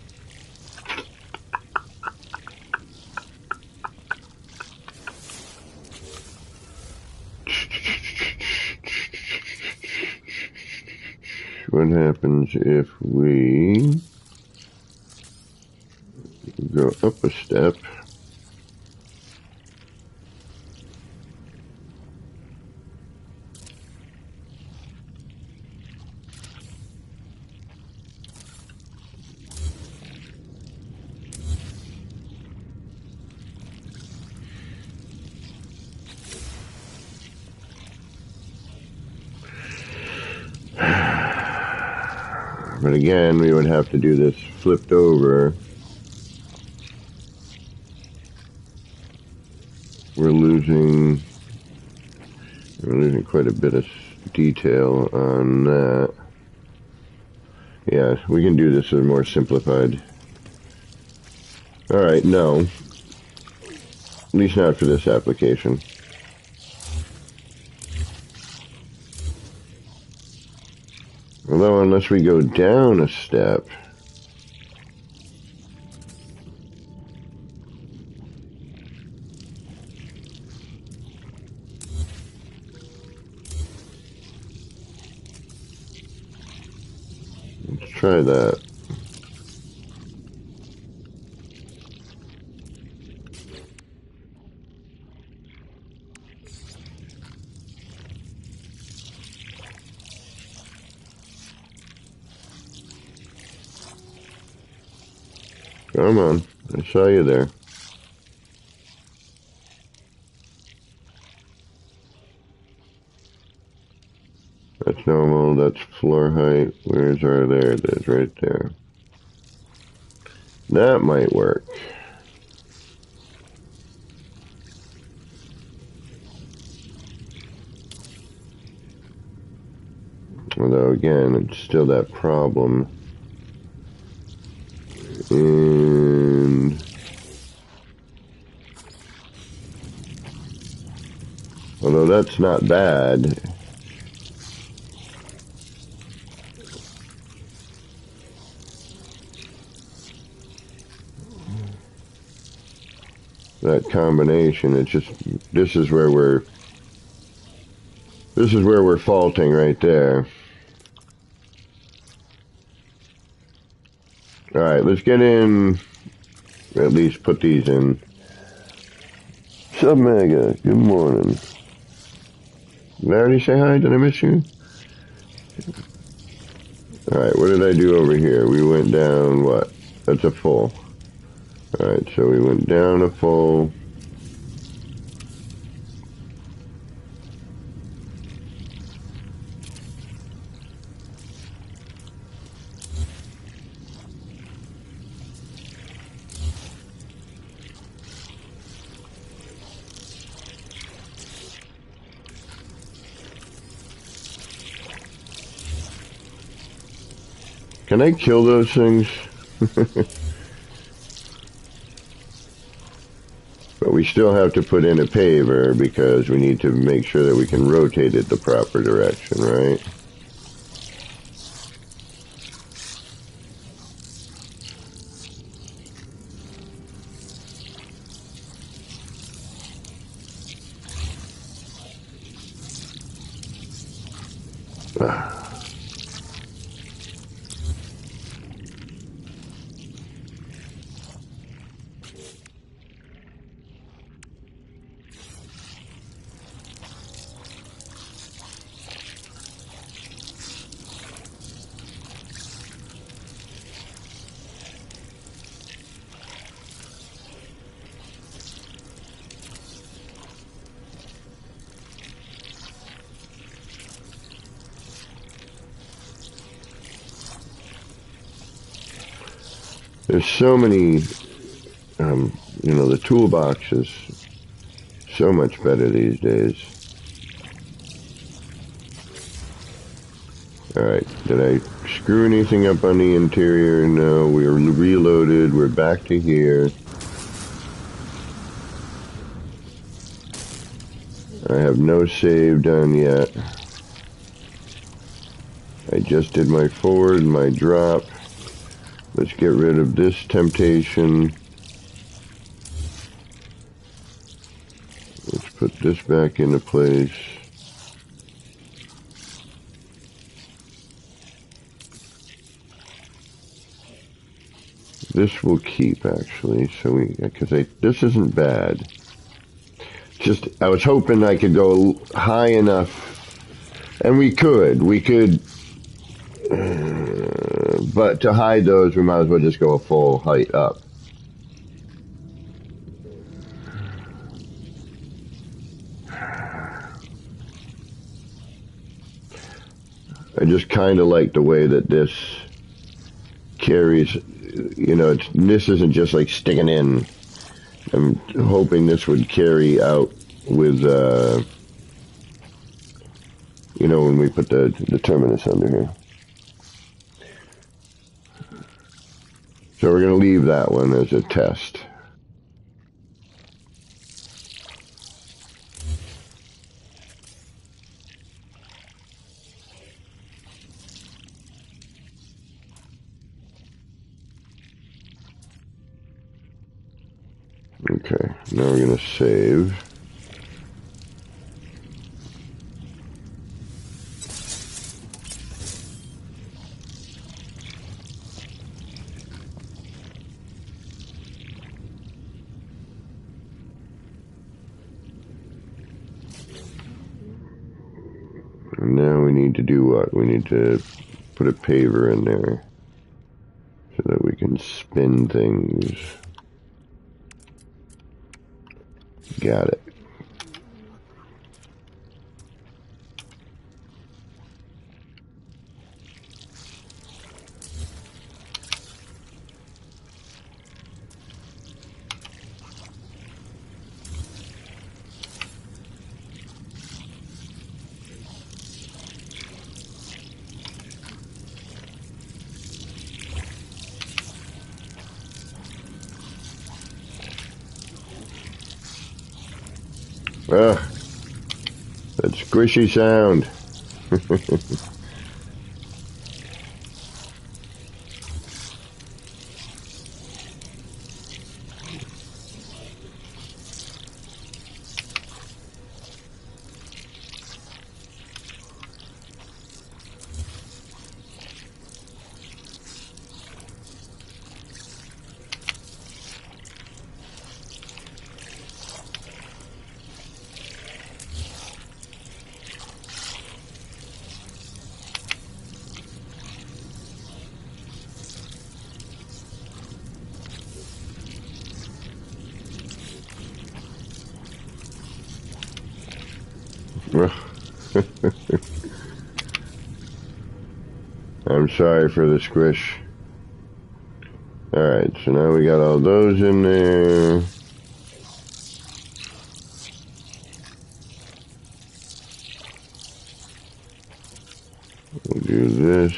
What happens if we go up a step? But again, we would have to do this flipped over. We're losing quite a bit of detail on that. Yeah, we can do this as more simplified. Alright, no. At least not for this application. Although, unless we go down a step... Let's try that. Come on, I saw you there. That's normal, that's floor height. Where's our, there it is, right there. That might work. Although again, it's still that problem. And although that's not bad, that combination, it's just, this is where we're faulting right there. Alright, let's get in, at least put these in. Sup, Mega? Good morning. Did I already say hi? Did I miss you? Alright, what did I do over here? We went down, what? That's a full. Alright, so we went down a full. Can I kill those things? But we still have to put in a paver because we need to make sure that we can rotate it the proper direction, right? There's so many, you know, the toolbox is so much better these days. Alright, did I screw anything up on the interior? No, we're reloaded, we're back to here. I have no save done yet. I just did my forward and my drop. Let's get rid of this temptation. Let's put this back into place. This will keep, actually, so this isn't bad. Just, I was hoping I could go high enough, and we could, but to hide those, we might as well just go a full height up. I just kind of like the way that this carries, you know, this isn't just like sticking in. I'm hoping this would carry out with, you know, when we put the terminus under here. So we're going to leave that one as a test. Okay, now we're going to save. And now we need to do what? We need to put a paver in there so that we can spin things. Got it. Ugh, that squishy sound. I'm sorry for the squish. Alright, so now we got all those in there. We'll do this.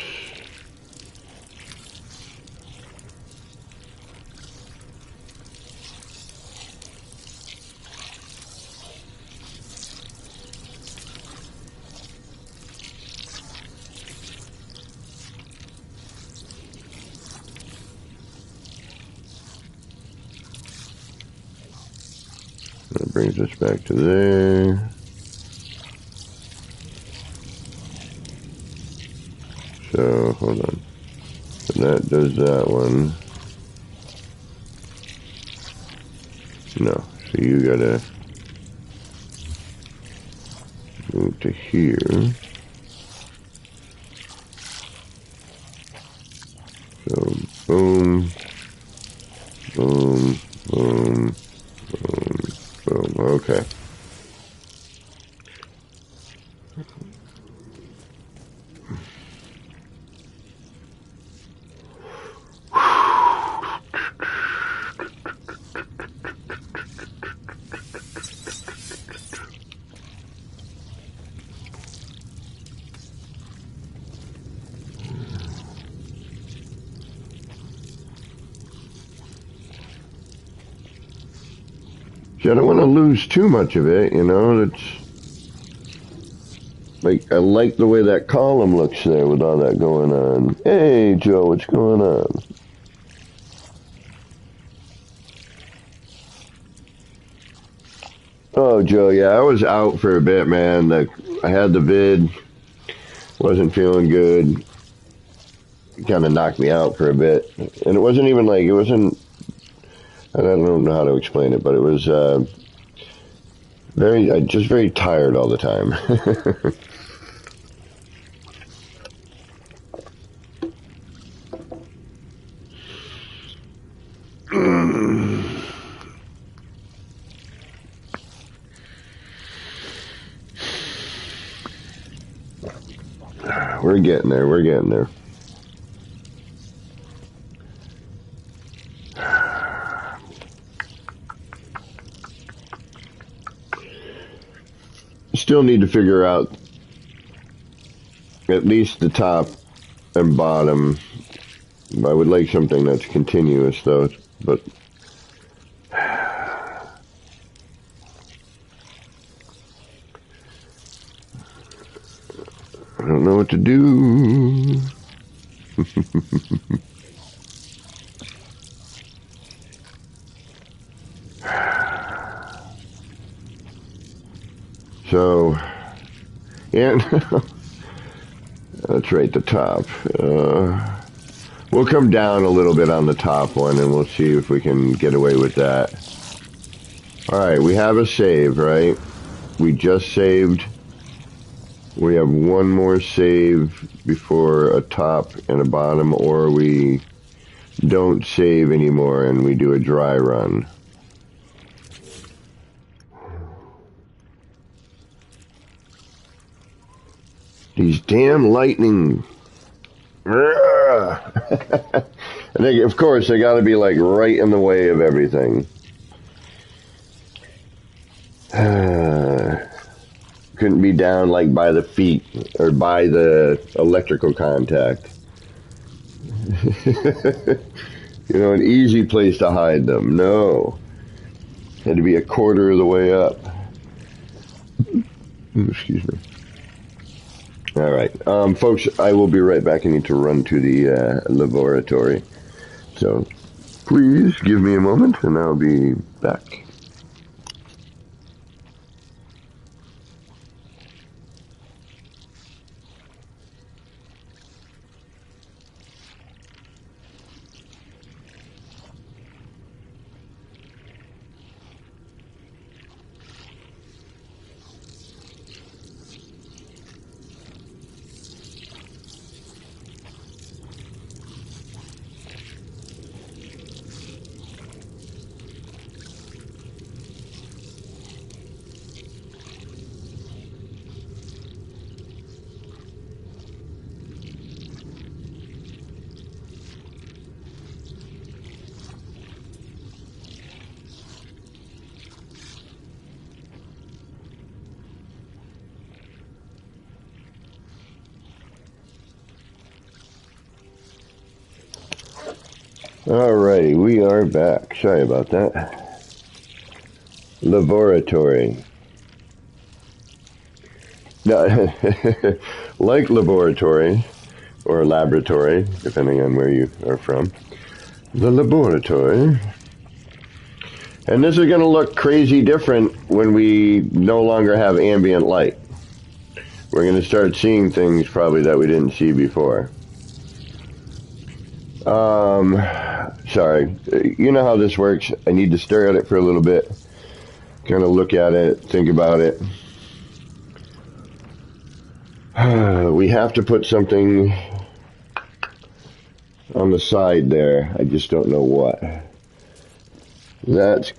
That brings us back to there. So, hold on. So that does that one. No, so you gotta move to here. So, boom, boom, boom, boom, boom. Okay. See, I don't want to lose too much of it, you know. Like, I like the way that column looks there with all that going on. Hey, Joe, what's going on? Oh, Joe, yeah, I was out for a bit, man. I had the vid, wasn't feeling good. Kind of knocked me out for a bit. And it wasn't even like, it wasn't, I don't know how to explain it, but it was just very tired all the time. We're getting there. We're getting there. Still need to figure out at least the top and bottom. I would like something that's continuous, though. But I don't know what to do. So, yeah, that's right, the top. We'll come down a little bit on the top one, and we'll see if we can get away with that. All right, we have a save, right? We just saved. We have one more save before a top and a bottom, or we don't save anymore and we do a dry run. These damn lightning. And they, of course, they got to be like right in the way of everything. Couldn't be down like by the feet or by the electrical contact. You know, an easy place to hide them. No. Had to be a quarter of the way up. Excuse me. All right. Folks, I will be right back. I need to run to the laboratory. So please give me a moment and I'll be back. Alrighty, we are back. Sorry about that. Laboratory. Like laboratory, or laboratory, depending on where you are from. The laboratory. And this is going to look crazy different when we no longer have ambient light. We're going to start seeing things probably that we didn't see before. Sorry. You know how this works. I need to stare at it for a little bit. Kind of look at it, think about it. We have to put something on the side there. I just don't know what. That's...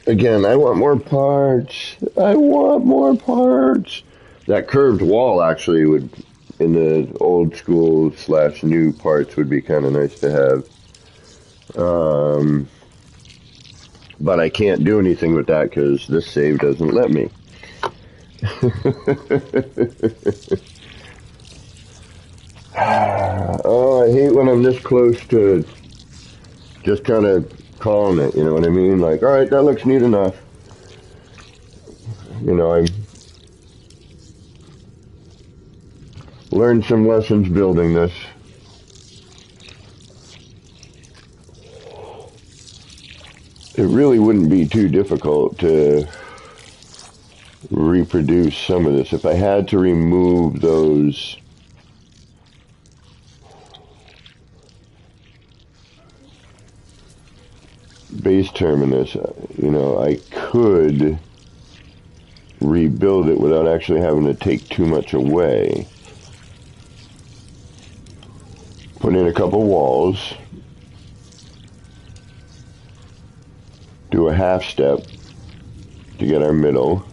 Again, I want more parts. I want more parts. That curved wall actually would... in the old school / new parts would be kind of nice to have. But I can't do anything with that because this save doesn't let me. Oh, I hate when I'm this close to just kind of calling it, you know what I mean? Like, all right, that looks neat enough. You know, learned some lessons building this. It really wouldn't be too difficult to reproduce some of this. If I had to remove those base terminus, you know, I could rebuild it without actually having to take too much away. Put in a couple walls, do a half step to get our middle,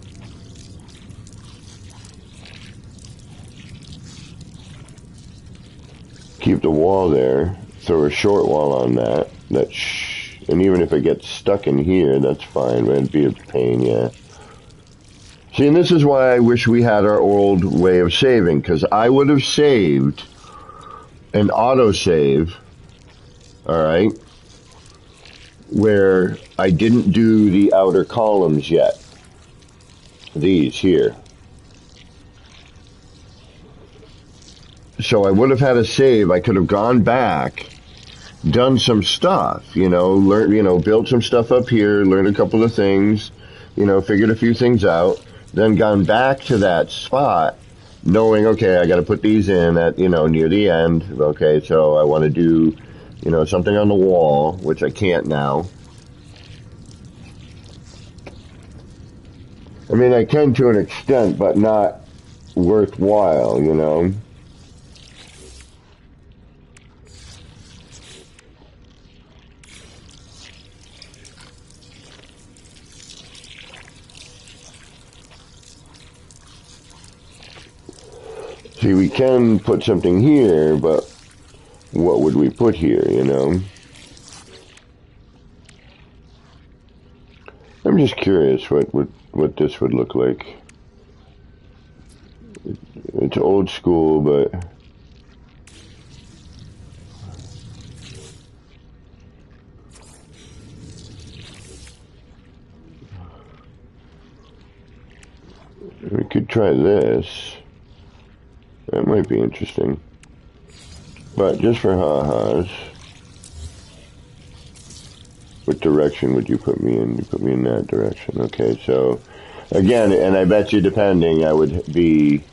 keep the wall there, throw a short wall on that, and even if it gets stuck in here, that's fine, but it'd be a pain, yeah. See, and this is why I wish we had our old way of saving, because I would have saved an autosave, alright, where I didn't do the outer columns yet. These here. So I would have had a save. I could have gone back, done some stuff, you know, built some stuff up here, learned a couple of things, you know, figured a few things out, then gone back to that spot, knowing, okay, I got to put these in at, you know, near the end. Okay, so I want to do, you know, something on the wall, which I can't now. I mean, I can to an extent, but not worthwhile, you know. See, we can put something here, but what would we put here, you know? I'm just curious what this would look like. It's old school, but we could try this. That might be interesting. But just for ha-has, what direction would you put me in? You put me in that direction. Okay, so again, and I bet you depending, I would be,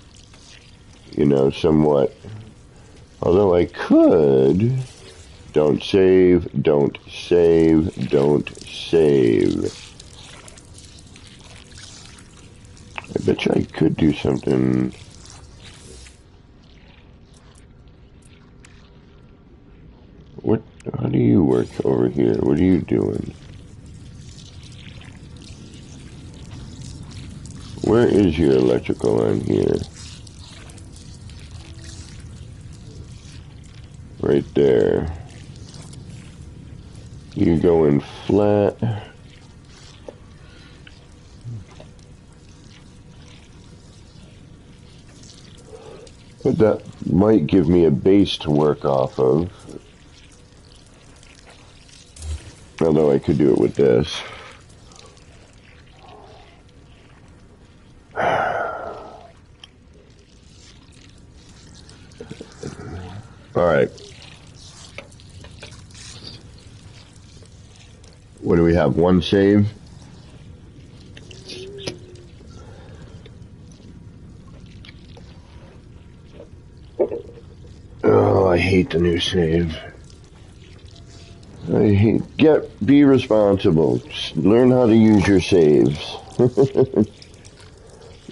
you know, somewhat, although I could, don't save, don't save, don't save. I bet you I could do something. How do you work over here? What are you doing? Where is your electrical line here? Right there. You go in flat. But that might give me a base to work off of. Although I could do it with this. Alright. What do we have? One save? Oh, I hate the new save. Be responsible. Learn how to use your saves.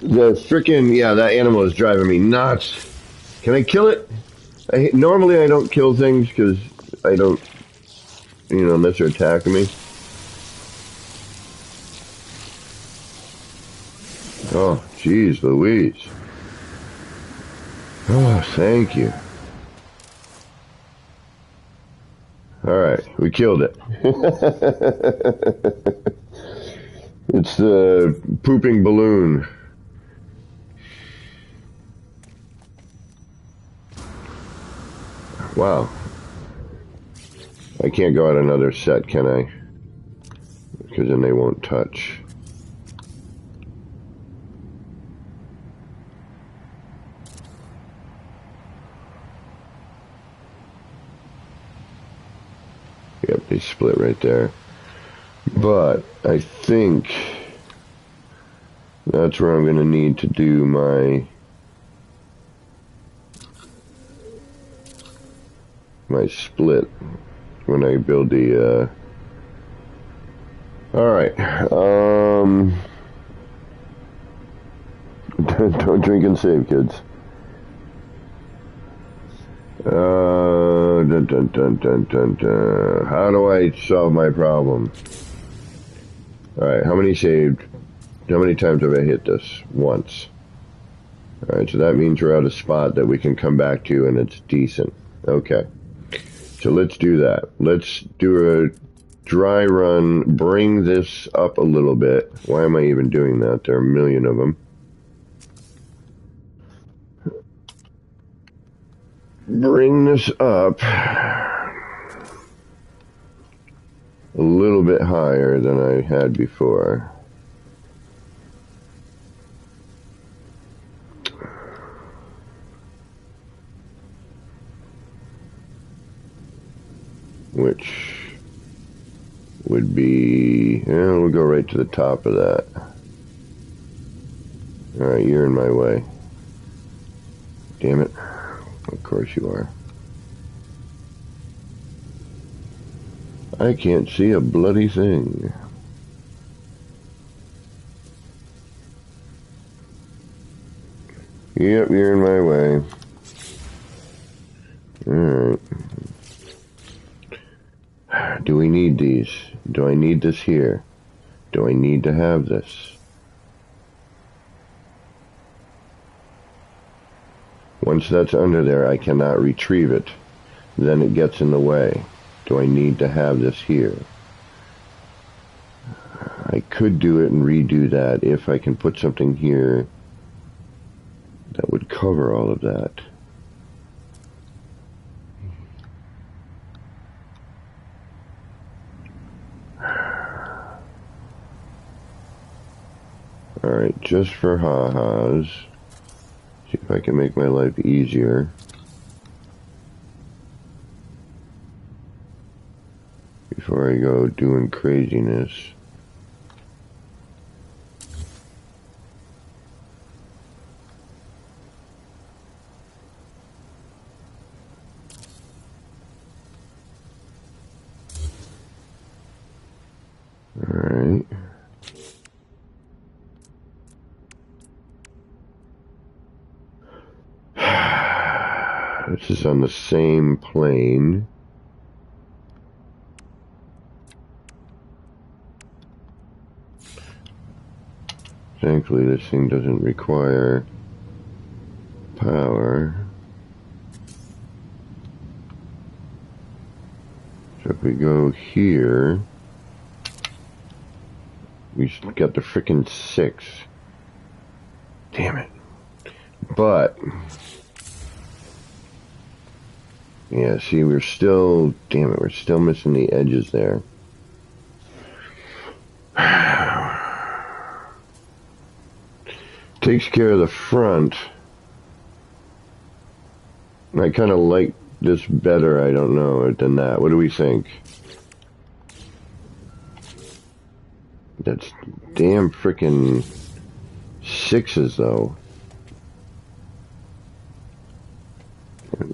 The frickin', yeah, that animal is driving me nuts. Can I kill it? Normally I don't kill things because I don't, you know, unless they're attacking me. Oh, jeez Louise. Oh, thank you. Alright, we killed it. It's the pooping balloon. Wow. I can't go out another set, can I? Because then they won't touch. They split right there. But I think that's where I'm going to need to do my split when I build the alright. Don't drink and save, kids. Dun, dun, dun, dun, dun, dun. How do I solve my problem? Alright, how many saved? How many times have I hit this? Once. Alright, so that means we're at a spot that we can come back to and it's decent. Okay. So let's do that. Let's do a dry run, bring this up a little bit. Why am I even doing that? There are a million of them. Bring this up a little bit higher than I had before. Which would be, we'll go right to the top of that. Alright, you're in my way. Damn it. Of course you are. I can't see a bloody thing. Yep, you're in my way. Alright. Do we need these? Do I need this here? Do I need to have this? Once that's under there, I cannot retrieve it. Then it gets in the way. Do I need to have this here? I could do it and redo that if I can put something here that would cover all of that. Alright, just for ha-has. See if I can make my life easier. Before I go doing craziness. Alright. This is on the same plane. Thankfully, this thing doesn't require power. So if we go here, we got the frickin' 6. Damn it. But yeah, see, we're still, damn it, we're still missing the edges there. Takes care of the front. I kind of like this better, I don't know, than that. What do we think? That's damn frickin' 6s, though.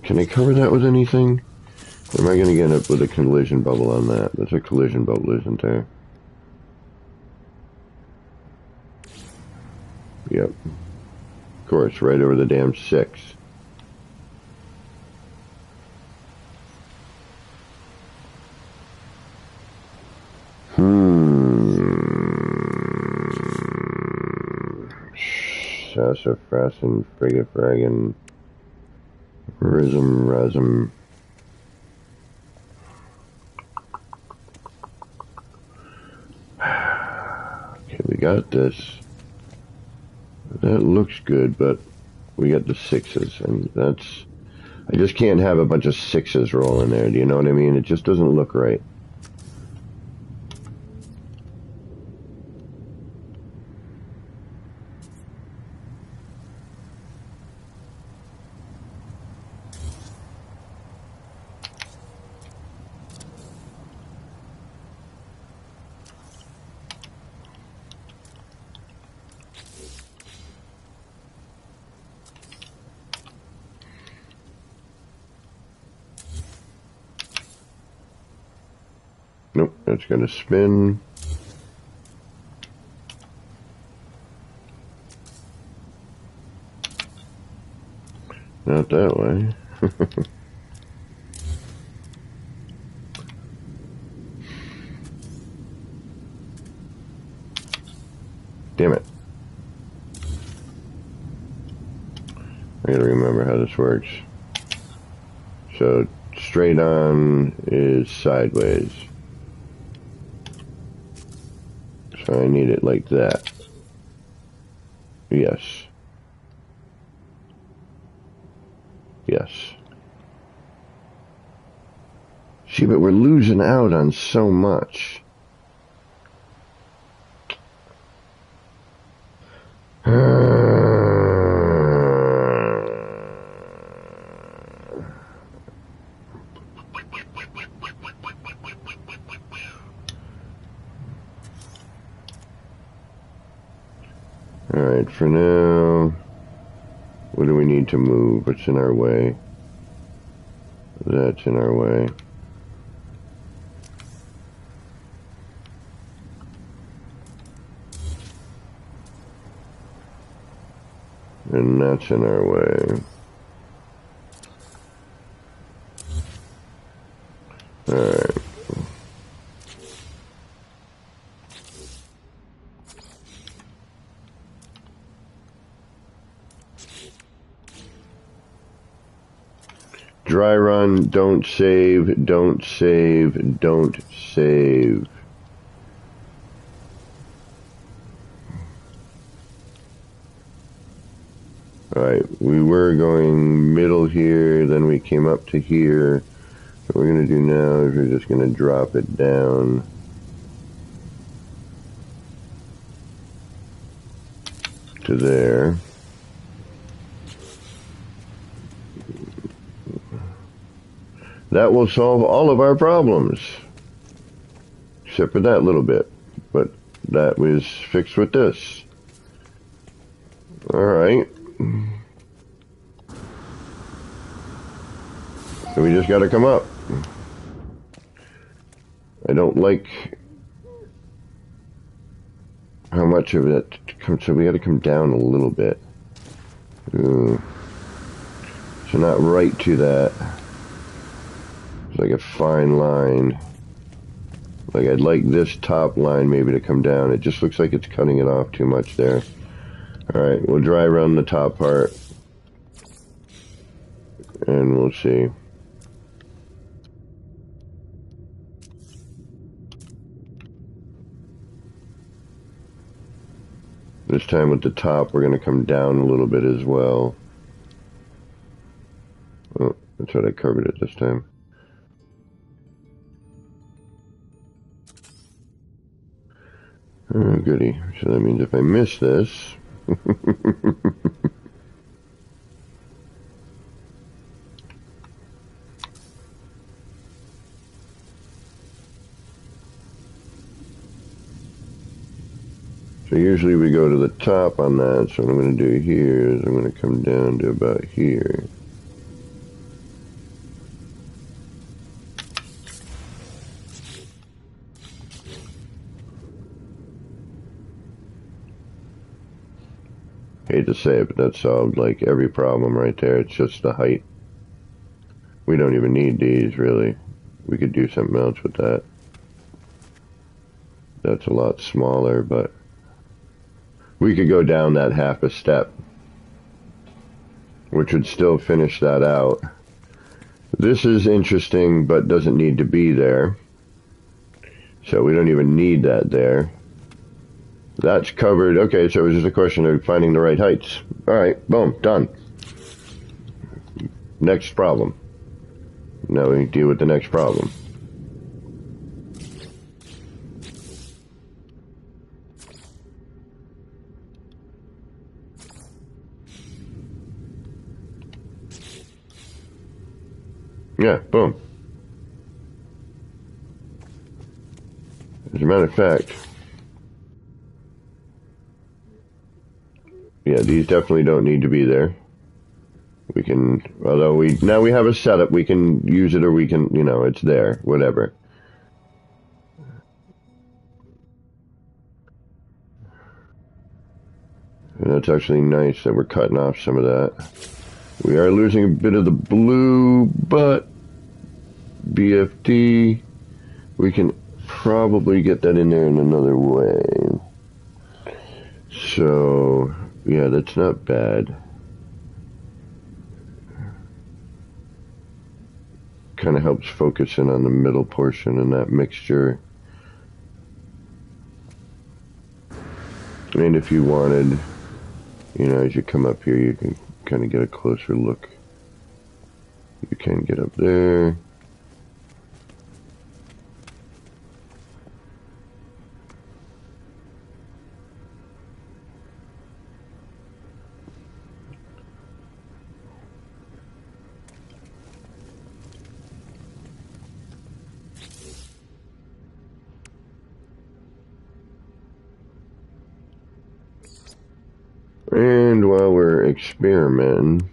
Can I cover that with anything? Or am I going to get up with a collision bubble on that? That's a collision bubble, isn't there? Yep. Of course, right over the damn 6. Sassafrassin, frigafraggin, rism. Okay, we got this. That looks good, but we got the 6s, and that's... I just can't have a bunch of 6s rolling there, do you know what I mean? It just doesn't look right. Nope, that's going to spin. Not that way. Damn it. I gotta remember how this works. So, straight on is sideways. So I need it like that. Yes. Yes. See, but we're losing out on so much. Alright, for now, what do we need to move? What's in our way? That's in our way. And that's in our way. Alright. Dry run, don't save, don't save, don't save. Alright, we were going middle here, then we came up to here. What we're going to do now is we're just going to drop it down. To there. That will solve all of our problems. Except for that little bit. But that was fixed with this. Alright. So we just gotta come up. I don't like how much of it comes, so we gotta come down a little bit. Ooh. So not right to that. It's like a fine line. Like I'd like this top line maybe to come down. It just looks like it's cutting it off too much there. Alright, we'll dry run the top part. And we'll see. This time with the top, we're going to come down a little bit as well. Oh, that's what I covered it this time. Oh, goody. So that means if I miss this... So usually we go to the top on that, so what I'm going to do here is I'm going to come down to about here. Hate to say it, but that solved like every problem right there. It's just the height. We don't even need these, really. We could do something else with that. That's a lot smaller, but we could go down that half a step, which would still finish that out. This is interesting, but doesn't need to be there. So we don't even need that there. That's covered. Okay, so it was just a question of finding the right heights. Alright, boom, done. Next problem. Now we deal with the next problem. Yeah, boom. As a matter of fact, yeah, these definitely don't need to be there. We can, although now we have a setup, we can use it or we can, you know, it's there, whatever. And that's actually nice that we're cutting off some of that. We are losing a bit of the blue, but BFD, we can probably get that in there in another way. So, yeah, that's not bad. Kind of helps focus in on the middle portion and that mixture. And if you wanted, you know, as you come up here, you can kind of get a closer look. You can get up there. And while we're experimenting,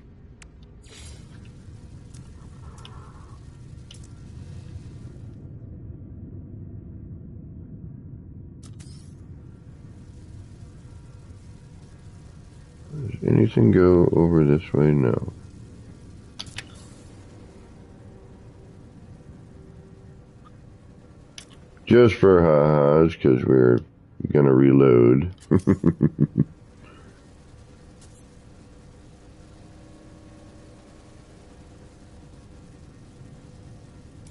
does anything go over this way? No. Just for ha-has, because we're gonna reload.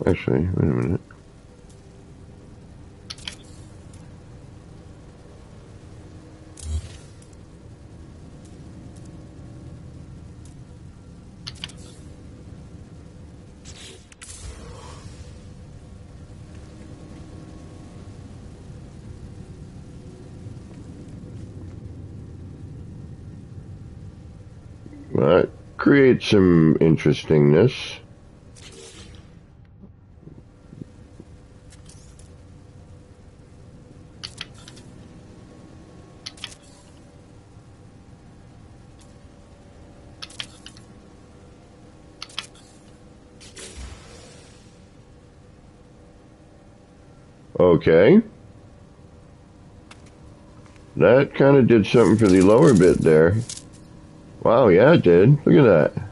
Actually, wait a minute. That creates some interestingness. Okay. That kind of did something for the lower bit there. Wow, yeah, it did. Look at that.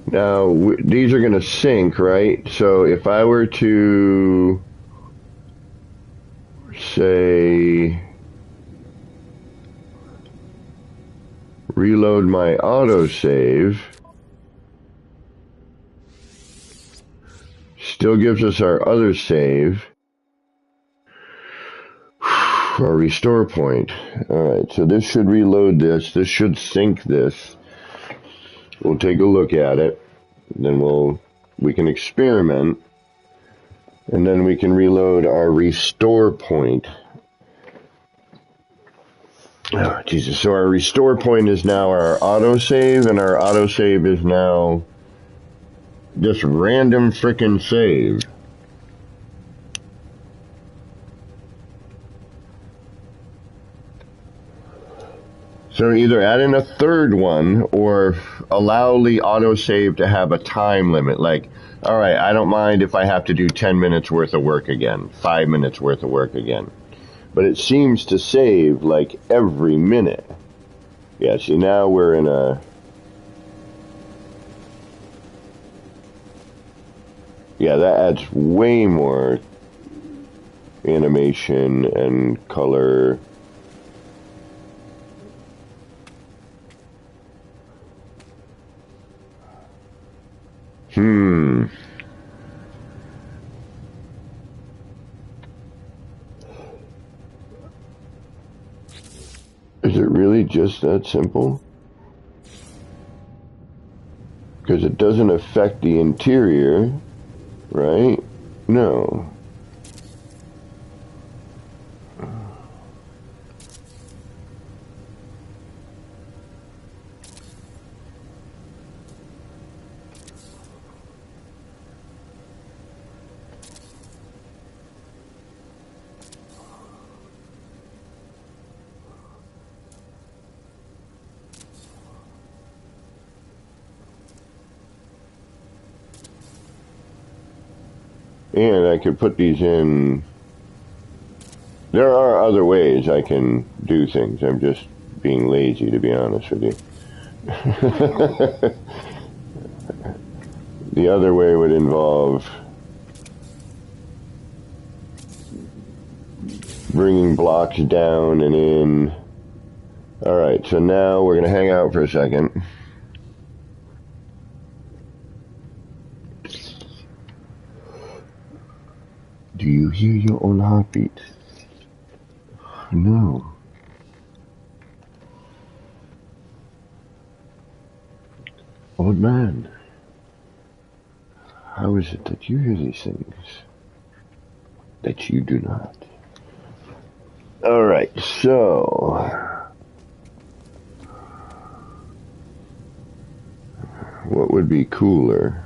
Now, these are going to sync, right? So if I were to say reload my autosave, still gives us our other save, our restore point. Alright, so this should reload this. This should sync this. We'll take a look at it. Then we can experiment. And then we can reload our restore point. Oh, Jesus. So our restore point is now our autosave, and our autosave is now this random frickin' save. So either add in a third one or allow the autosave to have a time limit. Like, all right, I don't mind if I have to do 10 minutes worth of work again, 5 minutes worth of work again. But it seems to save like every minute. Yeah, see, now we're in a... Yeah, that adds way more animation and color. Is it really just that simple? Because it doesn't affect the interior, right? No. And I could put these in. There are other ways I can do things. I'm just being lazy, to be honest with you. The other way would involve bringing blocks down and in. Alright, so now we're going to hang out for a second. Do you hear your own heartbeat? No. Old man, how is it that you hear these things that you do not? Alright, so what would be cooler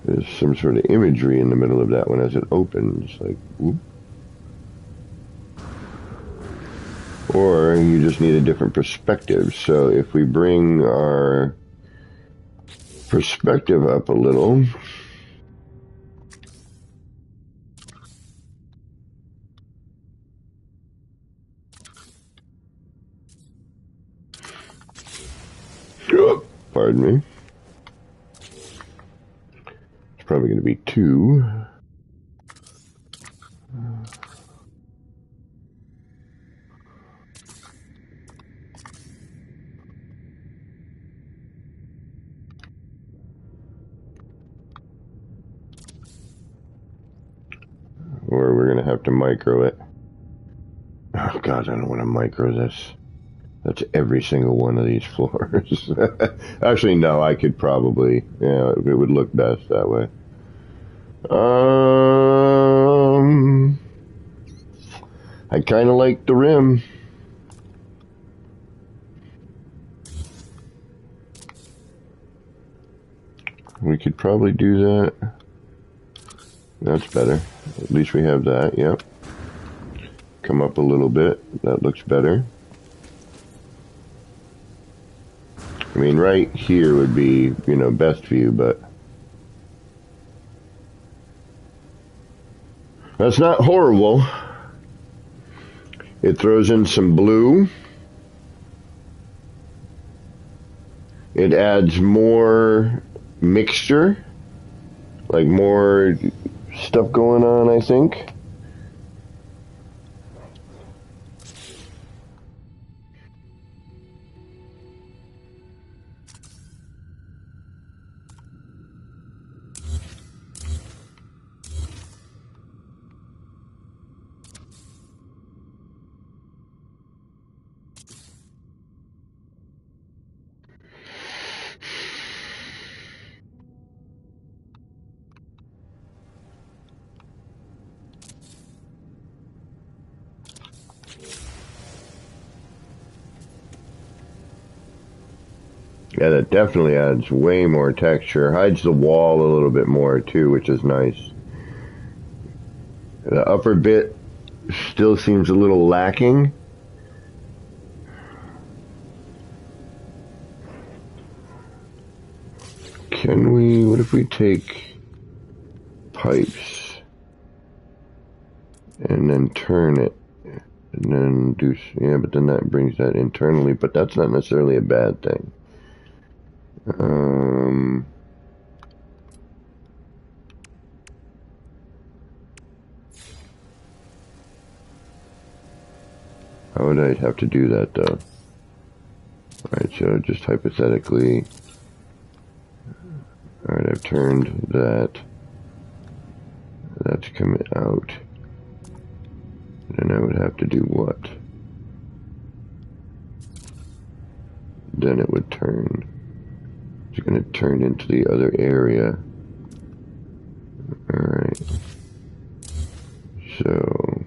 is some sort of imagery in the middle of that one as it opens, like whoop. Or you just need a different perspective. So if we bring our perspective up a little, pardon me, it's probably going to be 2. Or we're going to have to micro it. Oh God, I don't want to micro this. That's every single one of these floors. Actually, no, I could probably, yeah, it would look best that way. I kind of like the rim. We could probably do that. That's better. At least we have that, yep. Come up a little bit. That looks better. I mean, right here would be, you know, best view, but that's not horrible. It throws in some blue. It adds more mixture, like more stuff going on, I think. Yeah, that definitely adds way more texture. Hides the wall a little bit more too, which is nice. The upper bit still seems a little lacking. Can we, what if we take pipes and then turn it and then do, yeah, but then that brings that internally, but that's not necessarily a bad thing. How would I have to do that though? Alright, so just hypothetically, alright, I've turned that, that's coming out, then I would have to do what? Then it would turn. It's going to turn into the other area. Alright. So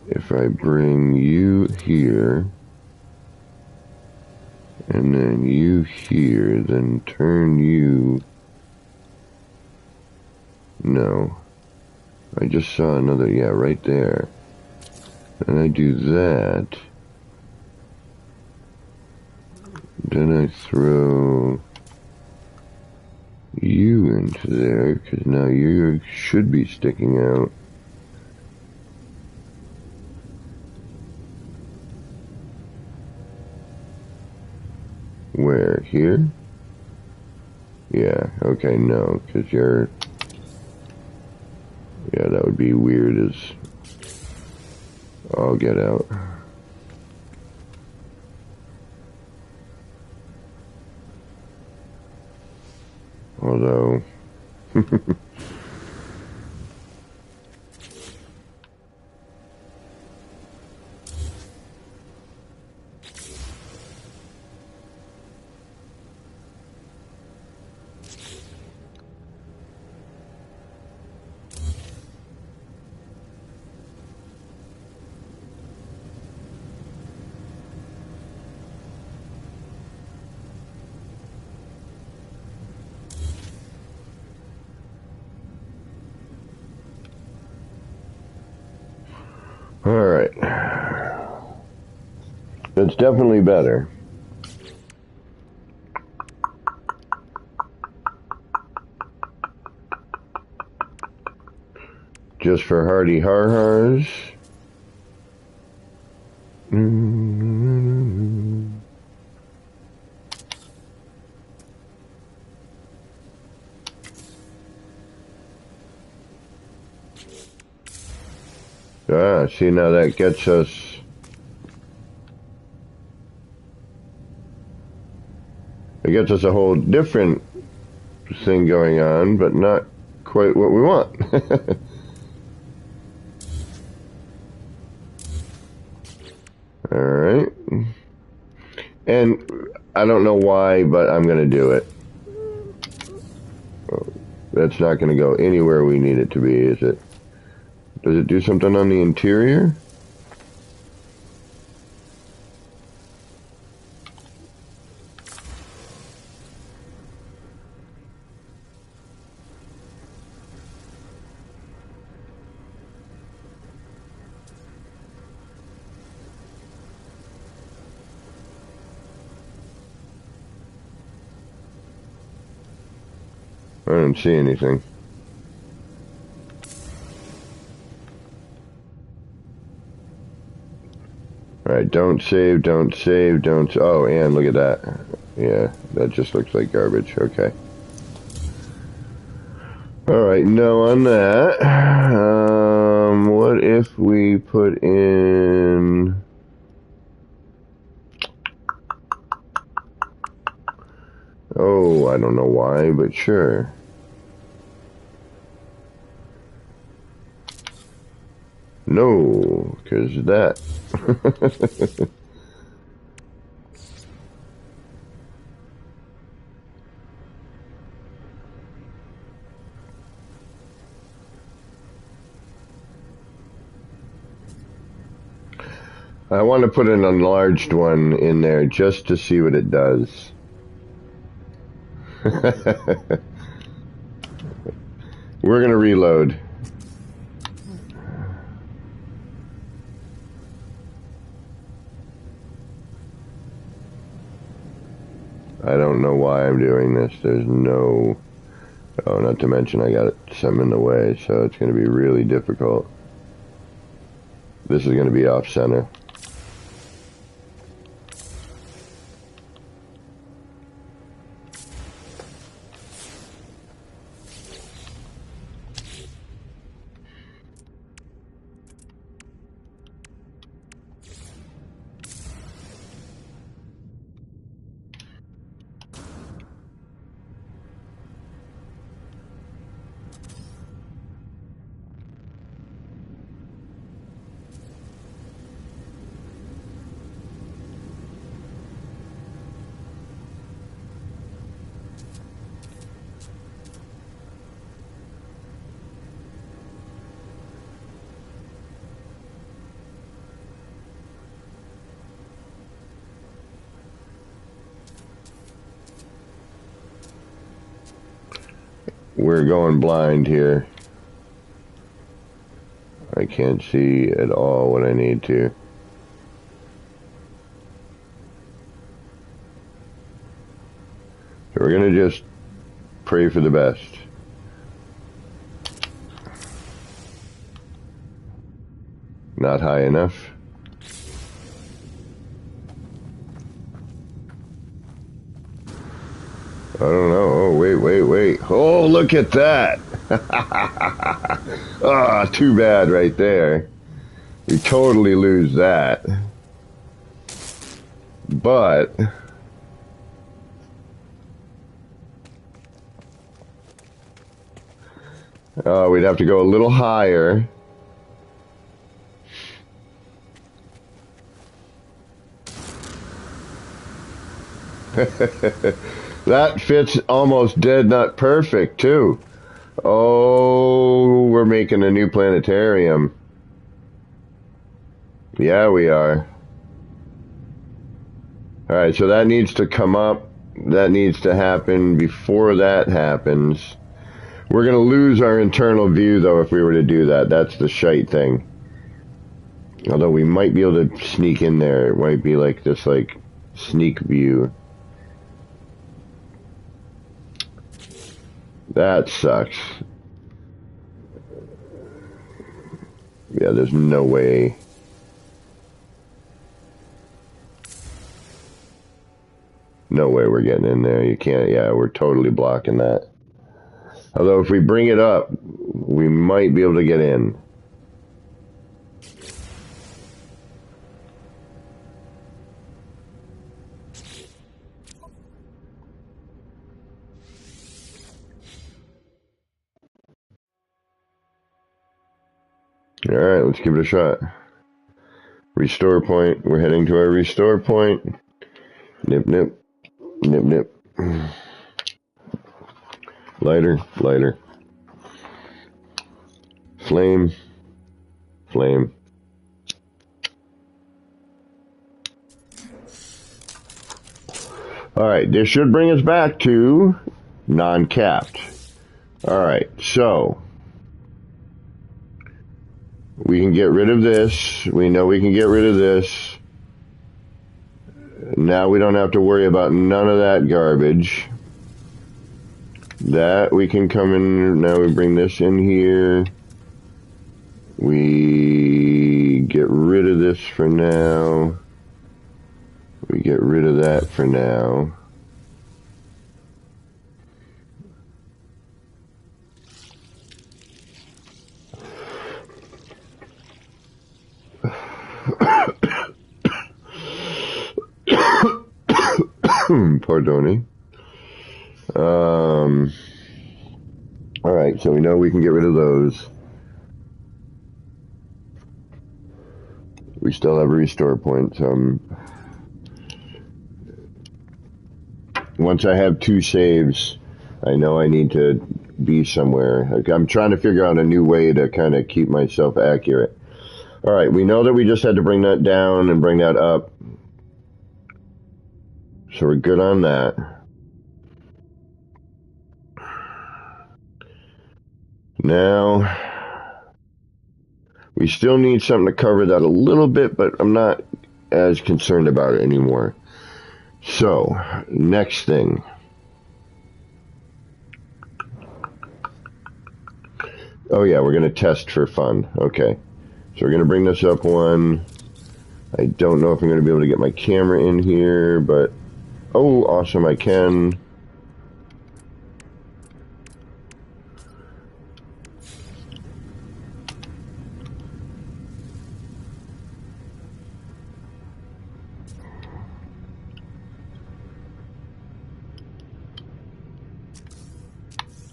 if I bring you here and then you here, then turn you, no, I just saw another, yeah, right there, and I do that, Then I throw you into there, because now you should be sticking out. Where? Here? Yeah, okay, no, because you're... Yeah, that would be weird as... I'll get out. Although... Alright. It's definitely better. Just for hardy har-hars. Ah, see, now that gets us... It gets us a whole different thing going on, but not quite what we want. Alright. And I don't know why, but I'm going to do it. That's not going to go anywhere we need it to be, is it? Does it do something on the interior? I don't see anything. Alright, don't save, don't save, don't... Oh, and look at that. Yeah, that just looks like garbage. Okay. Alright, no on that. What if we put in... Oh, I don't know why, but sure. No, because that. I want to put an enlarged one in there just to see what it does. We're going to reload. I don't know why I'm doing this. There's no... Oh, not to mention I got some in the way, so it's going to be really difficult. This is going to be off-center. We're going blind here. I can't see at all what I need to. So we're going to just pray for the best. Not high enough. I don't know. Oh, wait. Oh, look at that. Ah, too bad right there. We totally lose that. But we'd have to go a little higher. That fits almost dead, not perfect, too. Oh, we're making a new planetarium. Yeah, we are. Alright, so that needs to come up. That needs to happen before that happens. We're going to lose our internal view, though, if we were to do that. That's the shite thing. Although we might be able to sneak in there. It might be like this, like, sneak view. That sucks. Yeah, there's no way. No way we're getting in there. You can't, yeah, we're totally blocking that. Although if we bring it up, we might be able to get in. Alright, let's give it a shot. Restore point. We're heading to our restore point. Nip, nip. Nip, nip. Lighter, lighter. Flame. Flame. Alright, this should bring us back to non-capped. Alright, so we can get rid of this. We know we can get rid of this. Now we don't have to worry about none of that garbage. That we can come in. Now we bring this in here. We get rid of this for now. We get rid of that for now. Pardoni. Alright, so we know we can get rid of those. We still have a restore point. Once I have 2 saves, I know I need to be somewhere. I'm trying to figure out a new way to kind of keep myself accurate. Alright, we know that we just had to bring that down and bring that up. So we're good on that. Now, we still need something to cover that a little bit, but I'm not as concerned about it anymore. So, next thing. Oh yeah, we're going to test for fun. Okay. So we're going to bring this up one. I don't know if I'm going to be able to get my camera in here, but... Oh, awesome, I can.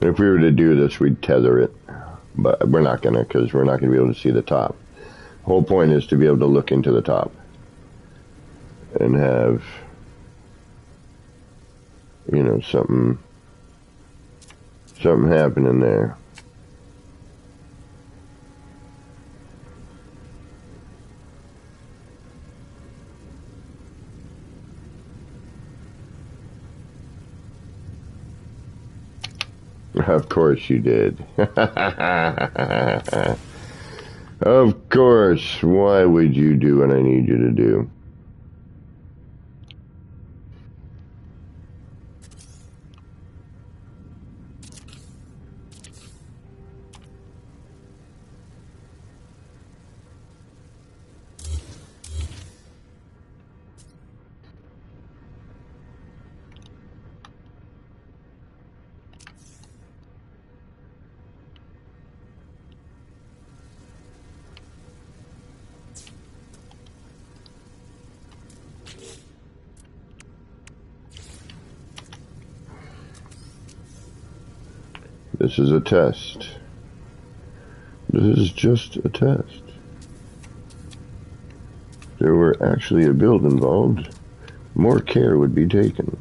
If we were to do this, we'd tether it. But we're not going to, because we're not going to be able to see the top. The whole point is to be able to look into the top. And have, you know, something happening there. Of course you did. Of course. Why would you do what I need you to do? This is a test. This is just a test. If there were actually a build involved, more care would be taken.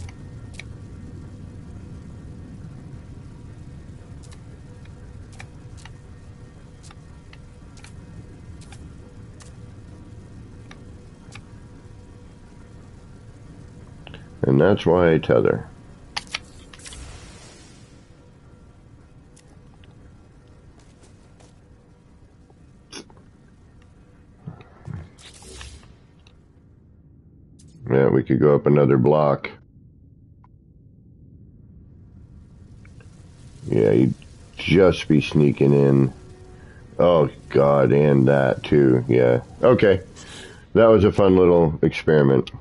And that's why I tether. Yeah, we could go up another block. Yeah, you'd just be sneaking in. Oh, God, and that, too. Yeah. Okay. That was a fun little experiment.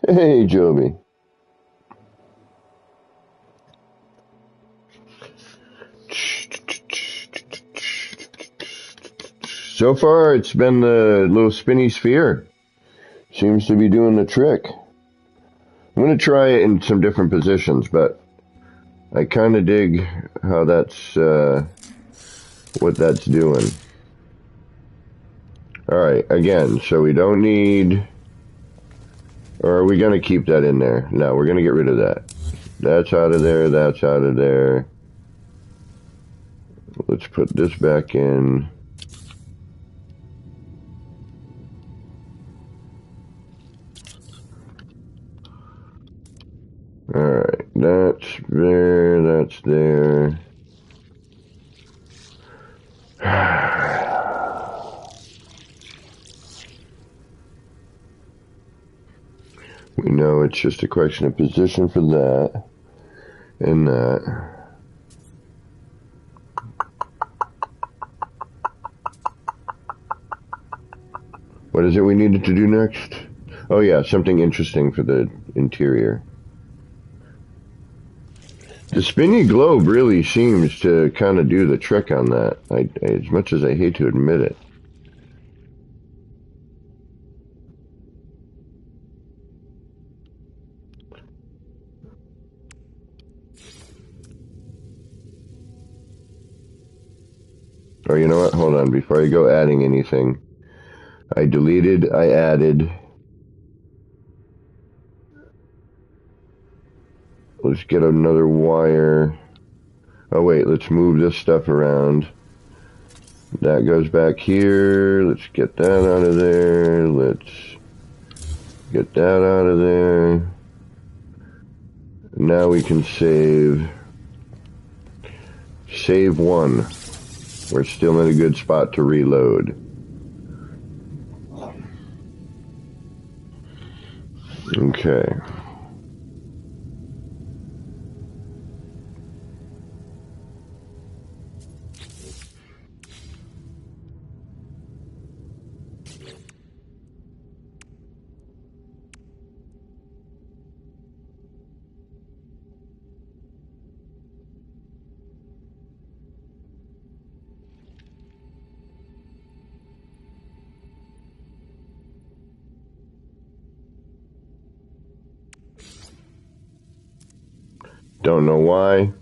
Hey, Joby. So far, it's been the little spinny sphere. Seems to be doing the trick. I'm going to try it in some different positions, but I kind of dig how that's, what that's doing. Alright, again, so we don't need, or are we going to keep that in there? No, we're going to get rid of that. That's out of there, that's out of there. Let's put this back in. Alright, that's there, that's there. We know it's just a question of position for that and that. What is it we needed to do next? Oh yeah, something interesting for the interior. The spinny globe really seems to kind of do the trick on that, as much as I hate to admit it. Oh, you know what? Hold on. Before I go adding anything, I deleted, I added. Let's get another wire. Oh, wait. Let's move this stuff around. That goes back here. Let's get that out of there. Let's get that out of there. Now we can save. Save one. We're still in a good spot to reload. Okay. Don't know why.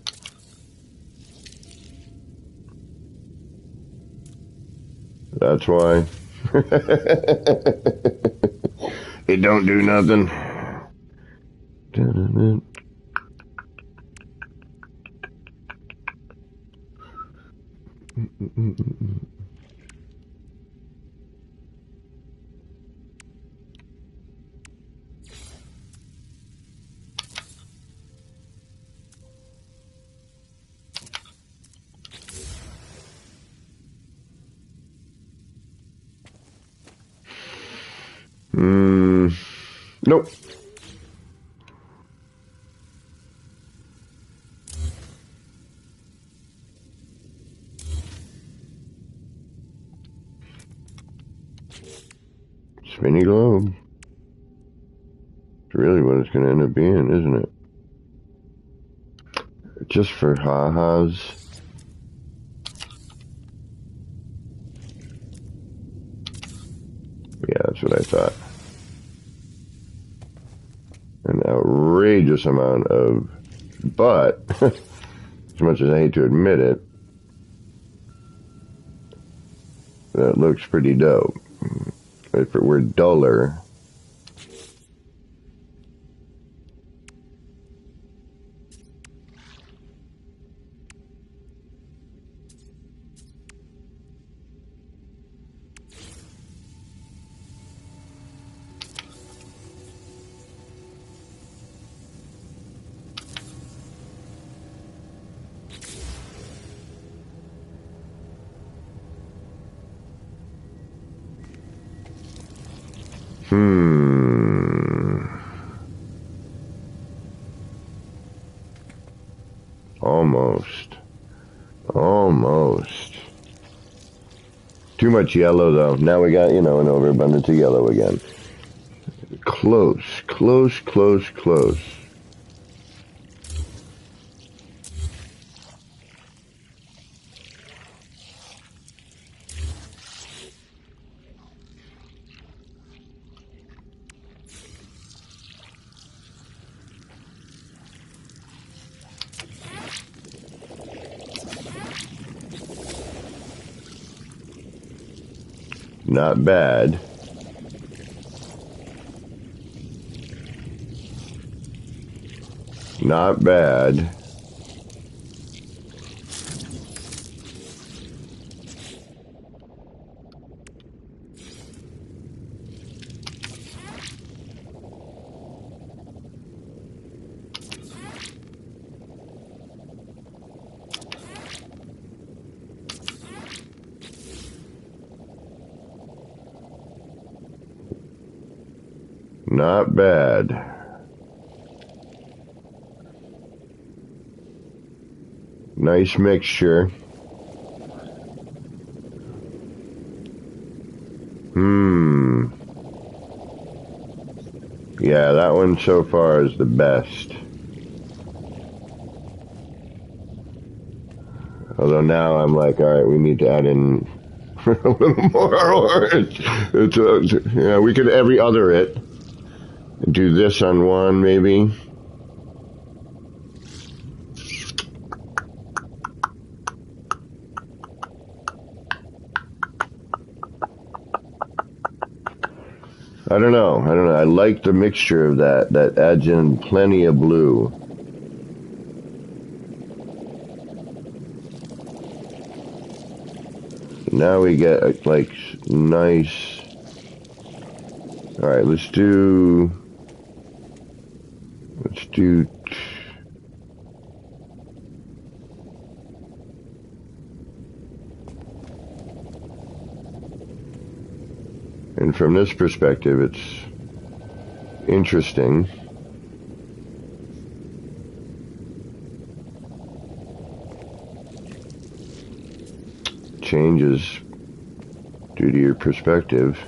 That's why. It don't do nothing. Nope. Spinny globe. It's really what it's going to end up being, isn't it? Just for ha-has. Yeah, that's what I thought. outrageous amount of butt, as much as I hate to admit it, that looks pretty dope. If it were duller, Almost. Too much yellow, though. Now we got, an overabundance of yellow again. Close. Not bad. Not bad. Not bad. Nice mixture. Yeah, that one so far is the best. Although now I'm like, alright, we need to add in a little more orange. Yeah, we could every other it. Do this on one, maybe. I don't know. I like the mixture of that. That adds in plenty of blue. Now we get like nice. All right, let's do. And from this perspective, it's interesting. Changes due to your perspective.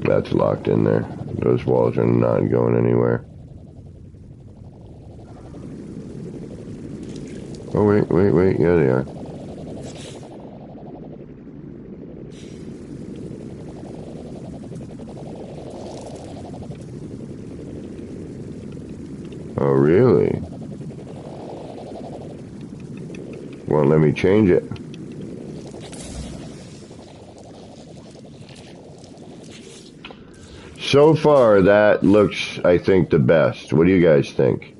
That's locked in there. Those walls are not going anywhere. Oh, wait. Yeah, they are. Oh, really? Won't let me change it. So far, that looks, I think, the best. What do you guys think?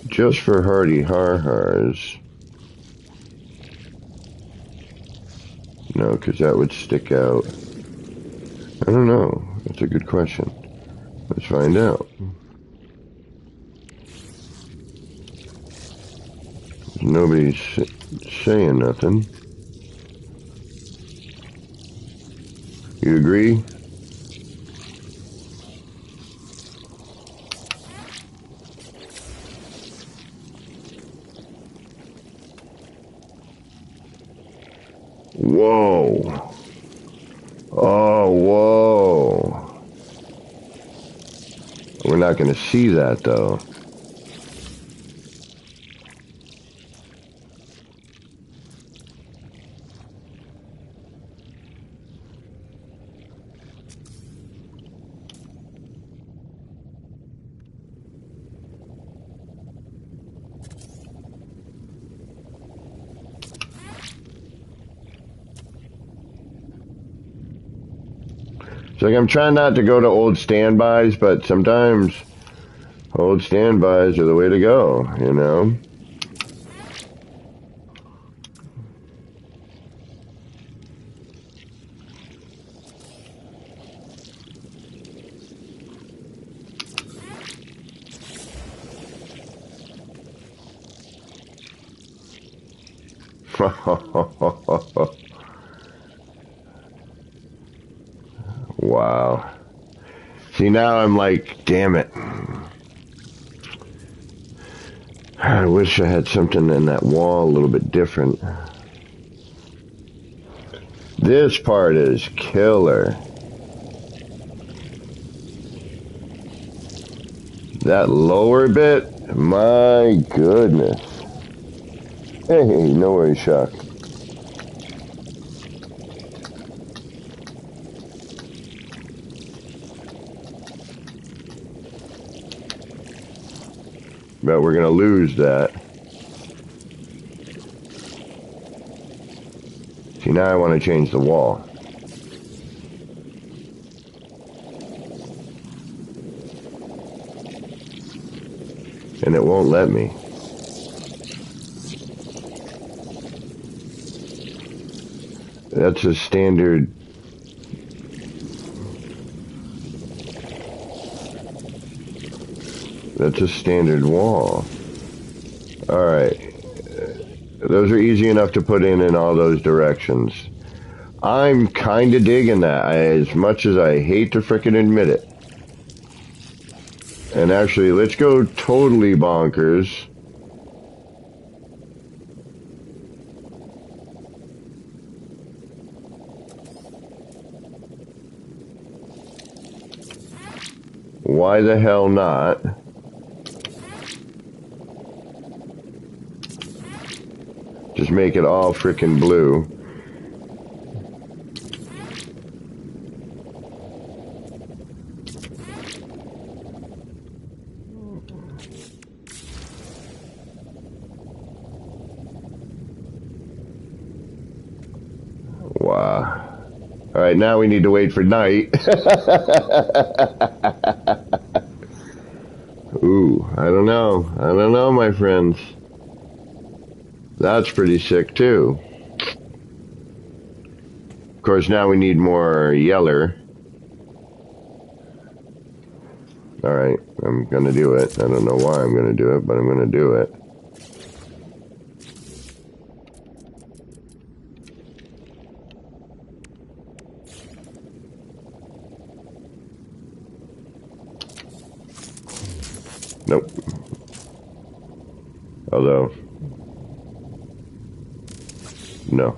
Just for hardy har-hars. No, because that would stick out. I don't know. That's a good question. Let's find out. Nobody's saying nothing. You agree? Whoa. Oh, whoa. We're not going to see that, though. It's like I'm trying not to go to old standbys, but sometimes old standbys are the way to go, you know? Wow. See, now I'm like, damn it. I wish I had something in that wall a little bit different. This part is killer. That lower bit, my goodness. Hey, no worries, Shock. But we're going to lose that. See, now I want to change the wall. And it won't let me. That's a standard. That's a standard wall. Alright. Those are easy enough to put in all those directions. I'm kind of digging that, as much as I hate to frickin' admit it. And actually, let's go totally bonkers. Why the hell not? Just make it all frickin' blue. Wow. Alright, now we need to wait for night. Ooh, I don't know. I don't know, my friends. That's pretty sick, too. Of course, now we need more yeller. Alright, I'm gonna do it. I don't know why I'm gonna do it, but I'm gonna do it. Nope. Although, no.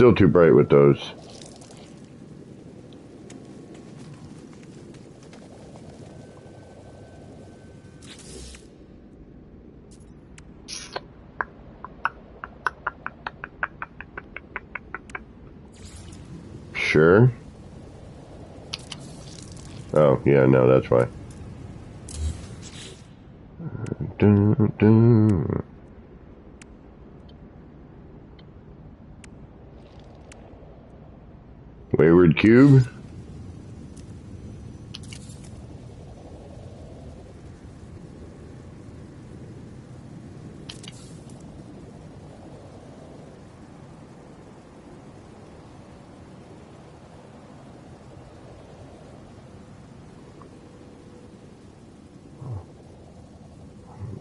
still too bright with those. Sure. Oh, yeah, no, that's why. Dun, dun. Wayward Cube?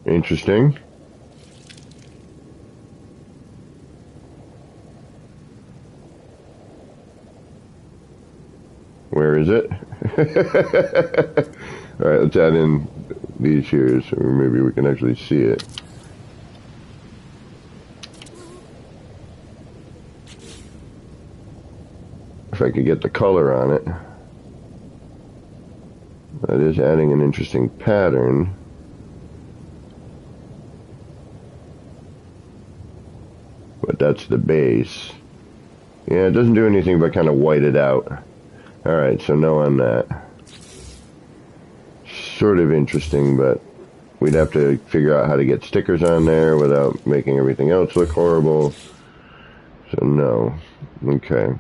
Interesting. Where is it? Alright, let's add in these here so maybe we can actually see it. If I could get the color on it. That is adding an interesting pattern. But that's the base. Yeah, it doesn't do anything but kind of white it out. Alright, so no on that. Sort of interesting, but we'd have to figure out how to get stickers on there without making everything else look horrible. So no. Okay.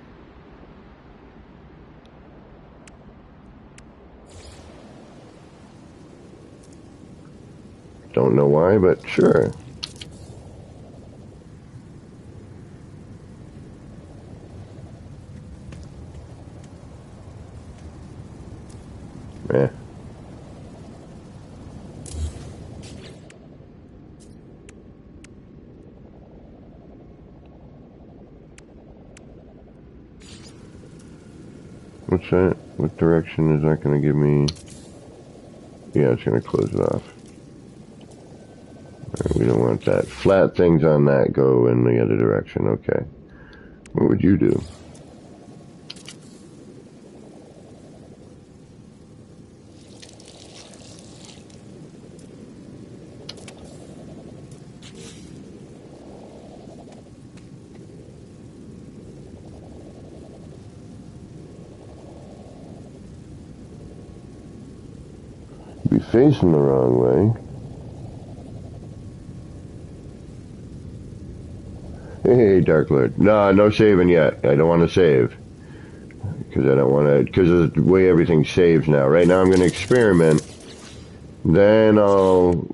Don't know why, but sure. Eh. What's that? What direction is that going to give me? Yeah, it's going to close it off. Right, we don't want that. Flat things on that go in the other direction. Okay. What would you do? Be facing the wrong way. Hey, Dark Lord. No saving yet. I don't want to save. Because I don't want to, because of the way everything saves now. Right now I'm going to experiment. Then I'll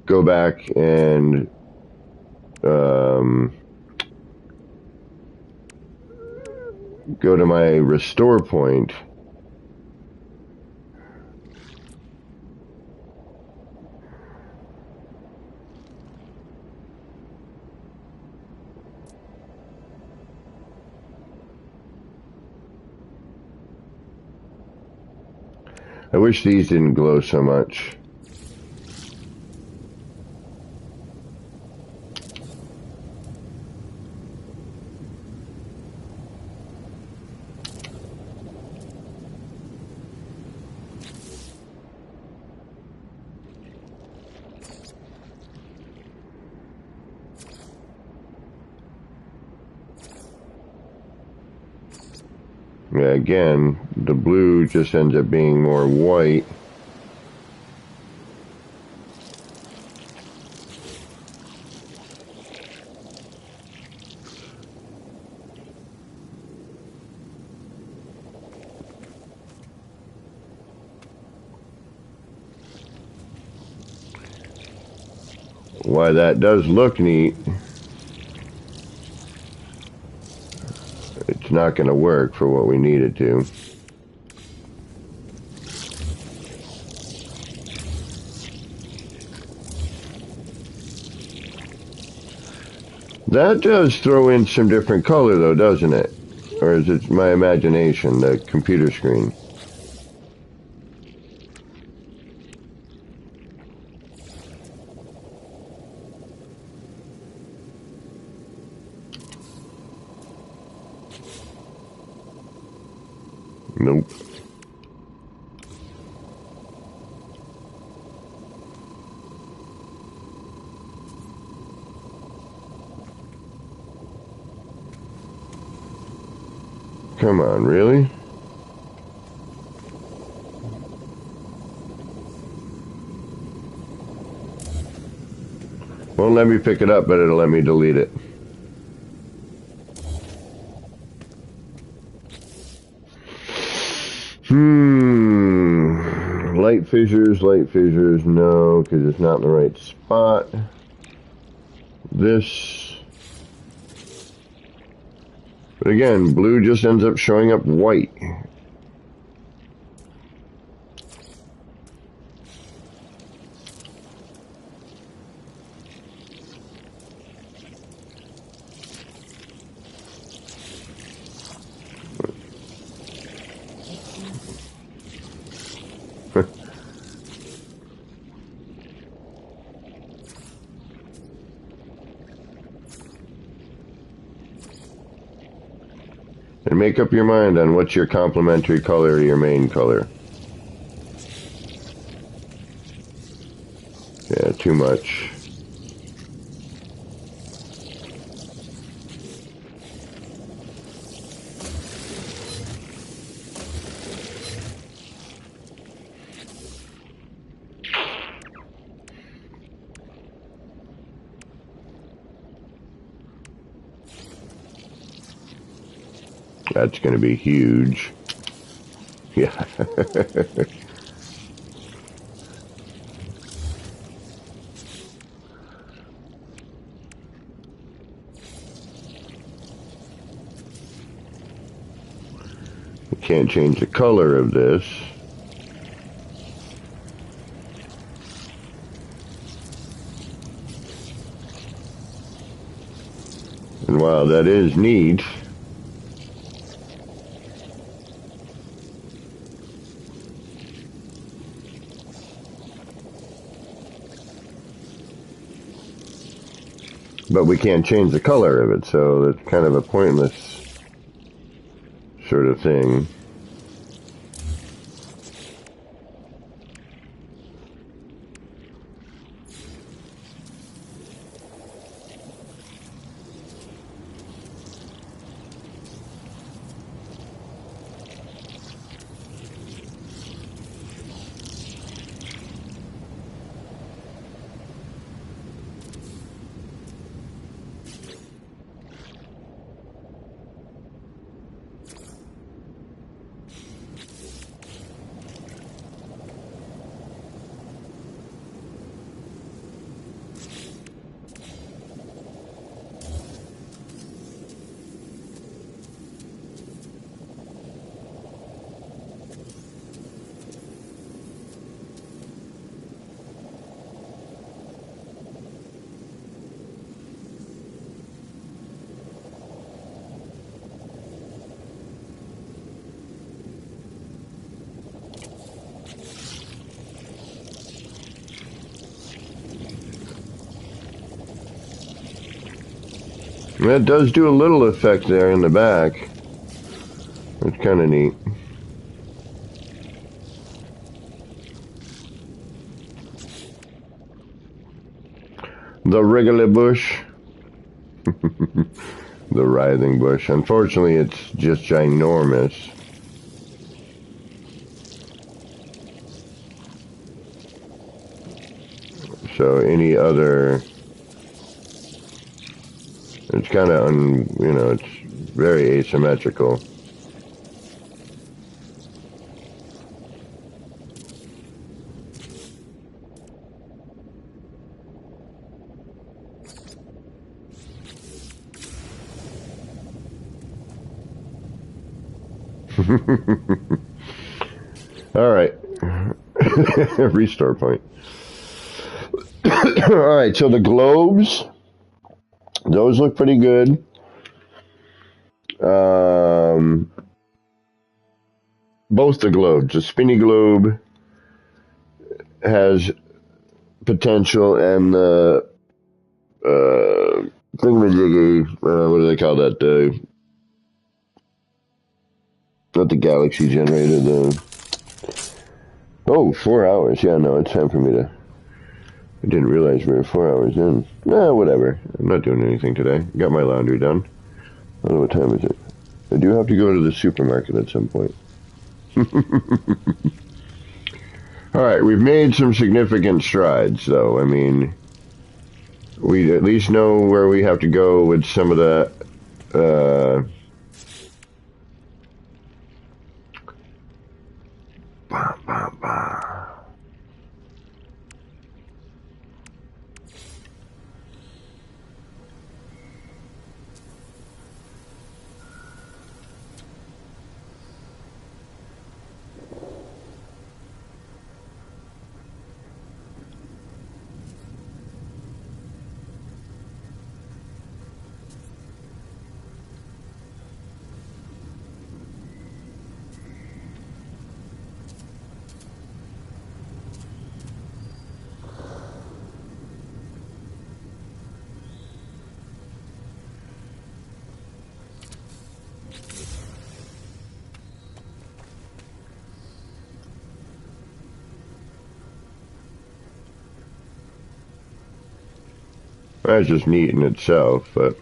go back and go to my restore point. I wish these didn't glow so much. Yeah, again, the blue just ends up being more white. Why that does look neat, it's not going to work for what we need it to. That does throw in some different color though, doesn't it? Or is it my imagination, the computer screen? Nope. Come on, really? Won't let me pick it up, but it'll let me delete it. Light fissures, no, because it's not in the right spot. This. But again, blue just ends up showing up white. And make up your mind on what's your complementary color to your main color. Yeah, too much. That's going to be huge. Yeah. You can't change the color of this. And while that is neat, but we can't change the color of it, so it's kind of a pointless sort of thing. That does do a little effect there in the back. It's kind of neat. The wriggly bush. The writhing bush. Unfortunately, it's just ginormous. So any other... It's kind of, it's very asymmetrical. All right. Restore point. All right, so the globes, those look pretty good. Both the globes. The spinny globe has potential, and the thingamajiggy, what do they call that? Not the galaxy generator, the... Oh, 4 hours. Yeah, no, it's time for me to... I didn't realize we were 4 hours in. Nah, whatever. I'm not doing anything today. Got my laundry done. I don't know what time is it. I do have to go to the supermarket at some point. Alright, we've made some significant strides, though. I mean, we at least know where we have to go with some of the... That's just neat in itself, but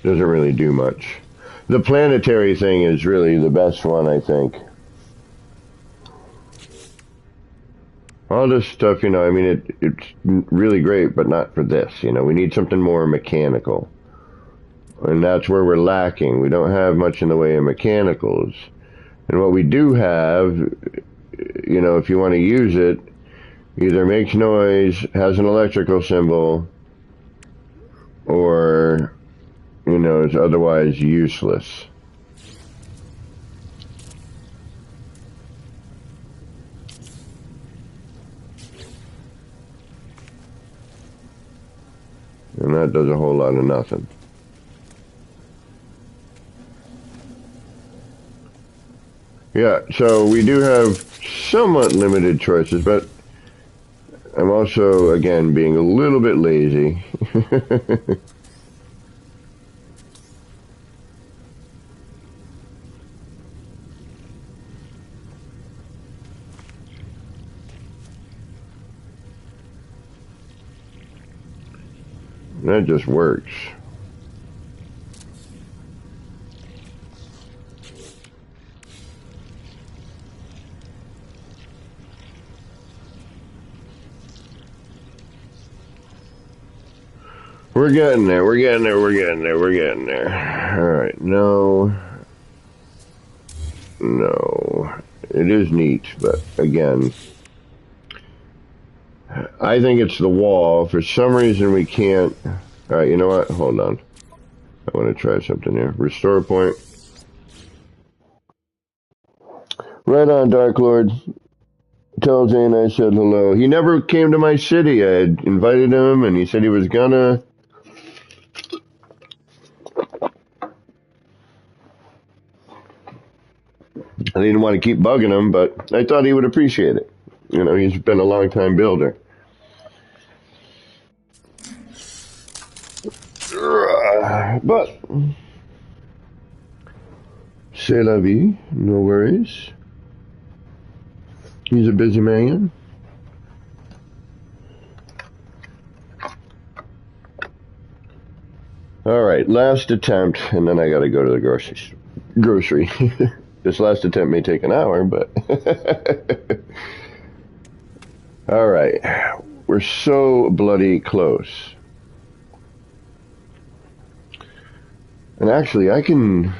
doesn't really do much. The planetary thing is really the best one, I think. All this stuff, you know, I mean, it's really great, but not for this, you know. We need something more mechanical. And that's where we're lacking. We don't have much in the way of mechanicals. And what we do have, you know, if you want to use it, either makes noise, has an electrical symbol, or, you know, is otherwise useless. And that does a whole lot of nothing. Yeah, so we do have somewhat limited choices, but I'm also, again, being a little bit lazy. That just works. We're getting there, we're getting there, we're getting there, we're getting there. Alright, no. No. It is neat, but again, I think it's the wall. For some reason we can't... Alright, you know what? Hold on. I want to try something here. Restore point. Right on, Dark Lord. Tell Zane I said hello. He never came to my city. I had invited him, and he said he was gonna... I didn't want to keep bugging him, but I thought he would appreciate it. You know, he's been a long-time builder. But, c'est la vie, no worries. He's a busy man. Alright, last attempt, and then I gotta go to the grocery. This last attempt may take an hour, but... Alright, we're so bloody close. And actually, I can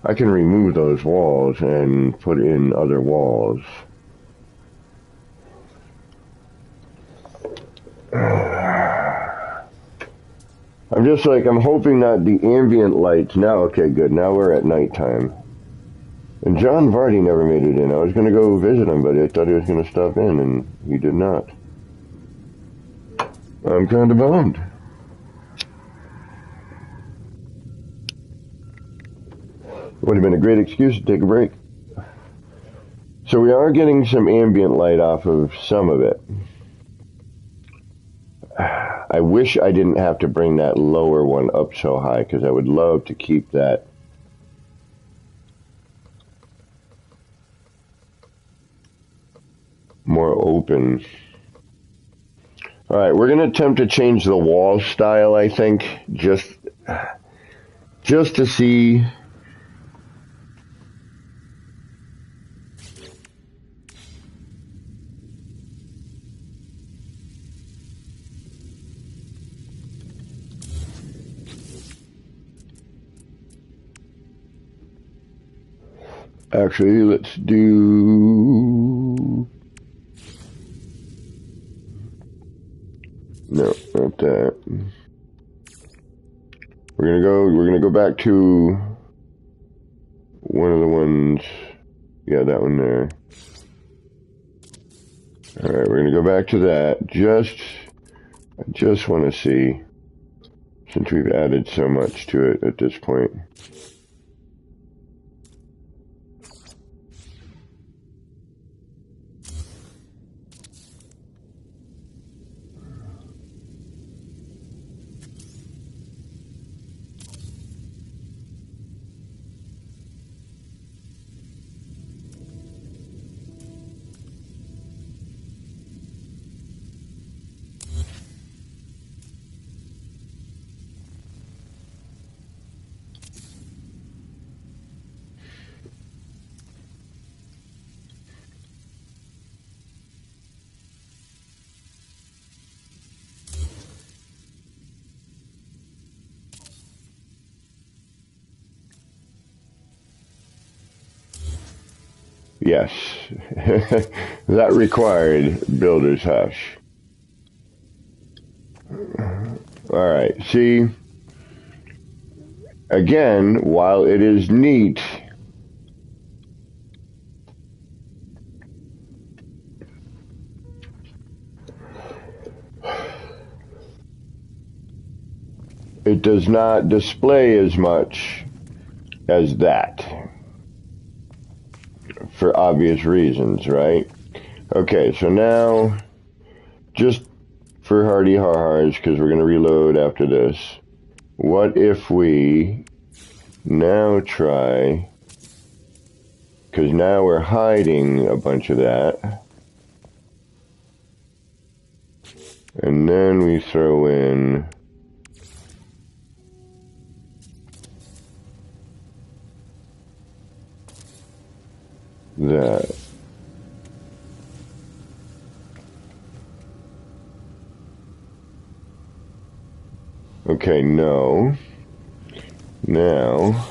remove those walls and put in other walls. I'm just like, I'm hoping that the ambient lights... Now, okay, good, now we're at nighttime. And John Vardy never made it in. I was going to go visit him, but I thought he was going to stop in, and he did not. I'm kind of bummed. Would have been a great excuse to take a break. So we are getting some ambient light off of some of it. I wish I didn't have to bring that lower one up so high, because I would love to keep that more open. All right, we're going to attempt to change the wall style, I think, just to see. Actually, let's do... No, not that. We're gonna go back to one of the ones. Yeah, that one there. Alright, we're gonna go back to that. I just want to see, since we've added so much to it at this point. Yes, that required builder's hush. Alright, see, again, while it is neat, it does not display as much as that. For obvious reasons, right? Okay, so now, just for hardy har-hars, because we're going to reload after this, what if we now try, because now we're hiding a bunch of that, and then we throw in that. Okay, no. Now,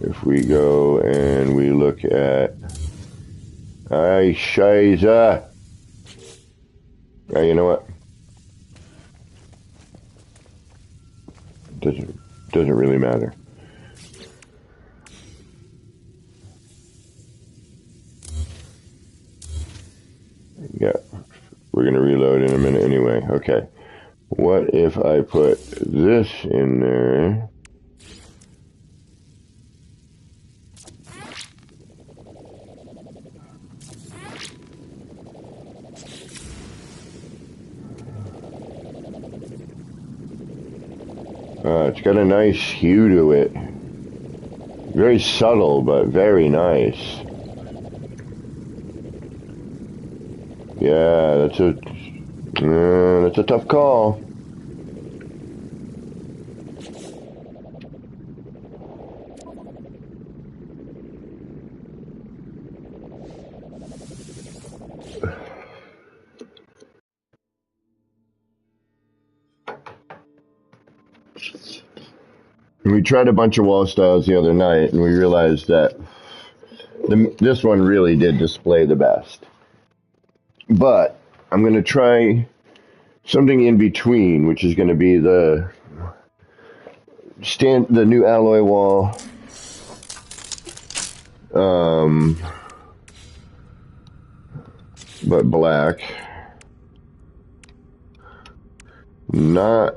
if we go and we look at... Ay, Shiza! You know what? Doesn't really matter. Yeah, we're going to reload in a minute anyway. Okay. What if I put this in there? It's got a nice hue to it. Very subtle, but very nice. Yeah, that's a tough call. We tried a bunch of wall styles the other night, and we realized that this one really did display the best. But I'm going to try something in between, which is going to be the new alloy wall. But black. Not...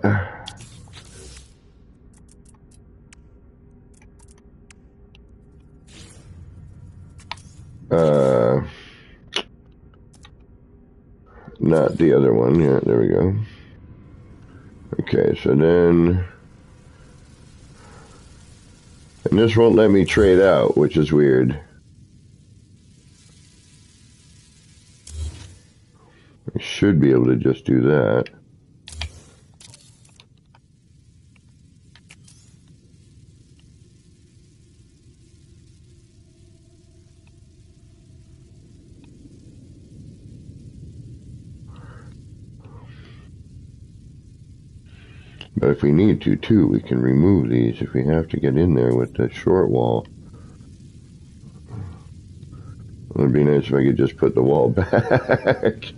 not the other one. Yeah, there we go. Okay, so then... And this won't let me trade out, which is weird. I should be able to just do that. But if we need to, too, we can remove these if we have to get in there with the short wall. It would be nice if I could just put the wall back.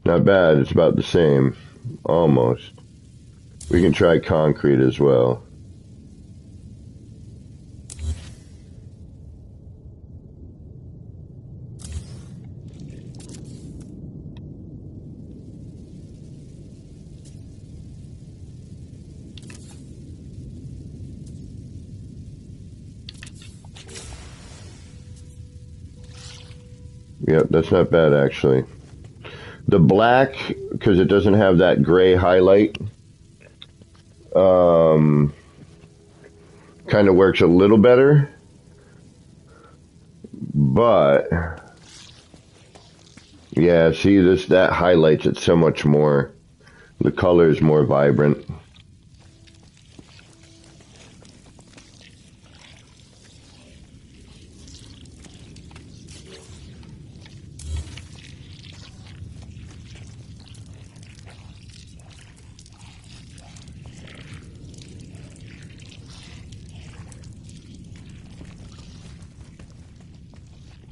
Not bad, it's about the same. Almost. We can try concrete as well. Yep, that's not bad actually. The black, because it doesn't have that gray highlight, kind of works a little better. But, yeah, see that highlights it so much more. The color is more vibrant.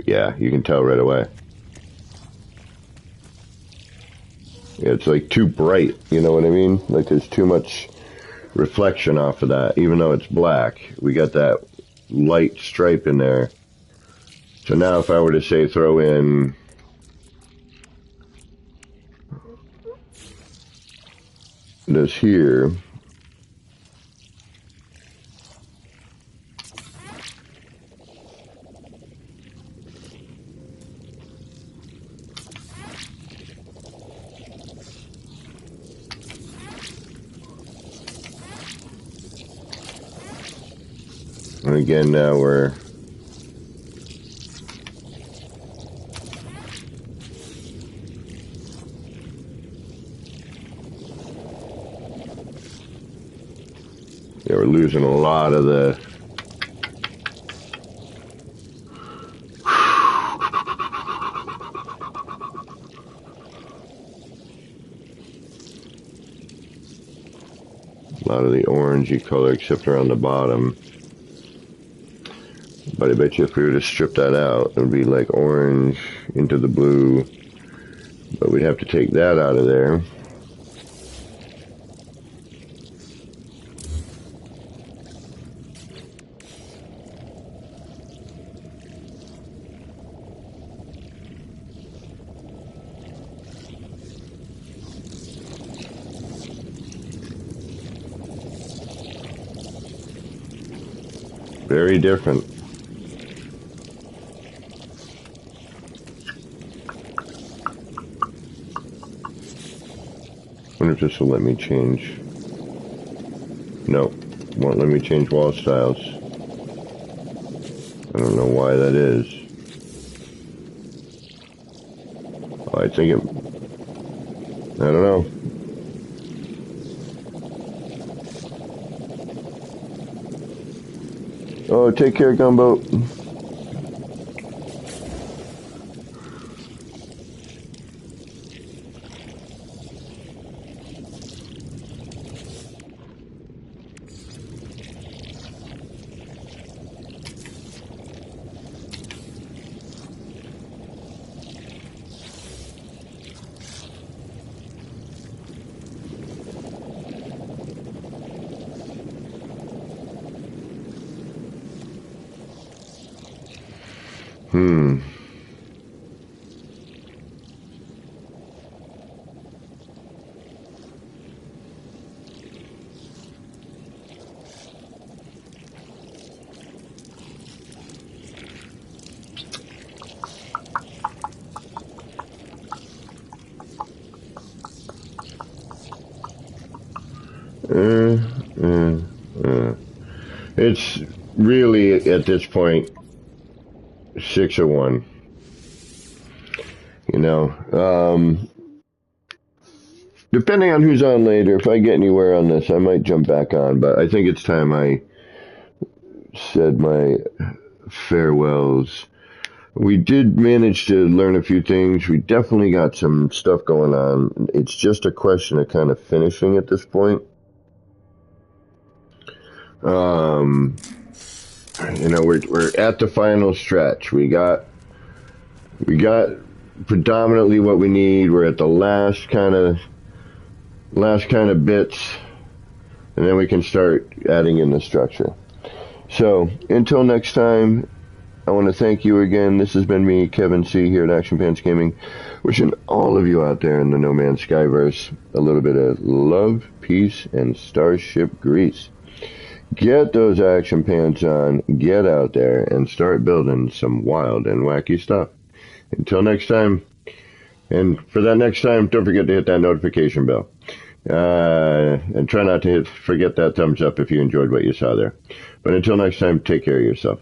Yeah, you can tell right away. Yeah, it's like too bright, you know what I mean? Like there's too much reflection off of that, even though it's black. We got that light stripe in there. So now if I were to say throw in this here, and again now we're losing a lot of the orangey color except around the bottom. But I bet you if we were to strip that out, it would be like orange into the blue. But we'd have to take that out of there. Very different. I wonder if this will let me change. No, won't let me change wall styles. I don't know why that is. Oh, I think it... I don't know. Oh, take care, Gumbo. Uh, uh, uh. It's really, at this point, 6 of 1. You know, depending on who's on later, if I get anywhere on this, I might jump back on. But I think it's time I said my farewells. We did manage to learn a few things. We definitely got some stuff going on. It's just a question of kind of finishing at this point. You know, we're at the final stretch. We got predominantly what we need. We're at the last kind of bits, and then we can start adding in the structure. So until next time, I want to thank you again. This has been me, Kevin C, here at Action Pants Gaming, wishing all of you out there in the No Man's Skyverse a little bit of love, peace, and starship grease. Get those action pants on, get out there, and start building some wild and wacky stuff. Until next time, and for that next time, don't forget to hit that notification bell. And try not to forget that thumbs up if you enjoyed what you saw there. But until next time, take care of yourself.